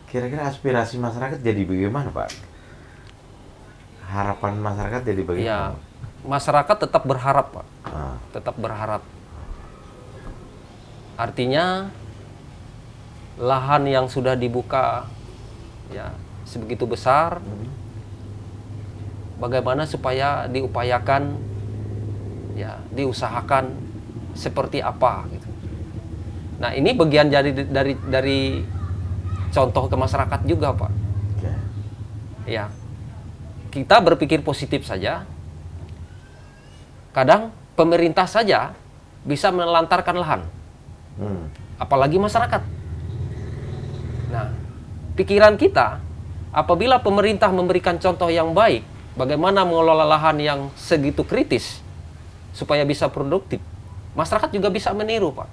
S2: kira-kira aspirasi masyarakat jadi bagaimana, Pak? Harapan masyarakat jadi
S4: Ya,
S2: bagaimana?
S4: masyarakat tetap berharap, Pak.
S2: Ah,
S4: Tetap berharap. Artinya lahan yang sudah dibuka ya sebegitu besar, bagaimana supaya diupayakan ya diusahakan seperti apa gitu. Nah, ini bagian dari contoh ke masyarakat juga, Pak.
S2: oke.
S4: Ya. Kita berpikir positif saja. Kadang pemerintah saja bisa menelantarkan lahan, apalagi masyarakat. Nah, pikiran kita apabila pemerintah memberikan contoh yang baik, bagaimana mengelola lahan yang segitu kritis supaya bisa produktif, masyarakat juga bisa meniru, Pak.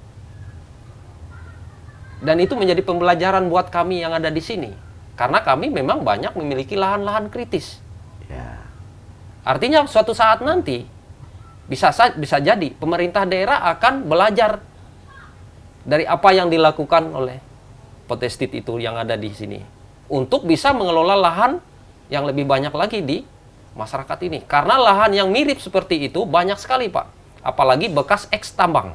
S4: Dan itu menjadi pembelajaran buat kami yang ada di sini, karena kami memang banyak memiliki lahan-lahan kritis.
S2: Ya.
S4: Artinya suatu saat nanti bisa jadi pemerintah daerah akan belajar dari apa yang dilakukan oleh potestit itu yang ada di sini untuk bisa mengelola lahan yang lebih banyak lagi di masyarakat ini. Karena lahan yang mirip seperti itu banyak sekali, Pak. Apalagi bekas eks tambang.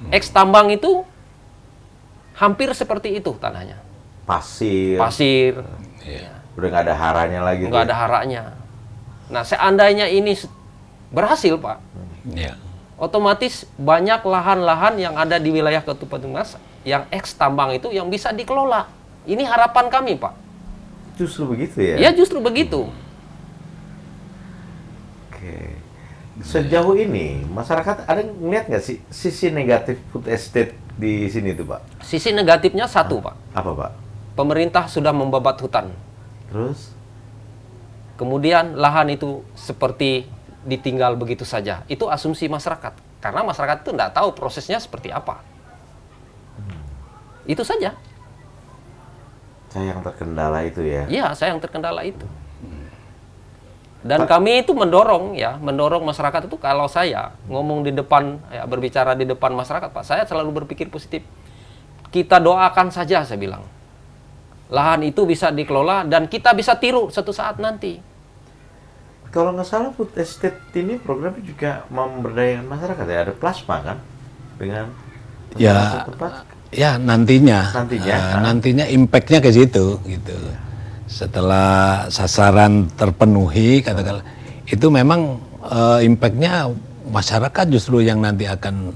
S4: Eks tambang itu hampir seperti itu tanahnya.
S2: pasir,
S4: pasir,
S2: udah nggak ada haranya lagi.
S4: nggak ada haraknya. Nah, seandainya ini berhasil, Pak,
S3: Ya.
S4: otomatis banyak lahan-lahan yang ada di wilayah Kabupaten Mas yang eks tambang itu yang bisa dikelola. Ini harapan kami, Pak.
S2: Justru begitu ya?
S4: Ya justru begitu.
S2: Oke. Sejauh ini masyarakat ada ngeliat nggak sih sisi negatif food estate di sini tuh, Pak?
S4: Sisi negatifnya satu, Pak.
S2: Apa, Pak?
S4: Pemerintah sudah membabat hutan.
S2: Terus?
S4: Kemudian lahan itu seperti ditinggal begitu saja. Itu asumsi masyarakat. Karena masyarakat itu tidak tahu prosesnya seperti apa. Itu saja.
S2: Saya yang terkendala itu ya?
S4: Iya, saya yang terkendala itu. Dan kami itu mendorong masyarakat itu, kalau saya ngomong di depan, ya, berbicara di depan masyarakat, Pak, saya selalu berpikir positif. Kita doakan saja, saya bilang. Lahan itu bisa dikelola dan kita bisa tiru suatu saat nanti.
S2: Kalau nggak salah food estate ini programnya juga memberdayakan masyarakat ya, ada plasma kan? Dengan
S3: Ya,
S2: tempat.
S3: ya nantinya.
S2: Nantinya.
S3: Nantinya impact-nya ke situ gitu. Setelah sasaran terpenuhi, katakanlah, itu memang impact-nya masyarakat justru yang nanti akan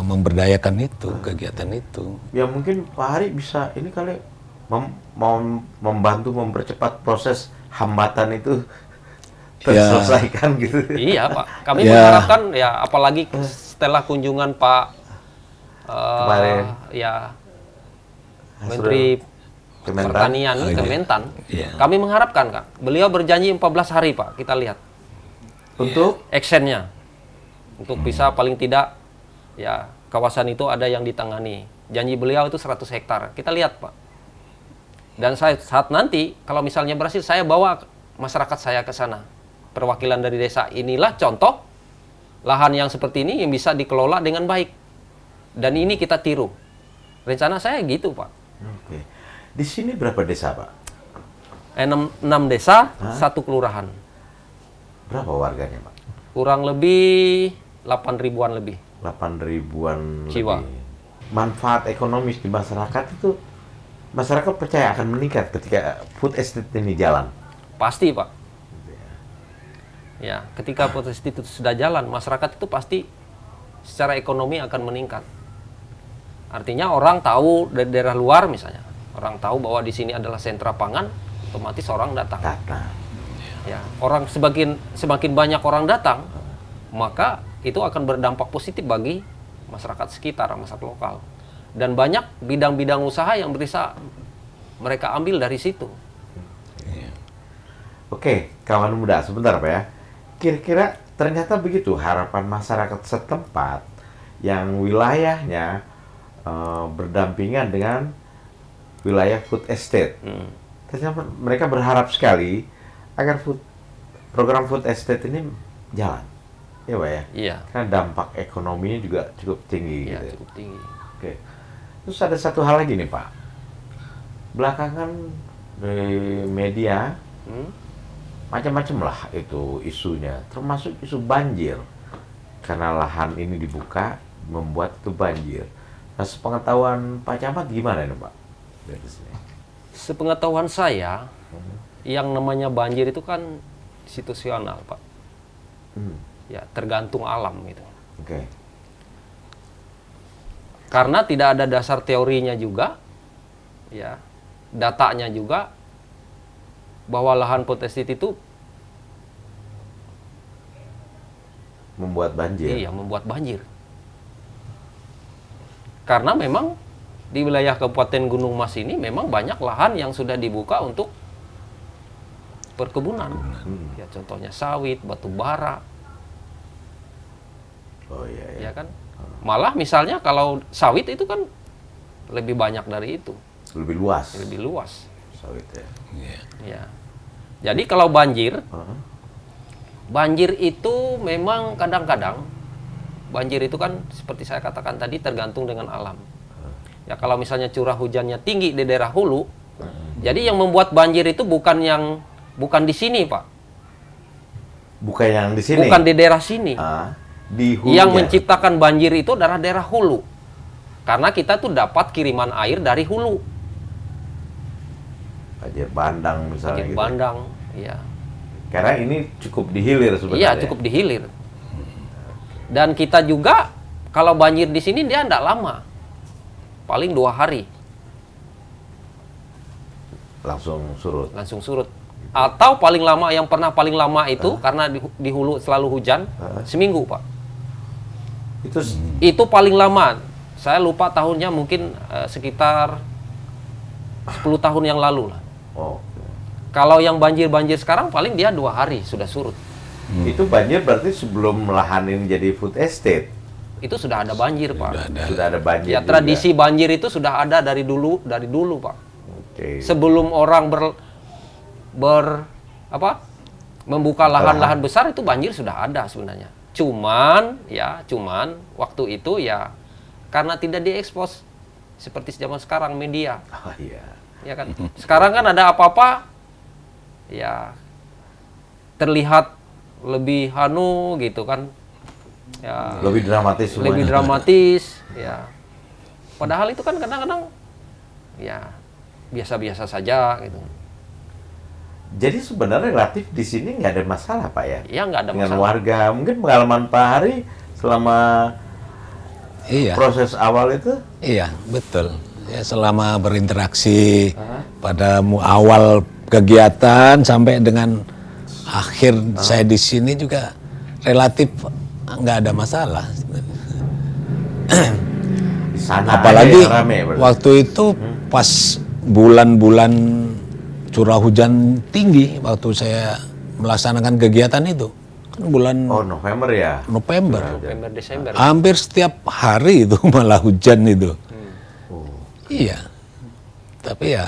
S3: memberdayakan itu, kegiatan itu.
S2: Ya mungkin Pak Hari bisa ini kali mau membantu mempercepat proses hambatan itu terselesaikan gitu.
S4: Iya, Pak. Kami
S3: Ya.
S4: mengharapkan, ya, apalagi setelah kunjungan Pak
S2: Kemarin.
S4: ya Menteri
S2: Kementan.
S4: Pertanian, Kementan.
S3: Iya.
S4: Kami mengharapkan, Kak. Beliau berjanji 14 hari, Pak. Kita lihat
S2: Untuk
S4: actionnya. Untuk bisa paling tidak, ya, kawasan itu ada yang ditangani. Janji beliau itu 100 hektar. Kita lihat, Pak. Dan saat nanti, kalau misalnya berhasil, saya bawa masyarakat saya ke sana. Perwakilan dari desa. Inilah contoh lahan yang seperti ini yang bisa dikelola dengan baik. Dan ini kita tiru. Rencana saya gitu, Pak.
S2: Oke. Di sini berapa desa, Pak?
S4: 6 desa, 1 kelurahan.
S2: Berapa warganya, Pak?
S4: Kurang lebih 8 ribuan lebih.
S2: 8 ribuan
S4: Jiwa.
S2: lebih. Manfaat ekonomis di masyarakat itu, masyarakat percaya akan meningkat ketika food estate ini jalan.
S4: Pasti, Pak. Ya, ketika proses itu sudah jalan, masyarakat itu pasti secara ekonomi akan meningkat. Artinya orang tahu dari daerah luar misalnya, orang tahu bahwa di sini adalah sentra pangan, otomatis orang datang.
S2: Datang.
S4: Ya, orang semakin banyak orang datang, maka itu akan berdampak positif bagi masyarakat sekitar, masyarakat lokal. Dan banyak bidang-bidang usaha yang bisa mereka ambil dari situ.
S2: Oke, kawan muda, sebentar Pak ya. Kira-kira ternyata begitu harapan masyarakat setempat yang wilayahnya berdampingan dengan wilayah food estate. Ternyata mereka berharap sekali agar program food estate ini jalan. Ya Pak ya?
S4: Iya.
S2: Karena dampak ekonominya juga cukup tinggi.
S4: Iya,
S2: gitu.
S4: cukup tinggi.
S2: Oke. Terus ada satu hal lagi nih Pak. Belakangan di media macam-macam lah itu isunya, termasuk isu banjir. Karena lahan ini dibuka membuat itu banjir. Nah, sepengetahuan Pak Camat gimana nih Pak? Dari sini.
S4: Sepengetahuan saya, yang namanya banjir itu kan situasional, Pak. Ya, tergantung alam gitu.
S2: Oke.
S4: Karena tidak ada dasar teorinya juga, ya, datanya juga, bahwa lahan food estate itu
S2: Membuat banjir.
S4: iya membuat banjir. Karena memang di wilayah Kabupaten Gunung Mas ini memang banyak lahan yang sudah dibuka untuk perkebunan. Ya, contohnya sawit, batu bara,
S2: Oh iya ya.
S4: ya kan. Malah misalnya kalau sawit itu kan lebih banyak dari itu,
S2: Lebih luas.
S4: lebih luas.
S2: Sawit ya.
S4: Ya. Jadi kalau banjir,
S2: Heeh.
S4: banjir itu memang kadang-kadang banjir itu kan seperti saya katakan tadi tergantung dengan alam. Ya, kalau misalnya curah hujannya tinggi di daerah hulu, jadi yang membuat banjir itu bukan di sini, Pak.
S2: Bukan yang di sini.
S4: Bukan di daerah sini.
S2: Di hulunya.
S4: Yang menciptakan banjir itu adalah daerah hulu. Karena kita tuh dapat kiriman air dari hulu.
S2: banjir bandang misalnya
S4: banjir
S2: gitu.
S4: bandang, ya.
S2: Karena ini cukup di hilir sebenarnya.
S4: Iya, cukup di hilir. Dan kita juga kalau banjir di sini dia tidak lama, paling 2 hari
S2: Langsung surut.
S4: langsung surut. Atau paling lama yang pernah paling lama itu karena di hulu selalu hujan, seminggu Pak. Itu paling lama. Saya lupa tahunnya, mungkin sekitar 10 tahun yang lalu lah.
S2: Oke.
S4: Kalau yang banjir-banjir sekarang paling dia 2 hari sudah surut.
S2: Itu banjir berarti sebelum lahan ini jadi food estate.
S4: Itu sudah ada banjir Pak.
S2: Sudah ada banjir.
S4: Ya tradisi banjir itu sudah ada dari dulu Pak.
S2: Oke.
S4: Sebelum orang membuka lahan-lahan besar itu banjir sudah ada sebenarnya. Cuman waktu itu ya karena tidak diekspos seperti zaman sekarang media.
S2: Oh iya.
S4: Ya kan. Sekarang kan ada apa-apa ya terlihat lebih gitu kan. Ya,
S2: Lebih dramatis semuanya.
S4: lebih dramatis ya. Padahal itu kan kadang-kadang ya biasa-biasa saja gitu.
S2: Jadi sebenarnya relatif di sini nggak ada masalah Pak ya?
S4: Ya nggak ada
S2: Dengan
S4: masalah.
S2: warga. Mungkin pengalaman Pak Hari selama
S3: Iya.
S2: proses awal itu?
S3: Iya, betul. Ya, selama berinteraksi pada awal kegiatan sampai dengan akhir saya di sini juga relatif nggak ada masalah.
S2: Di sana
S3: Apalagi
S2: aja yang rame, berarti.
S3: waktu itu pas bulan-bulan curah hujan tinggi waktu saya melaksanakan kegiatan itu. Kan bulan
S2: Oh November ya?
S3: November.
S4: November, Desember.
S3: Hampir setiap hari itu malah hujan itu. Iya. Tapi ya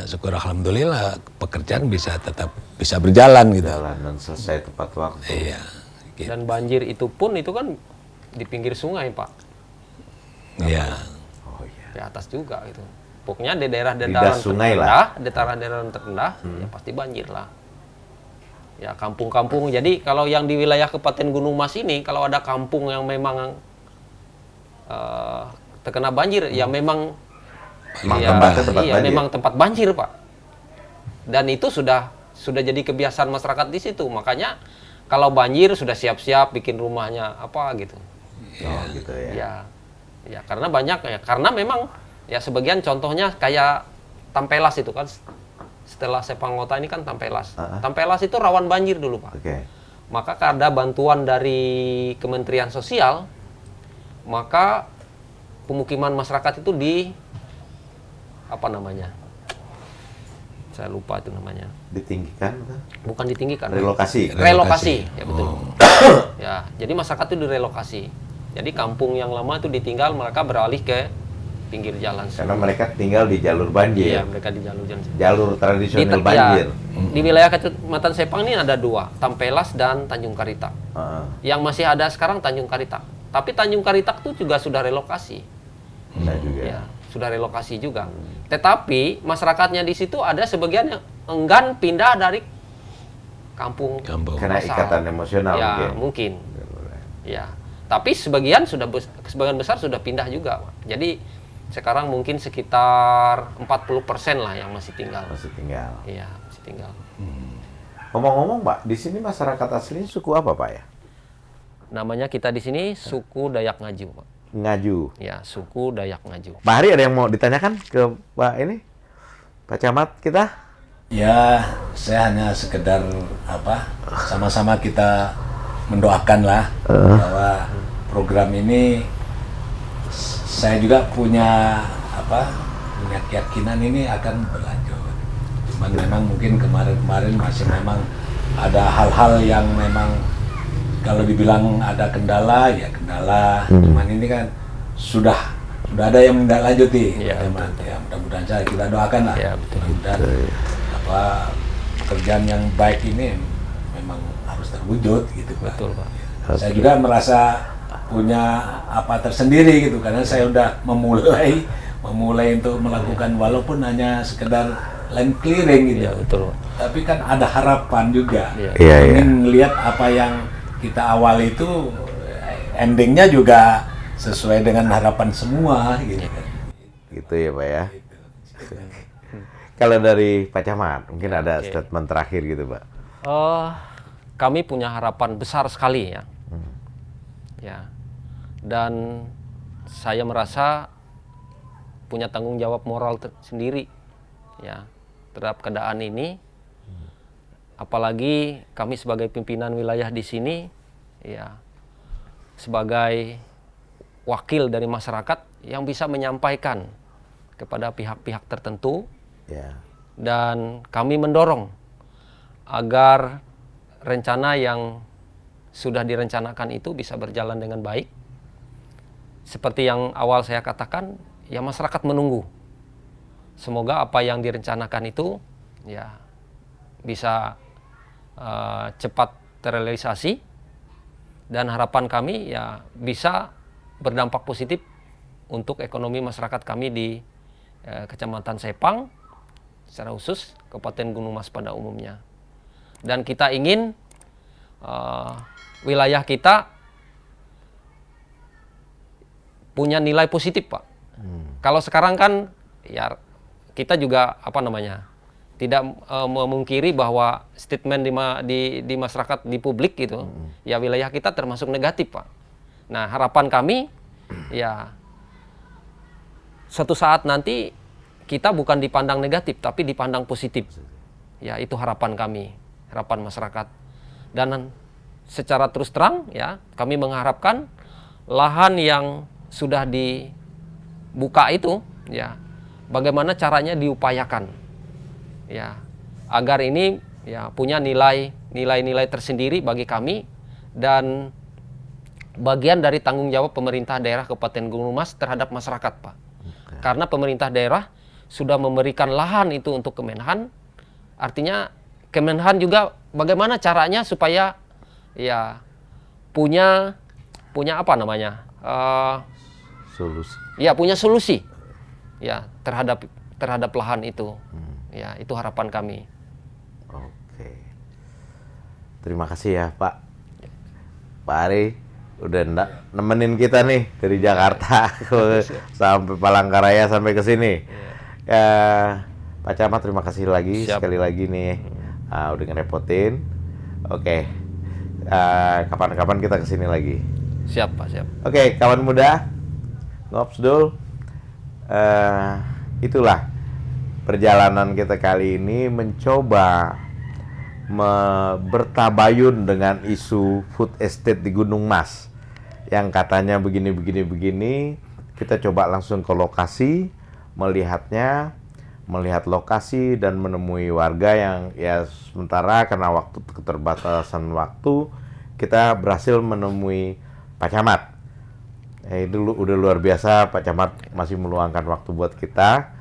S3: syukur alhamdulillah pekerjaan tetap bisa berjalan gitu.
S2: Jalan dan selesai tepat waktu.
S3: Iya. Gitu.
S4: Dan banjir itu pun itu kan di pinggir sungai Pak,
S3: Iya.
S2: Oh iya.
S4: di atas juga gitu. Pokoknya di daerah
S2: Di
S4: dataran
S2: das sungai
S4: terendah, daerah terendah, ya pasti banjir lah. Ya kampung-kampung. Jadi kalau yang di wilayah Kabupaten Gunung Mas ini, kalau ada kampung yang memang terkena banjir, ya memang
S2: Memang
S4: ya,
S2: tempatnya tempat
S4: iya,
S2: banjir.
S4: memang tempat banjir Pak. Dan itu sudah jadi kebiasaan masyarakat di situ. Makanya kalau banjir sudah siap-siap bikin rumahnya apa gitu.
S2: Oh gitu ya.
S4: Ya karena banyak ya, karena memang ya sebagian contohnya kayak Tampelas itu kan, setelah Sepangota ini kan Tampelas. Tampelas itu rawan banjir dulu Pak.
S2: Oke.
S4: Maka ada bantuan dari Kementerian Sosial, maka pemukiman masyarakat itu apa namanya? Saya lupa itu namanya.
S2: Ditinggikan?
S4: Bukan ditinggikan.
S2: Relokasi.
S4: Relokasi, ya betul. Ya, jadi masyarakat itu direlokasi. Jadi kampung yang lama itu ditinggal, mereka beralih ke pinggir jalan.
S2: Karena mereka tinggal di jalur banjir.
S4: Iya, mereka di jalur jalan.
S2: Jalur tradisional
S4: Di-
S2: banjir.
S4: ya, di wilayah Kecamatan Sepang ini ada 2, Tampelas dan Tanjung Karita. Yang masih ada sekarang Tanjung Karita. Tapi Tanjung Karita itu juga sudah relokasi.
S2: Nah juga.
S4: Ya, sudah relokasi juga. Tetapi masyarakatnya di situ ada sebagian yang enggan pindah dari kampung.
S2: Karena
S4: asal.
S2: ikatan emosional
S4: Ya,
S2: mungkin.
S4: Ya. Tapi sebagian besar sudah pindah juga, Pak. Jadi sekarang mungkin sekitar 40% lah yang masih tinggal.
S2: Masih tinggal.
S4: Iya, masih tinggal.
S2: Ngomong-ngomong Pak, di sini masyarakat aslinya suku apa Pak ya?
S4: Namanya kita di sini suku Dayak Ngaju, Pak.
S2: Ngaju.
S4: Ya, suku Dayak Ngaju.
S2: Pak Hari ada yang mau ditanyakan ke Pak ini? Pak Camat kita?
S3: Ya, saya hanya sekedar sama-sama kita mendoakan lah bahwa program ini saya juga punya keyakinan ini akan berlanjut. Cuman memang mungkin kemarin masih memang ada hal-hal yang memang kalau dibilang ada kendala ya kendala. Cuman ini kan sudah ada yang menindaklanjuti.
S4: Iya,
S3: Ya, mudah-mudahan saya kita doakan lah.
S4: Iya, betul.
S3: Mudah-mudahan pekerjaan yang baik ini memang harus terwujud gitu Pak.
S4: Betul, Pak.
S3: Saya juga merasa punya apa tersendiri gitu karena saya udah memulai untuk melakukan walaupun hanya sekedar land clearing gitu.
S4: Iya, betul, Pak.
S3: Tapi kan ada harapan juga.
S4: Iya.
S2: Iya, iya.
S3: Ingin lihat apa yang kita awal itu endingnya juga sesuai dengan harapan semua gitu kan.
S2: Gitu ya Pak ya. kalau dari Pak Camat, mungkin ada
S4: Oke.
S2: statement terakhir gitu, Pak.
S4: Kami punya harapan besar sekali ya. Ya. Dan saya merasa punya tanggung jawab moral sendiri ya terhadap keadaan ini. Apalagi kami sebagai pimpinan wilayah di sini ya sebagai wakil dari masyarakat yang bisa menyampaikan kepada pihak-pihak tertentu
S2: Ya.
S4: dan kami mendorong agar rencana yang sudah direncanakan itu bisa berjalan dengan baik. Seperti yang awal saya katakan, ya masyarakat menunggu. Semoga apa yang direncanakan itu ya bisa cepat terrealisasi dan harapan kami ya bisa berdampak positif untuk ekonomi masyarakat kami di Kecamatan Sepang secara khusus Kabupaten Gunung Mas pada umumnya. Dan kita ingin wilayah kita punya nilai positif, Pak. Kalau sekarang kan ya kita juga tidak memungkiri bahwa statement di masyarakat, di publik gitu, ya wilayah kita termasuk negatif, Pak. Nah, harapan kami ya suatu saat nanti kita bukan dipandang negatif tapi dipandang positif. Ya, itu harapan kami, harapan masyarakat. Dan secara terus terang ya, kami mengharapkan lahan yang sudah dibuka itu ya bagaimana caranya diupayakan ya agar ini ya punya nilai-nilai tersendiri bagi kami dan bagian dari tanggung jawab pemerintah daerah Kabupaten Gunung Mas terhadap masyarakat, Pak. Karena pemerintah daerah sudah memberikan lahan itu untuk Kemenhan, artinya Kemenhan juga bagaimana caranya supaya ya punya
S2: Solusi.
S4: ya punya solusi ya terhadap lahan itu. Ya, itu harapan kami.
S2: Oke. Terima kasih ya, Pak. Pak Ari udah nemenin kita nih dari Jakarta sampai Palangkaraya sampai ke sini. Ya, Pak Camat terima kasih lagi
S4: Siap.
S2: sekali lagi nih. Udah ngerepotin. Oke. Kapan-kapan kita ke sini lagi.
S4: Siap, Pak, siap.
S2: Oke, kawan muda, Ngopsdul, itulah perjalanan kita kali ini mencoba bertabayun dengan isu food estate di Gunung Mas yang katanya begini. Kita coba langsung ke lokasi, melihat lokasi dan menemui warga yang ya sementara karena keterbatasan waktu kita berhasil menemui Pak Camat. Itu udah luar biasa, Pak Camat masih meluangkan waktu buat kita.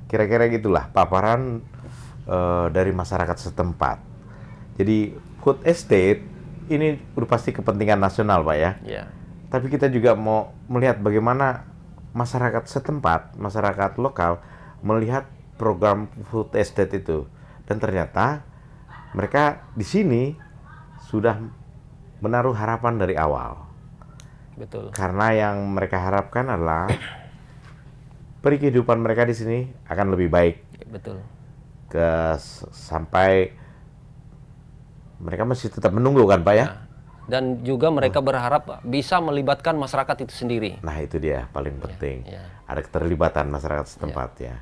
S2: Kira-kira gitulah paparan dari masyarakat setempat. Jadi food estate ini udah pasti kepentingan nasional, Pak ya.
S4: Ya.
S2: Tapi kita juga mau melihat bagaimana masyarakat setempat, masyarakat lokal melihat program food estate itu. Dan ternyata mereka di sini sudah menaruh harapan dari awal.
S4: Betul.
S2: Karena yang mereka harapkan adalah kehidupan mereka di sini akan lebih baik.
S4: Betul.
S2: Sampai mereka masih tetap menunggu kan, Pak ya?
S4: Dan juga mereka berharap bisa melibatkan masyarakat itu sendiri.
S2: Nah, itu dia paling penting.
S4: ya.
S2: Ada keterlibatan masyarakat setempat ya.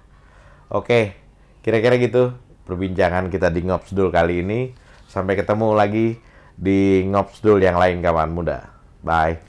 S2: Oke, kira-kira gitu perbincangan kita di Ngopsdul kali ini. Sampai ketemu lagi di Ngopsdul yang lain kawan muda. Bye.